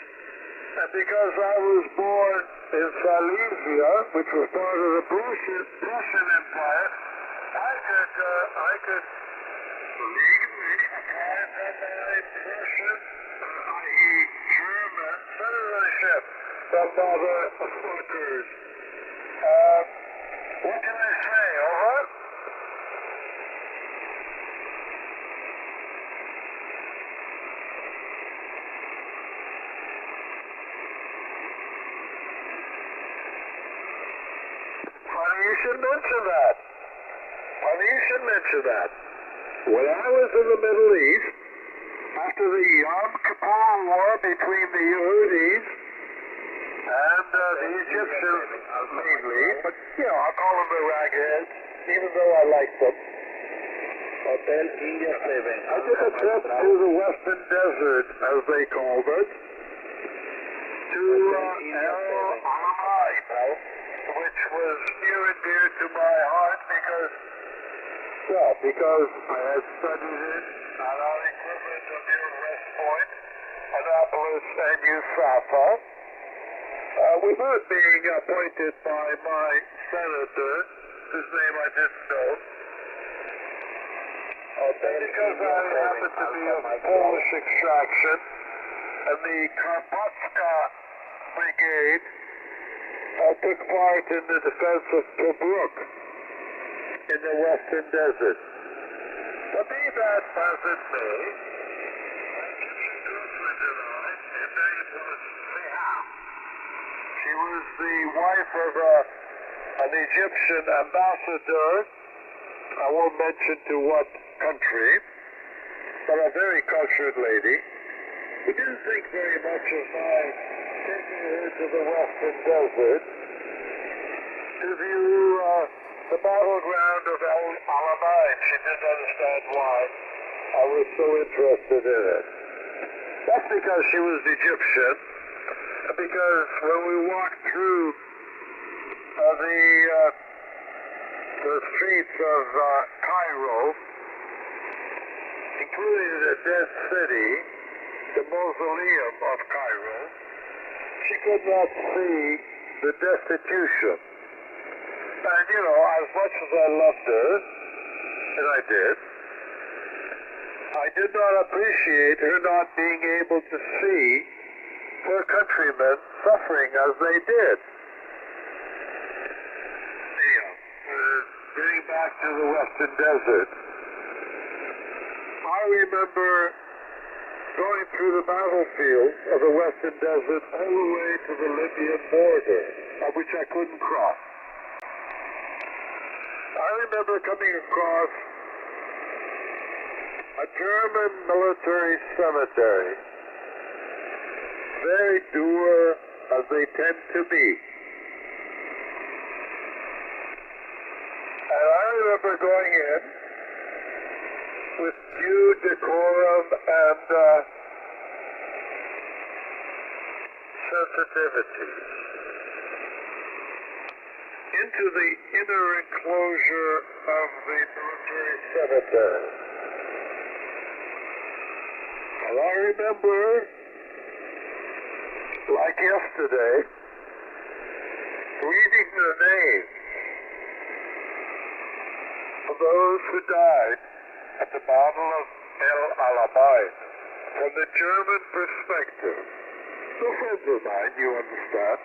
And because I was born in Silesia, which was part of the Prussian Empire, I could legally apply for my Prussian, i.e. German citizenship. The motherfuckers. What can I say, over? Funny you should mention that. When I was in the Middle East, after the Yom Kippur War between the Yehudis and the Egyptians mainly, but, I'll call them the ragheads, even though I like them. Hotel India 7. I took a trip to the Western Desert, as they called it, to El Alamein, which was near and dear to my heart because I had studied it at our equivalent of your West Point, Annapolis, and USAFA, without being appointed by my senator, whose name I didn't know. Because I happen to be of Polish extraction, and the Karpatska Brigade took part in the defense of Tobruk in the Western Desert. But be that as it may, my Egyptian girlfriend and I, her name was Seham. She was the wife of an Egyptian ambassador, I won't mention to what country, but a very cultured lady. We didn't think very much of my taking her to the Western Desert to view the battleground of El Alamein. She didn't understand why I was so interested in it. That's because she was Egyptian, because when we walked through the streets of Cairo, including the dead city, the mausoleum of Cairo, she could not see the destitution. And, as much as I loved her, and I did not appreciate her not being able to see her countrymen suffering as they did. Getting back to the Western Desert, I remember going through the battlefield of the Western Desert all the way to the Libyan border, which I couldn't cross. I remember coming across a German military cemetery, very dour as they tend to be. And I remember going in with due decorum and sensitivity into the inner enclosure of the military cemetery. And I remember, like yesterday, reading the names of those who died at the Battle of El Alamein from the German perspective. No friends of mine, you understand.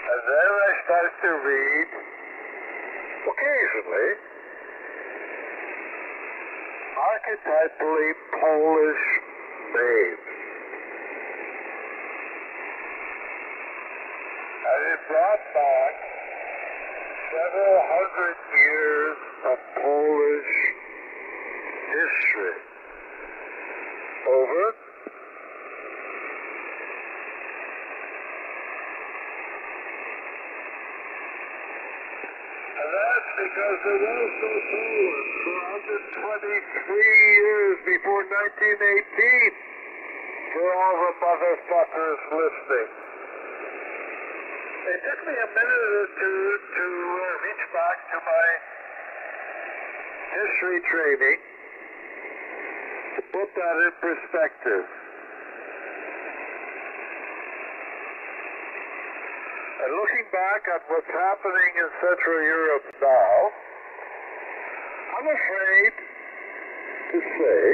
And then I started to read, occasionally, archetypally Polish names. And it brought back several hundred years of Polish history. Over. And that's because there was no Poland for 123 years before 1918. For all the motherfuckers listening. It took me a minute or two to reach back to my history training to put that in perspective. And looking back at what's happening in Central Europe now, I'm afraid to say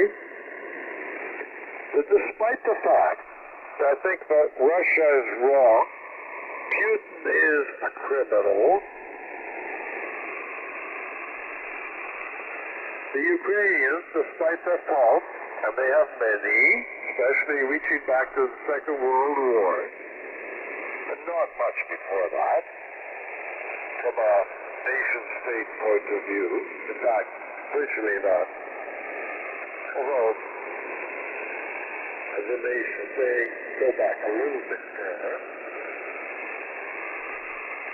that despite the fact that I think that Russia is wrong, Putin is a criminal, the Ukrainians, despite their faults, and they have many, especially reaching back to the Second World War, but not much before that, from a nation-state point of view. In fact, virtually not. Although, as a nation, they go back a little bit further.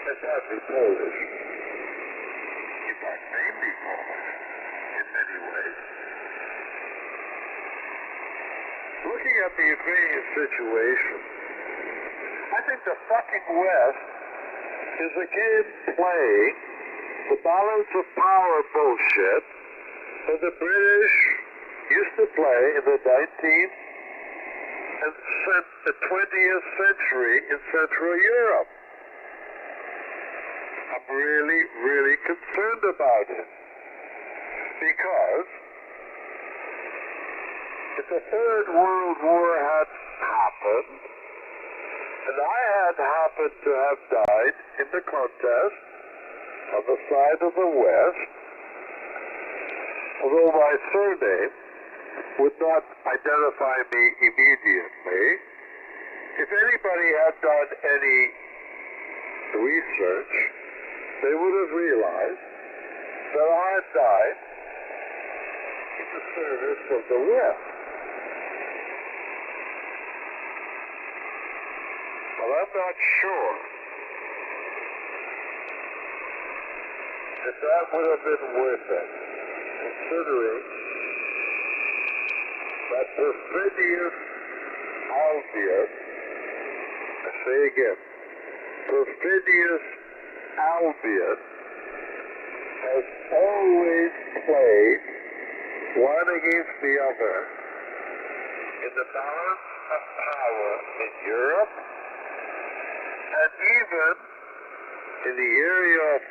It's partly Polish. In fact, mainly Polish, in many ways. Looking at the Ukrainian situation, I think the fucking West is again playing the balance of power bullshit that the British used to play in the 19th and the 20th century in Central Europe. I'm really, really concerned about it. Because if the Third World War had happened, and I had happened to have died in the contest on the side of the West, although my surname would not identify me immediately, if anybody had done any research, they would have realized that I had died in the service of the West. Well, I'm not sure if that would have been worth it, considering that perfidious Albion, I say again, perfidious Albion has always played one against the other in the balance of power in Europe and even in the area of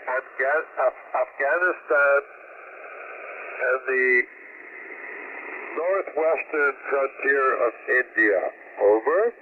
Afghanistan and the northwestern frontier of India. Over.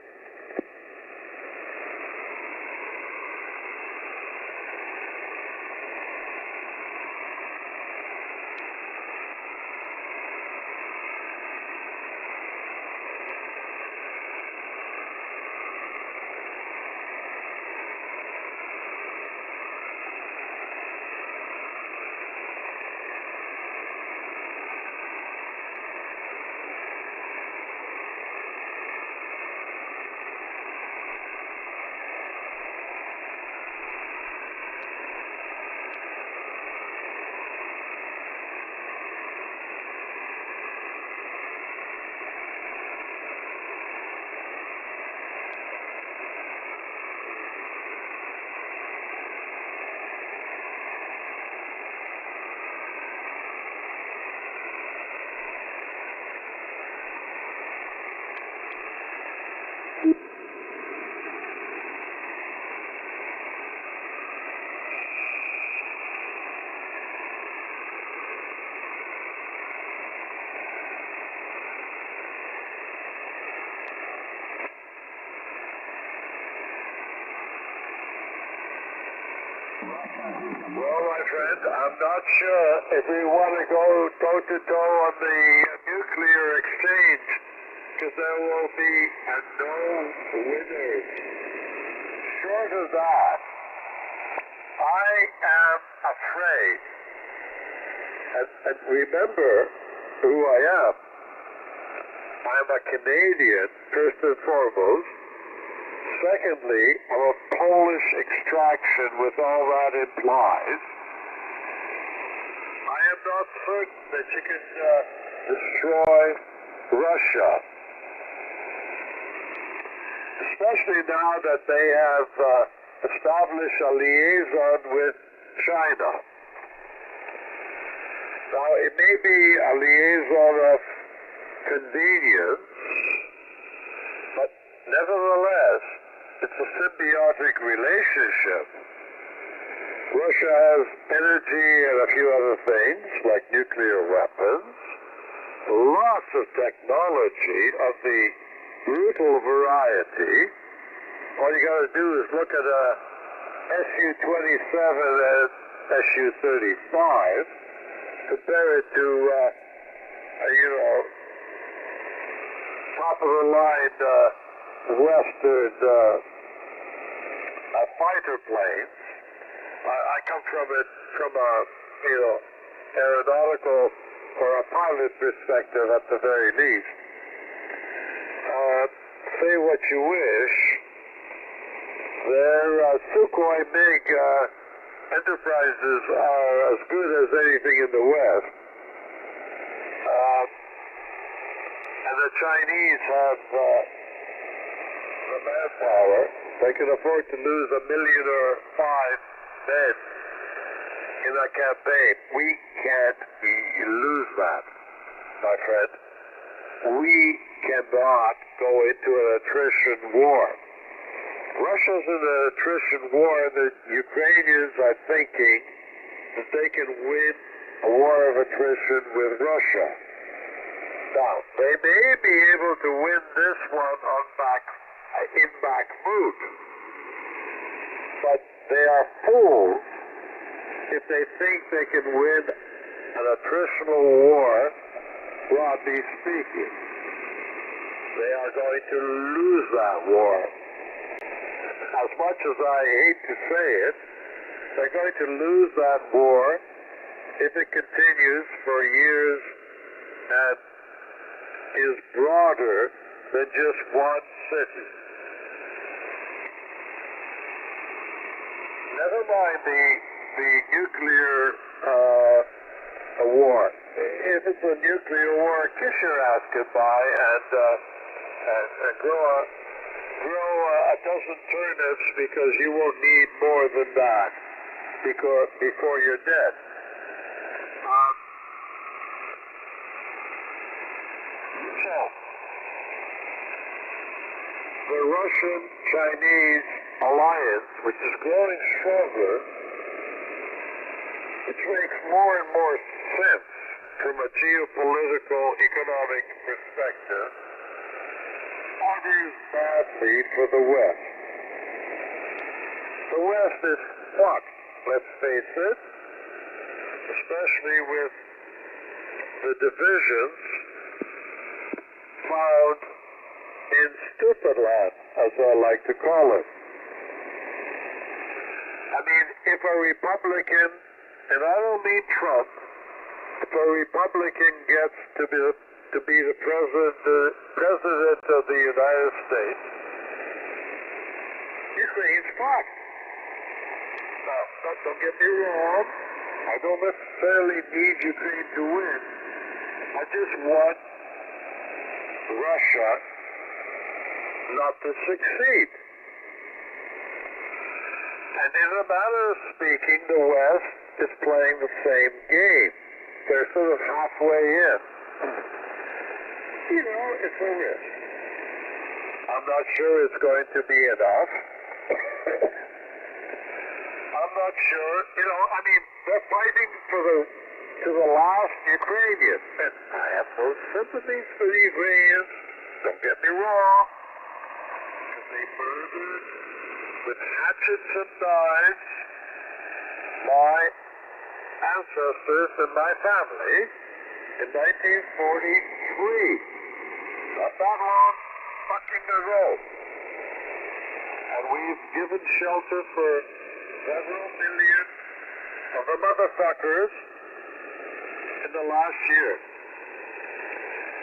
Well, my friend, I'm not sure if we want to go toe-to-toe on the nuclear exchange, because there will be no winners. Short of that, I am afraid, and remember who I am. I'm a Canadian, first and foremost. Secondly, I'm of Polish extraction with all that implies. I am not certain that you can destroy Russia. Especially now that they have established a liaison with China. Now, it may be a liaison of convenience, but nevertheless, it's a symbiotic relationship. Russia has energy and a few other things, like nuclear weapons, lots of technology of the brutal variety. All you got to do is look at a Su-27 and Su-35, compare it to, top-of-the-line Western fighter planes. I come from a aeronautical or a pilot perspective at the very least. Say what you wish. Their Sukhoi MiG enterprises are as good as anything in the West. And the Chinese have the manpower. They can afford to lose 1 million or 5 men in a campaign. We can't lose that, my friend. We cannot go into an attrition war. Russia's in an attrition war, and the Ukrainians are thinking that they can win a war of attrition with Russia. Now, they may be able to win this one in Bakhmut, but they are fools if they think they can win an attritional war, broadly speaking. They are going to lose that war. As much as I hate to say it, they're going to lose that war if it continues for years and is broader than just one city. Never mind the nuclear war. If it's a nuclear war, kiss your ass goodbye and grow a dozen turnips, because you won't need more than that before you're dead. So, the Russian-Chinese alliance, which is growing stronger, which makes more and more sense from a geopolitical, economic perspective, augurs badly for the West. The West is fucked, let's face it, especially with the divisions found in stupid land, as I like to call it. I mean, if a Republican, and I don't mean Trump, if a Republican gets to be the president of the United States, Ukraine's fucked. Now, don't get me wrong. I don't necessarily need Ukraine to win. I just want Russia not to succeed. And in a matter of speaking, the West is playing the same game. They're sort of halfway in. It's a risk. I'm not sure it's going to be enough. I'm not sure. They're fighting to the last Ukrainian. And I have no sympathies for the Ukrainians. Don't get me wrong. Because they murdered with hatchets and knives my ancestors and my family in 1943. Not that long fucking ago. And we've given shelter for several million of the motherfuckers in the last year.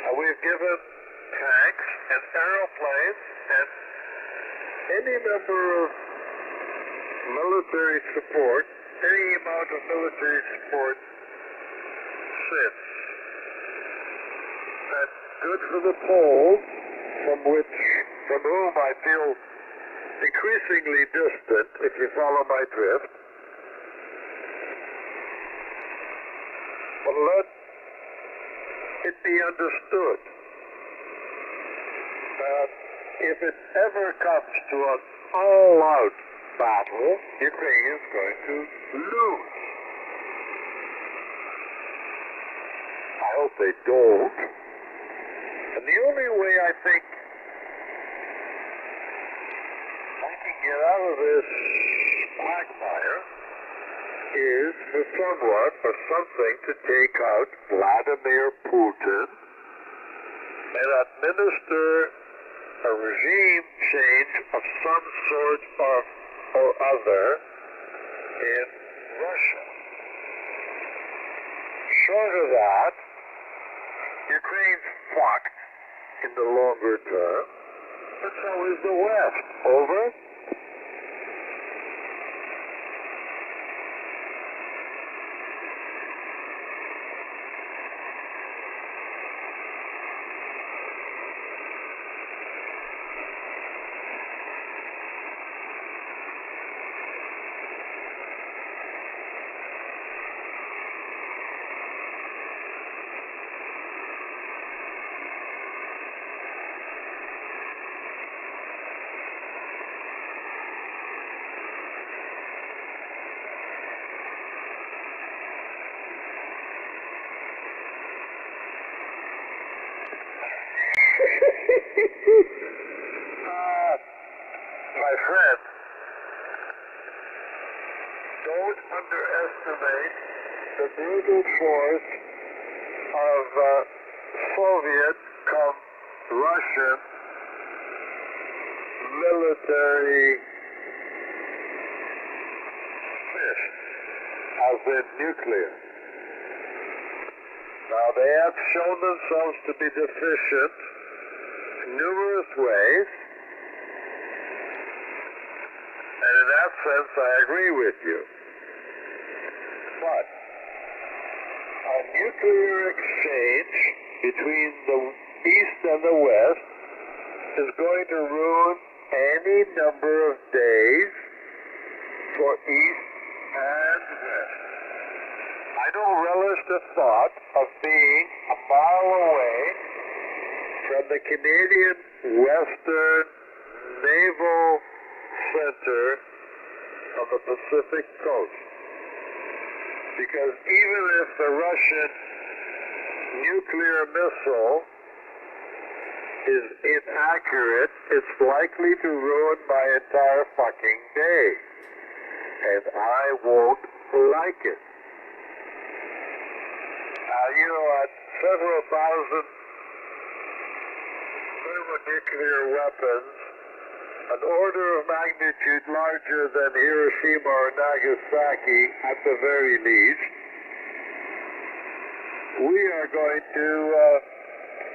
And we've given tanks and aeroplanes and any number of military support, any amount of military support since. And good for the Poles, from whom I feel increasingly distant, if you follow my drift. But let it be understood that if it ever comes to an all-out battle, Ukraine is going to lose. I hope they don't. And the only way I think I can get out of this quagmire is for someone or something to take out Vladimir Putin and administer a regime change of some sort or other in Russia. Short of that, Ukraine's fucked in the longer term, but so is the West. Over. My friend, don't underestimate the brutal force of Soviet come Russian military fish, as in nuclear. Now, they have shown themselves to be deficient in numerous ways. And in that sense, I agree with you. But a nuclear exchange between the East and the West is going to ruin any number of days for East and West. I don't relish the thought of being a mile away from the Canadian Western Naval Center of the Pacific Coast. Because even if the Russian nuclear missile is inaccurate, it's likely to ruin my entire fucking day. And I won't like it. You know, at several thousand thermonuclear weapons, an order of magnitude larger than Hiroshima or Nagasaki at the very least, we are going to,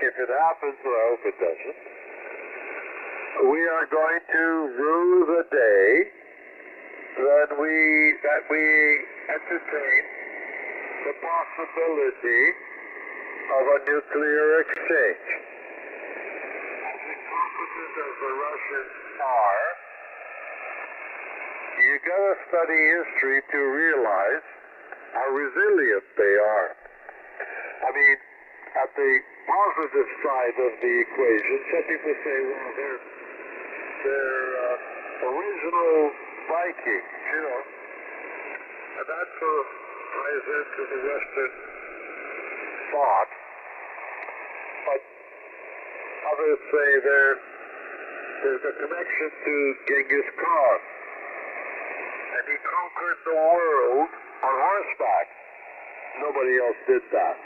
if it happens, well, I hope it doesn't, we are going to rue the day that we entertain the possibility of a nuclear exchange. As incompetent as the Russians are, you gotta study history to realize how resilient they are. I mean, at the positive side of the equation, some people say, well, they're original Vikings, you know, and that sort of ties into the Western thought. But others say there's a connection to Genghis Khan. And he conquered the world on horseback. Nobody else did that.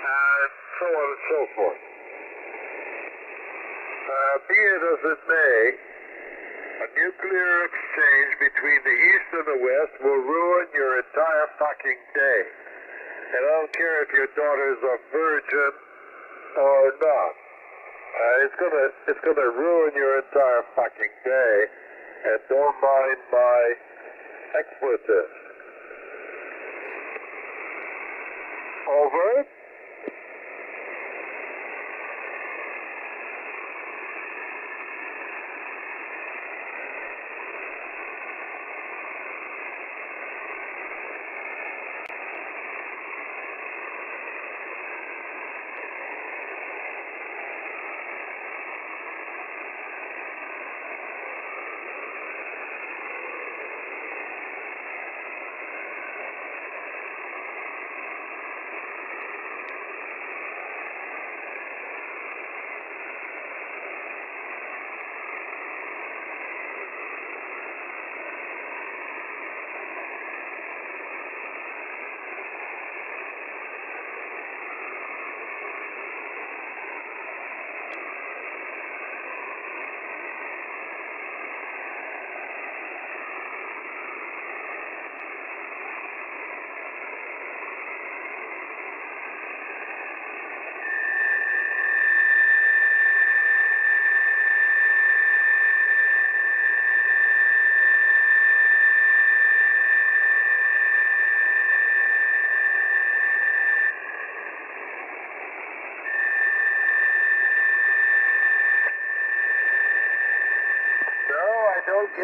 And so on and so forth. Be it as it may, a nuclear exchange between the East and the West will ruin your entire fucking day. And I don't care if your daughter's a virgin or not. It's gonna ruin your entire fucking day. And don't mind my expletives. Over.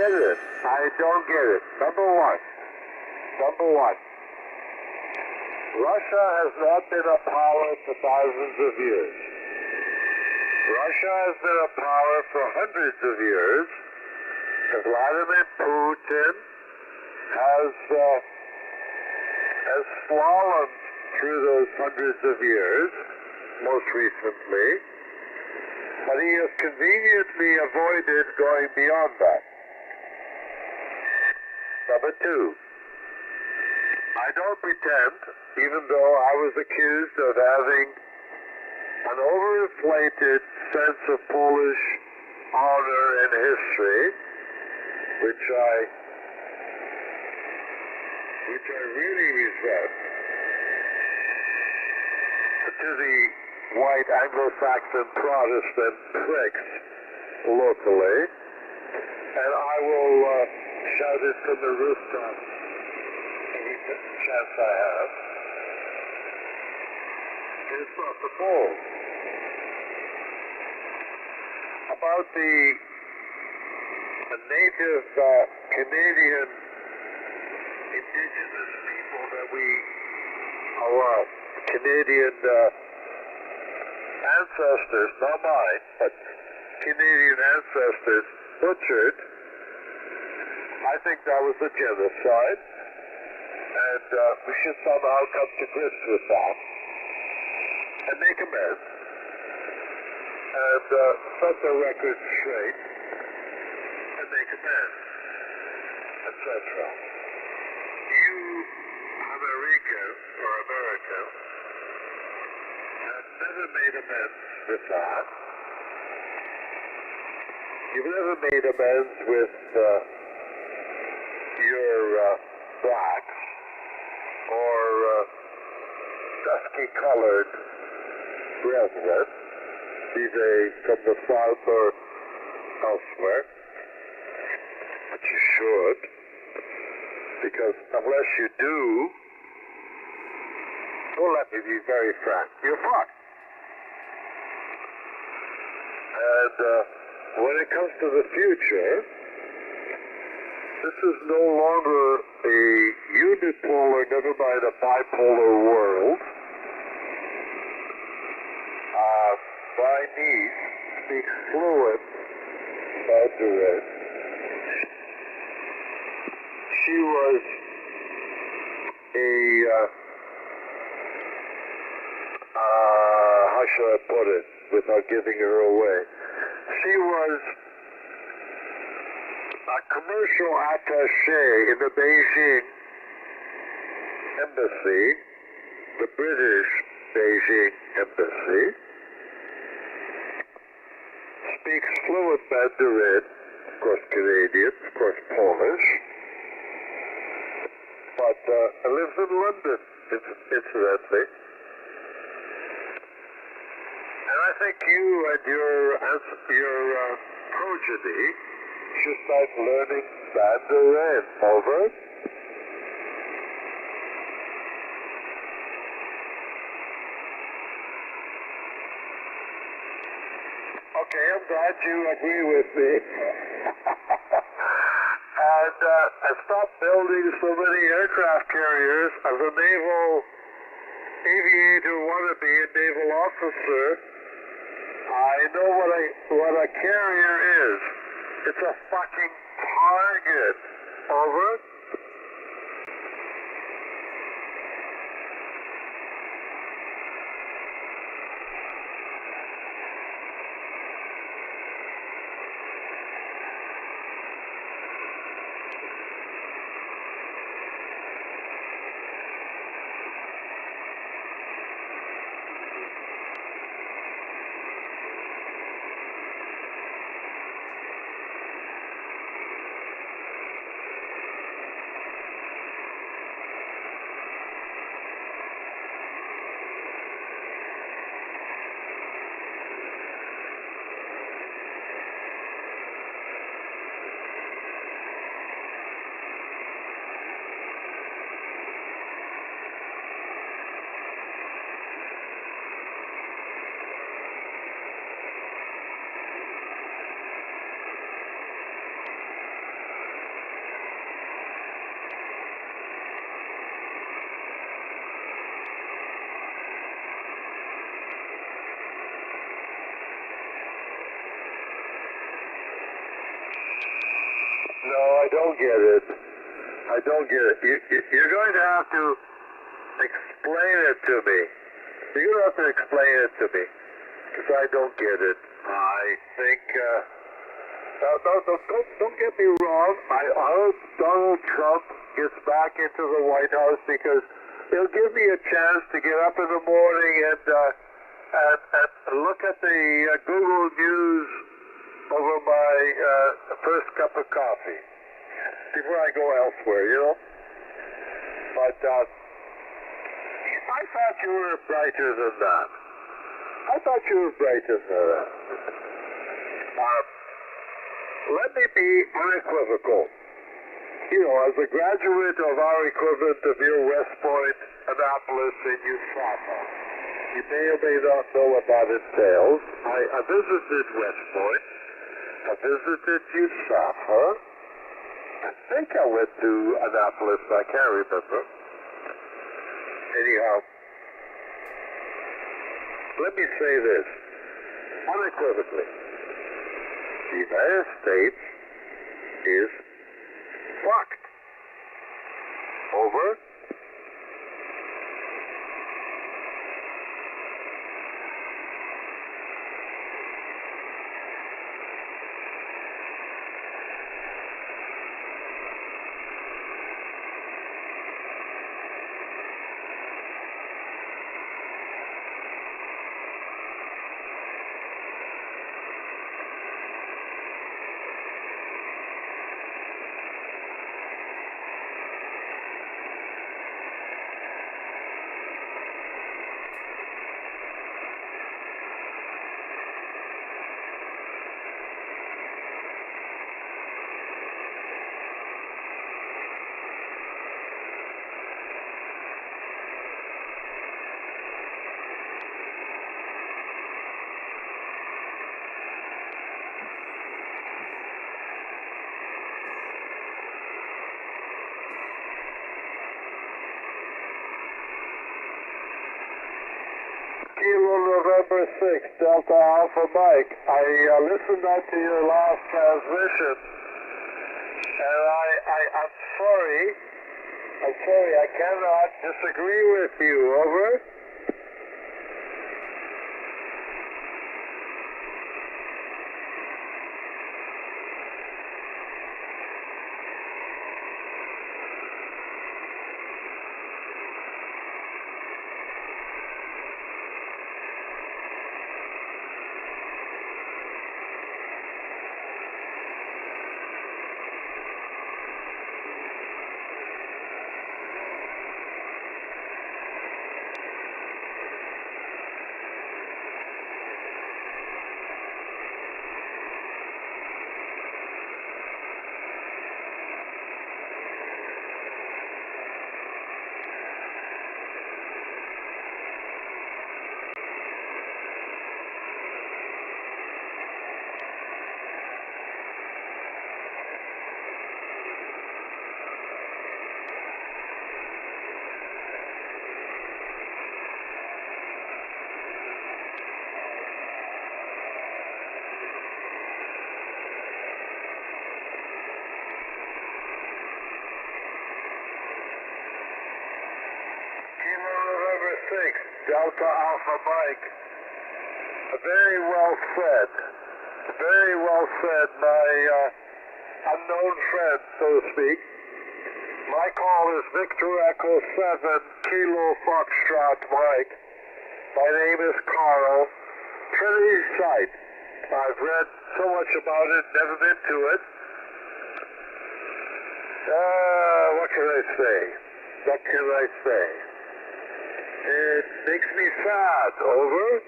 I don't get it. Number one. Russia has not been a power for thousands of years. Russia has been a power for hundreds of years. And Vladimir Putin has swallowed through those hundreds of years, most recently. But he has conveniently avoided going beyond that. Number two, I don't pretend, even though I was accused of having an overinflated sense of Polish honor and history, which I really resent, to the white Anglo-Saxon Protestant pricks locally, and I will shout it from the rooftops every chance I have. It's not the ball. About the native Canadian indigenous people that our Canadian ancestors, not mine, but Canadian ancestors butchered, I think that was a genocide, and we should somehow come to grips with that and make amends and set the record straight and make amends, etc. You, American or American, have never made amends with that. You've never made amends with your blacks or dusky-colored brethren, be they from the South or elsewhere. But you should, because unless you do, well, let me be very frank, you're fucked. And when it comes to the future, this is no longer a unipolar, never mind a bipolar world. My niece speaks fluent Mandarin. She was how should I put it without giving her away? She was a commercial attaché in the Beijing embassy, the British Beijing embassy, speaks fluent Mandarin, of course Canadian, of course Polish, but lives in London, incidentally. And I think you and your progeny should start learning Mandarin. Over. Okay, I'm glad you agree with me. And stop building so many aircraft carriers. As a naval aviator wannabe and naval officer, I know what a carrier is. It's a fucking target. Over. No, I don't get it. I don't get it. You're going to have to explain it to me. You're going to have to explain it to me, because I don't get it. I think, don't get me wrong. I hope Donald Trump gets back into the White House, because it'll give me a chance to get up in the morning and look at the Google News over my first cup of coffee before I go elsewhere, you know. But I thought you were brighter than that. I thought you were brighter than that. Let me be unequivocal. You know, as a graduate of our equivalent of your West Point, Annapolis, and USAPA, you may or may not know what that entails. I visited West Point. I visited USAPA. I think I went to Annapolis. I can't remember. Anyhow, let me say this unequivocally. The United States is fucked. Over. Kilo November 6, Delta Alpha Mike. I listened out to your last transmission, and I'm sorry. I cannot disagree with you. Over. Delta Alpha Mike. Very well said. Very well said, my unknown friend, so to speak. My call is Victor Echo 7 Kilo Foxtrot Mike. My name is Carl. Trinity site. I've read so much about it, never been to it. What can I say? What can I say? It makes me sad. Over.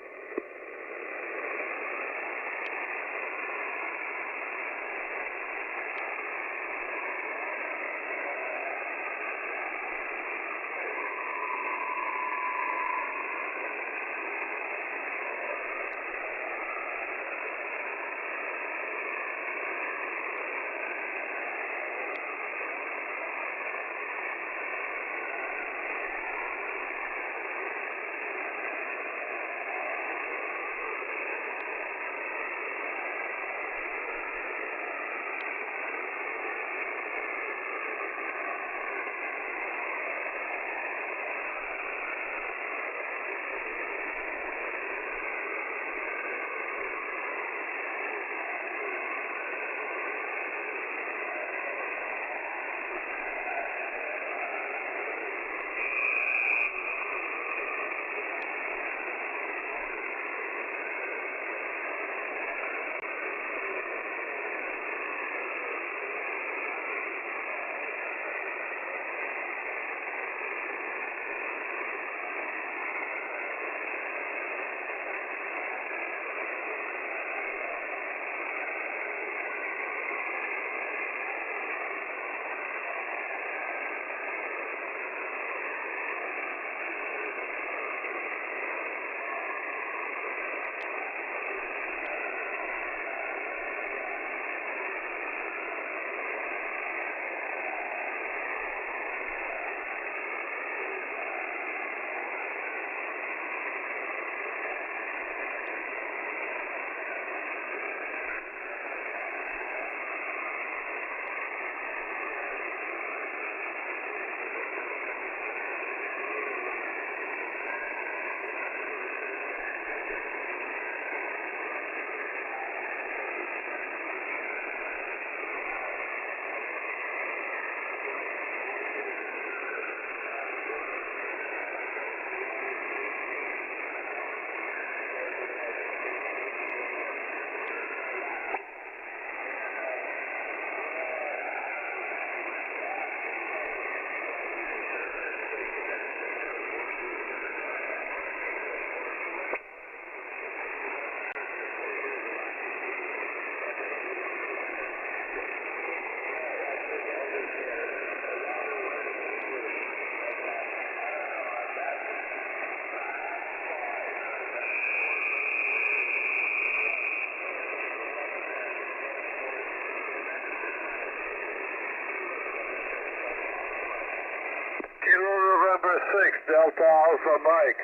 November 6th, Delta Alpha Mike.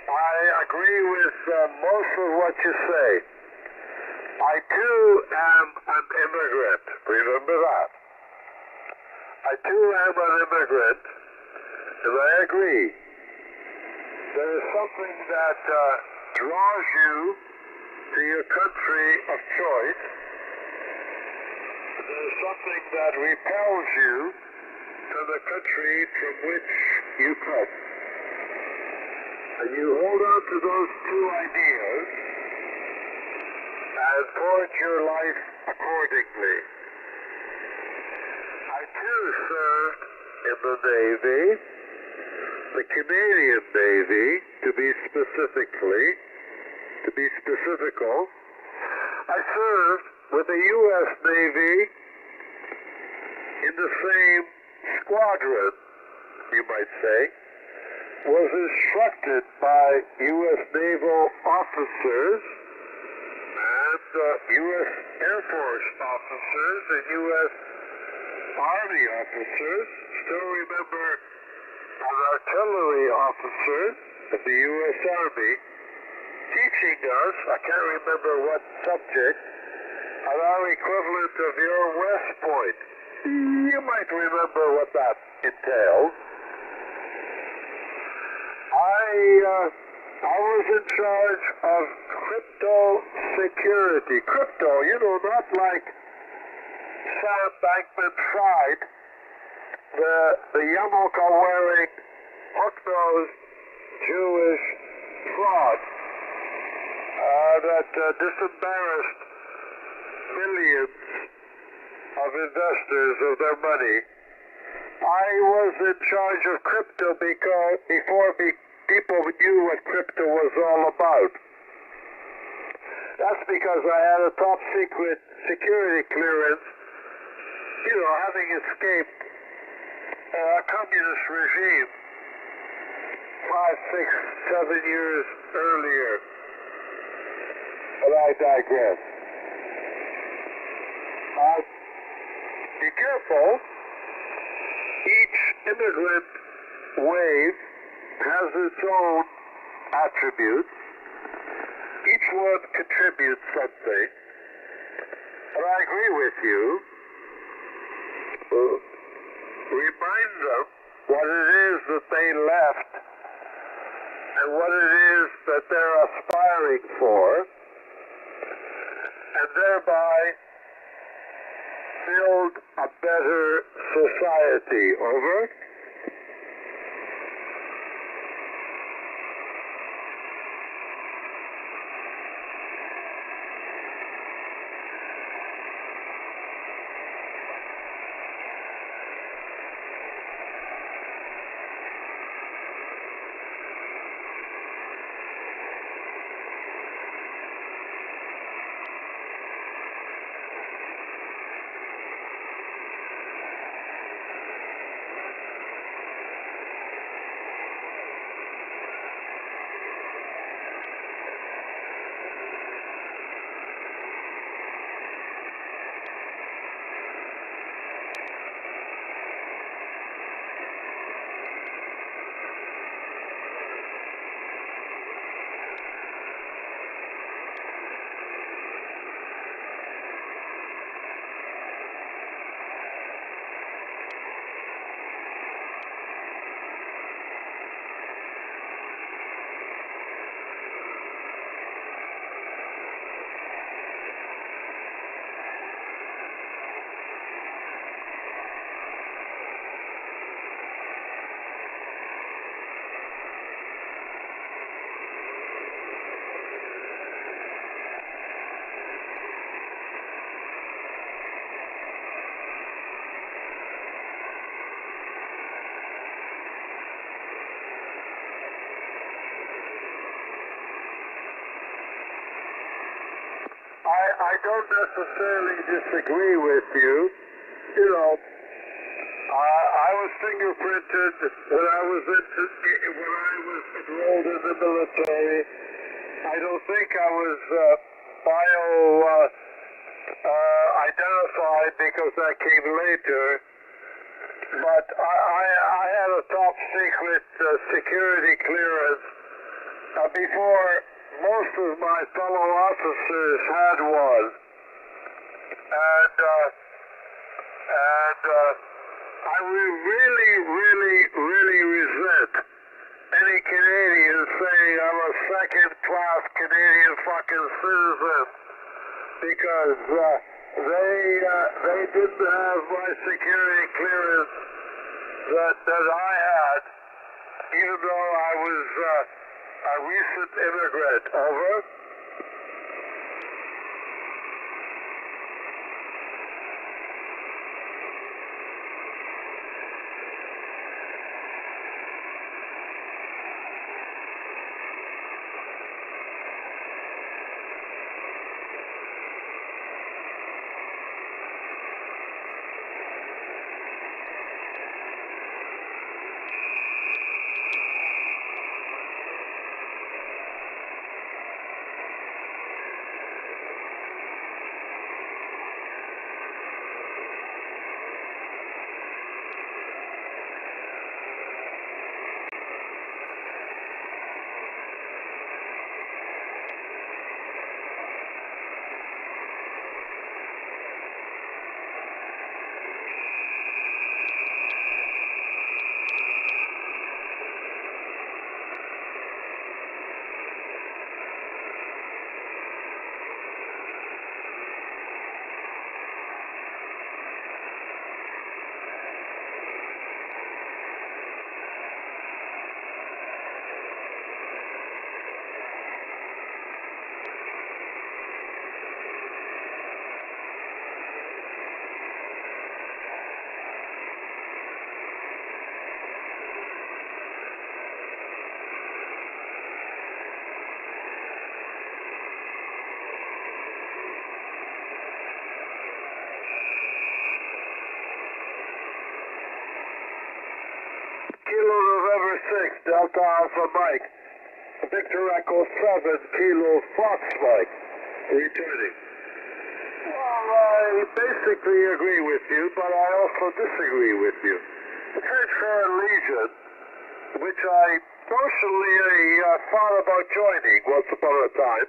I agree with most of what you say. I too am an immigrant. Remember that. I too am an immigrant, and I agree. There is something that draws you to your country of choice. There is something that repels you to the country from which you come. And you hold on to those two ideas and forge your life accordingly. I too served in the Navy, the Canadian Navy, to be specifical. I served with the U.S. Navy in the same squadron, you might say, was instructed by U.S. naval officers and U.S. Air Force officers and U.S. Army officers. Still remember an artillery officer of the U.S. Army teaching us, I can't remember what subject, at our equivalent of your West Point. You might remember what that entails. I was in charge of crypto security. Crypto, you know, not like Sam Bankman-Fried, the yarmulke-wearing, hook-nosed Jewish fraud that disembarrassed millions of investors of their money. I was in charge of crypto before people knew what crypto was all about. That's because I had a top secret security clearance, you know, having escaped a communist regime 5, 6, 7 years earlier. But I digress. Be careful. Each immigrant wave has its own attributes. Each one contributes something. But I agree with you. Remind them what it is that they left and what it is that they're aspiring for, and thereby build a better society. Over. I don't necessarily disagree with you. You know, I was fingerprinted when I was enrolled in the military. I don't think I was identified because that came later. But I had a top secret security clearance before most of my fellow officers had one. And I would really resent any Canadian saying I'm a second-class Canadian fucking citizen because they didn't have my security clearance that I had, even though I was a recent immigrant. Over. 6, Delta Alpha Mike. Victor Echo 7, Kilo Fox Mike. Returning. Well, I basically agree with you, but I also disagree with you. The French Foreign Legion, which I personally thought about joining once upon a time,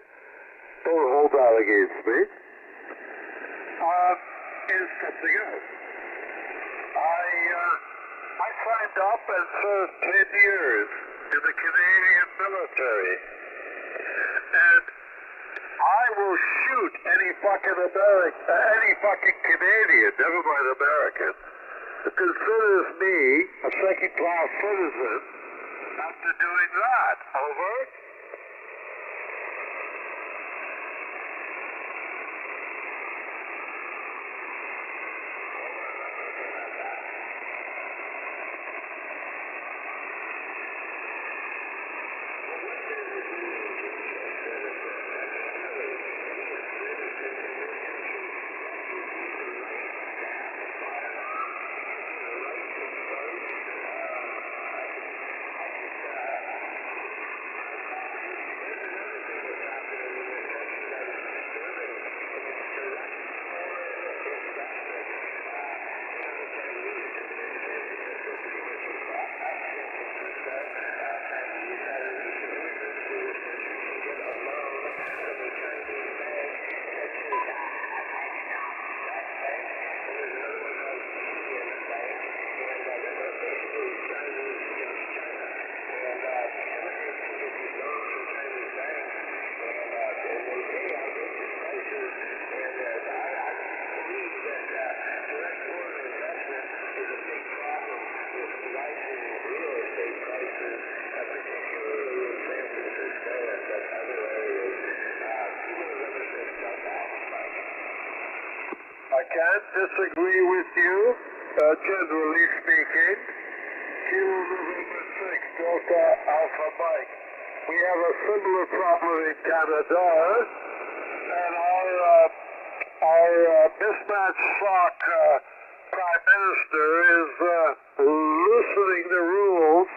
don't hold that against me, is something else. I signed up and served 10 years in the Canadian military, and I will shoot any fucking Canadian, never mind American, that considers me a second-class citizen after doing that. Over. I can't disagree with you, generally speaking. Kilo November 6, Delta Alpha Mike. We have a similar problem in Canada, and our mismatched sock Prime Minister is loosening the rules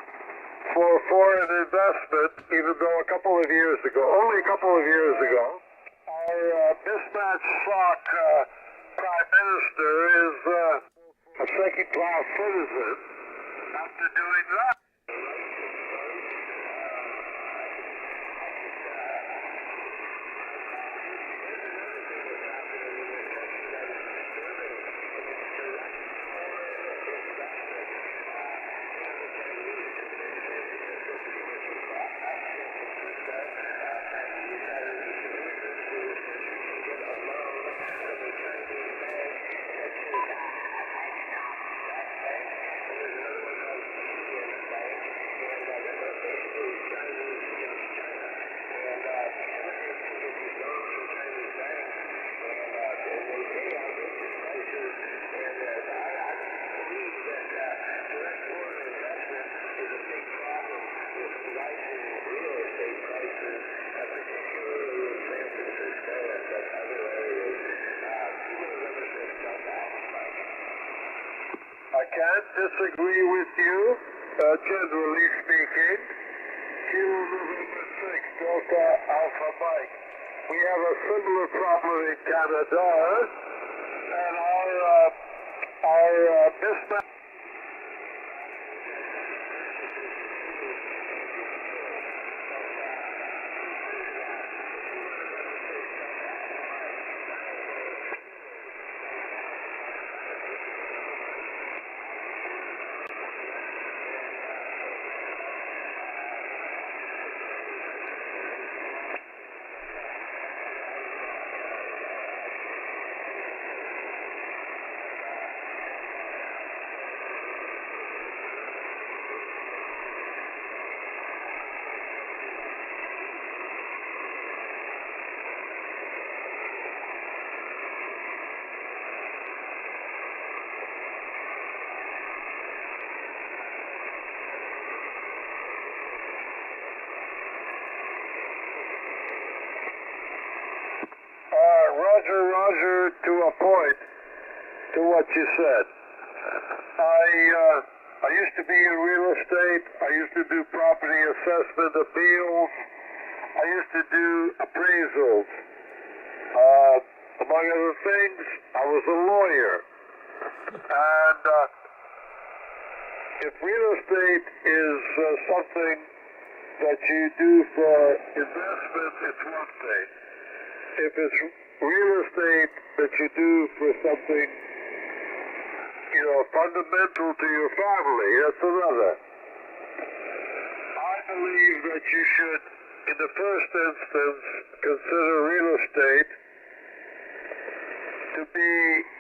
for foreign investment, even though only a couple of years ago, our mismatched sock Prime Minister is a second-class citizen after doing that. I can't disagree with you, generally speaking. Kilo November 6, Delta Alpha Mike. We have a similar problem in Canada, and our mismatch. Roger, to a point, to what you said. I used to be in real estate. I used to do property assessment appeals. I used to do appraisals. Among other things, I was a lawyer. And if real estate is something that you do for investment, it's one thing. If it's real estate that you do for something, you know, fundamental to your family, that's another. I believe that you should, in the first instance, consider real estate to be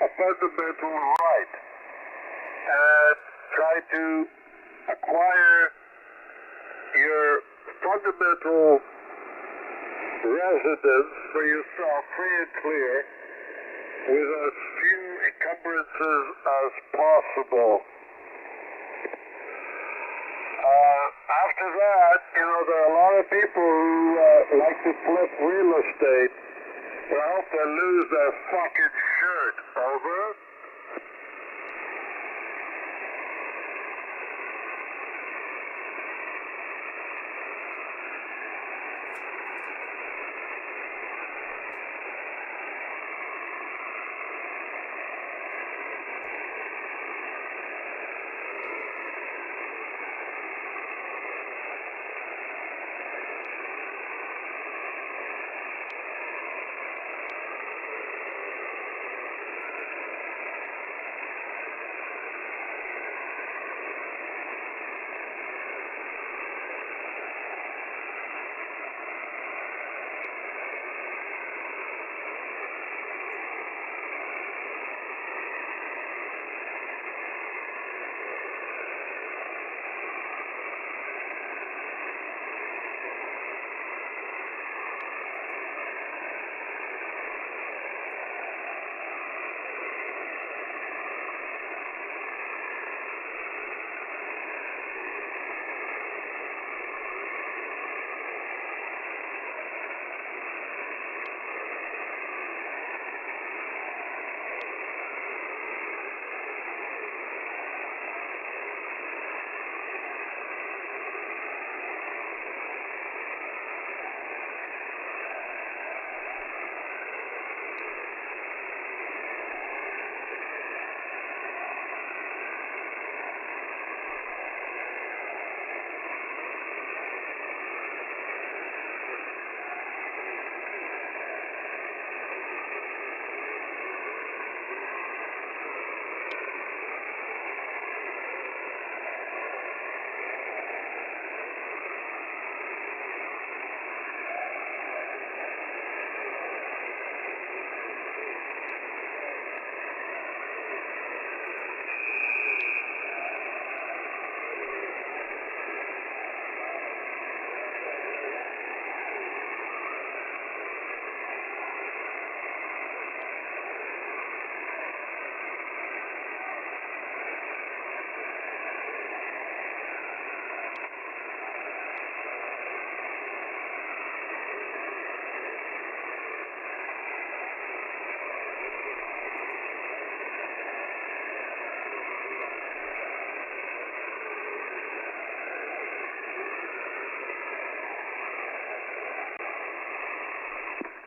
a fundamental right and try to acquire your fundamental residence for yourself free and clear with as few encumbrances as possible. After that, you know, there are a lot of people who like to flip real estate. Well, I hope they lose their fucking shirt. Over.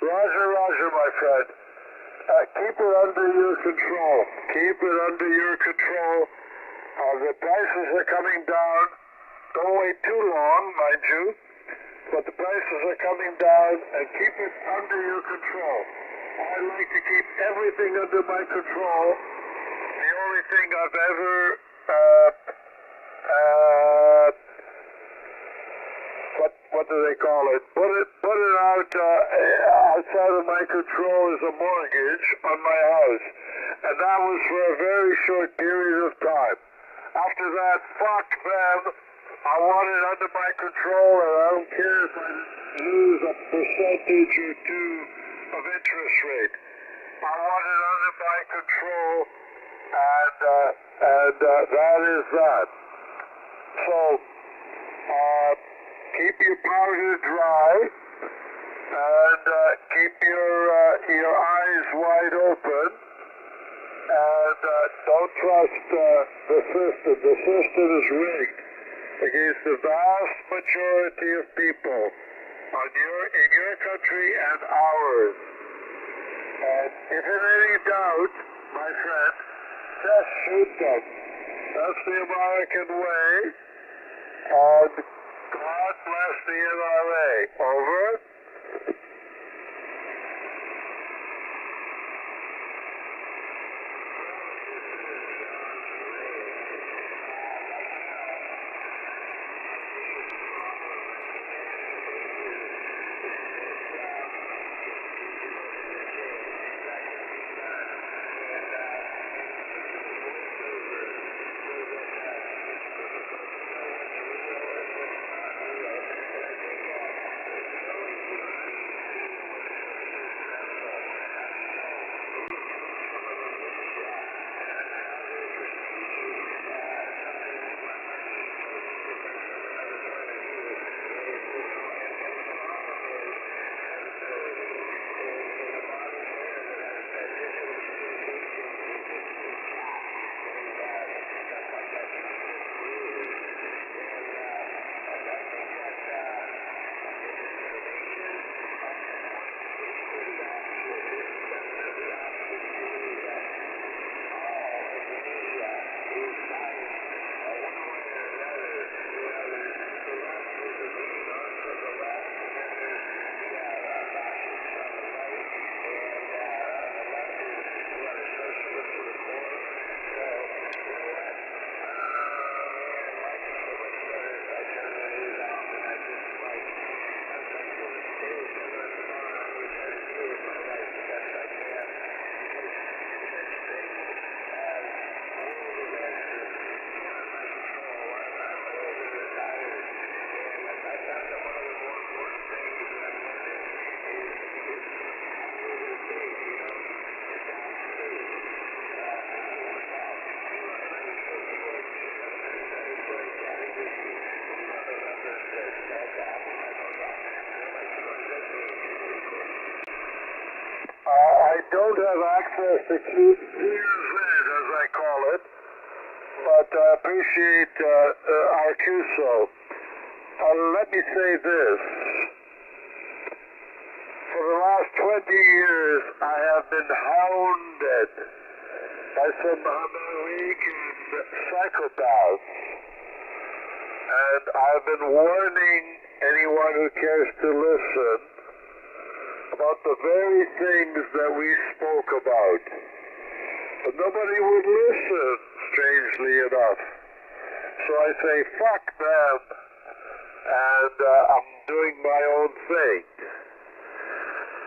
Roger, my friend. Keep it under your control. Keep it under your control. The prices are coming down. Don't wait too long, mind you. But the prices are coming down, and keep it under your control. I like to keep everything under my control. The only thing I've ever what do they call it? Put it out outside of my control is a mortgage on my house, and that was for a very short period of time. After that, fuck them. I want it under my control, and I don't care if I lose a percentage or two of interest rate. I want it under my control, and that is that. So, keep your powder dry, and keep your eyes wide open, And don't trust the system. The system is rigged against the vast majority of people in your country and ours. And if in any doubt, my friend, just shoot them. That's the American way. And God bless the NRA. Over. I don't have access to QSO, as I call it, but I appreciate our QSO. Let me say this. For the last 20 years, I have been hounded by some American psychopaths, and I've been warning anyone who cares to listen about the very things that we spoke about. But nobody would listen, strangely enough. So I say, fuck them, and I'm doing my own thing.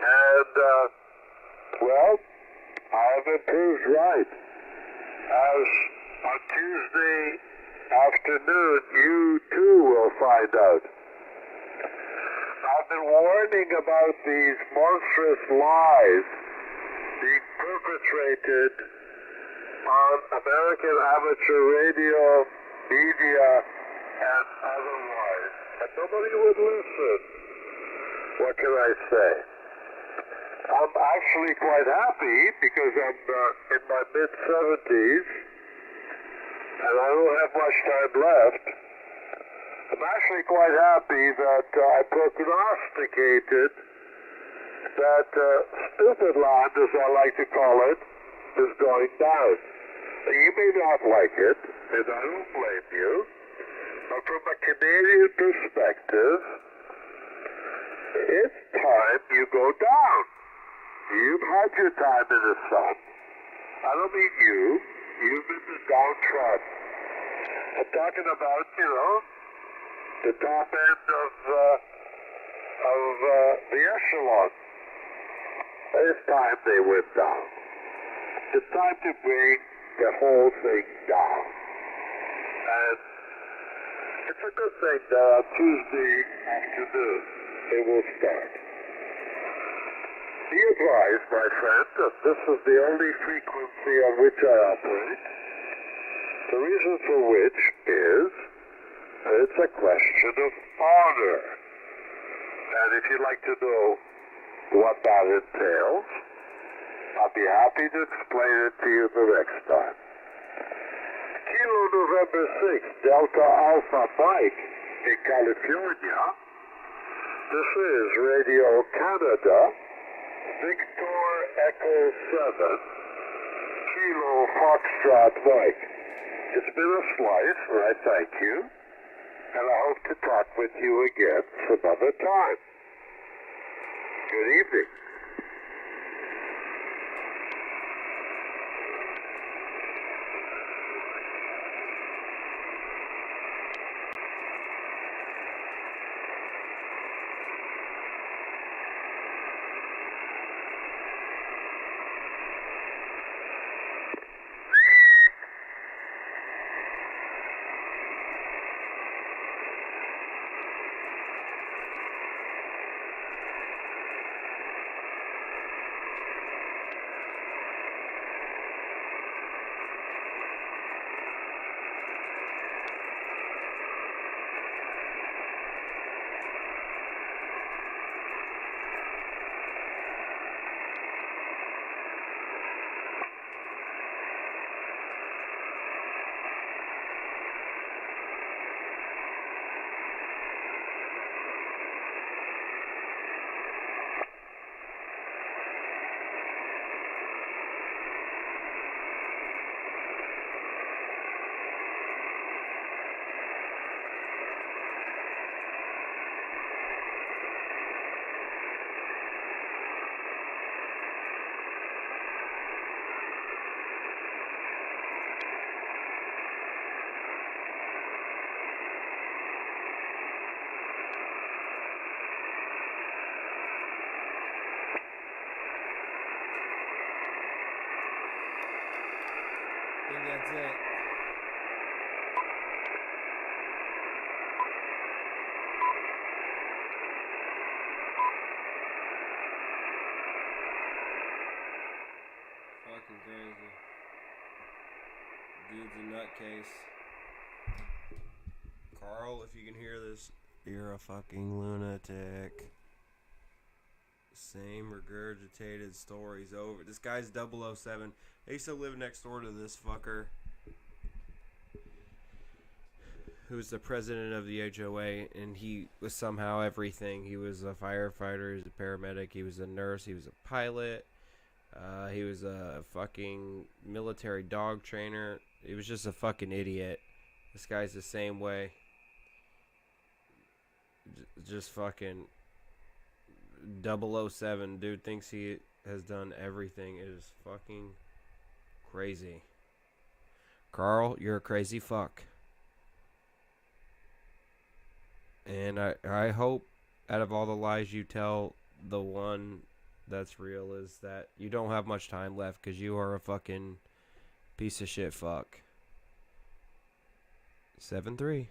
And, well, I have been proved right. As on Tuesday afternoon, you too will find out. I've been warning about these monstrous lies being perpetrated on American amateur radio, media, and otherwise. But nobody would listen. What can I say? I'm actually quite happy because I'm in my mid-70s and I don't have much time left. I'm actually quite happy that I prognosticated that stupid land, as I like to call it, is going down. You may not like it, and I don't blame you, but from a Canadian perspective, it's time you go down. You've had your time in the sun. I don't mean you. You've been the downtrodden. I'm talking about, the top end of the echelon. It's time they went down. It's time to bring the whole thing down. And it's a good thing that on Tuesday afternoon they will start. Be advised, my friend, that this is the only frequency on which I operate. The reason for which is it's a question of honor. And if you'd like to know what that entails, I'll be happy to explain it to you the next time. Kilo November 6, Delta Alpha Mike in California. This is Radio Canada, Victor Echo 7, Kilo Foxtrot Mike. It's been a slice, and I thank you, and I hope to talk with you again some other time. Good evening. I think that's it. Fucking crazy. Dude's a nutcase. Carl, if you can hear this, you're a fucking lunatic. Same regurgitated stories over. This guy's 007. I used to live next door to this fucker, who's the president of the HOA, and he was somehow everything. He was a firefighter, he was a paramedic, he was a nurse, he was a pilot, he was a fucking military dog trainer. He was just a fucking idiot. This guy's the same way. Just fucking 007. Dude thinks he has done everything. It is fucking crazy. Carl, you're a crazy fuck. And I hope out of all the lies you tell, the one that's real is that you don't have much time left because you are a fucking piece of shit fuck. 7-3.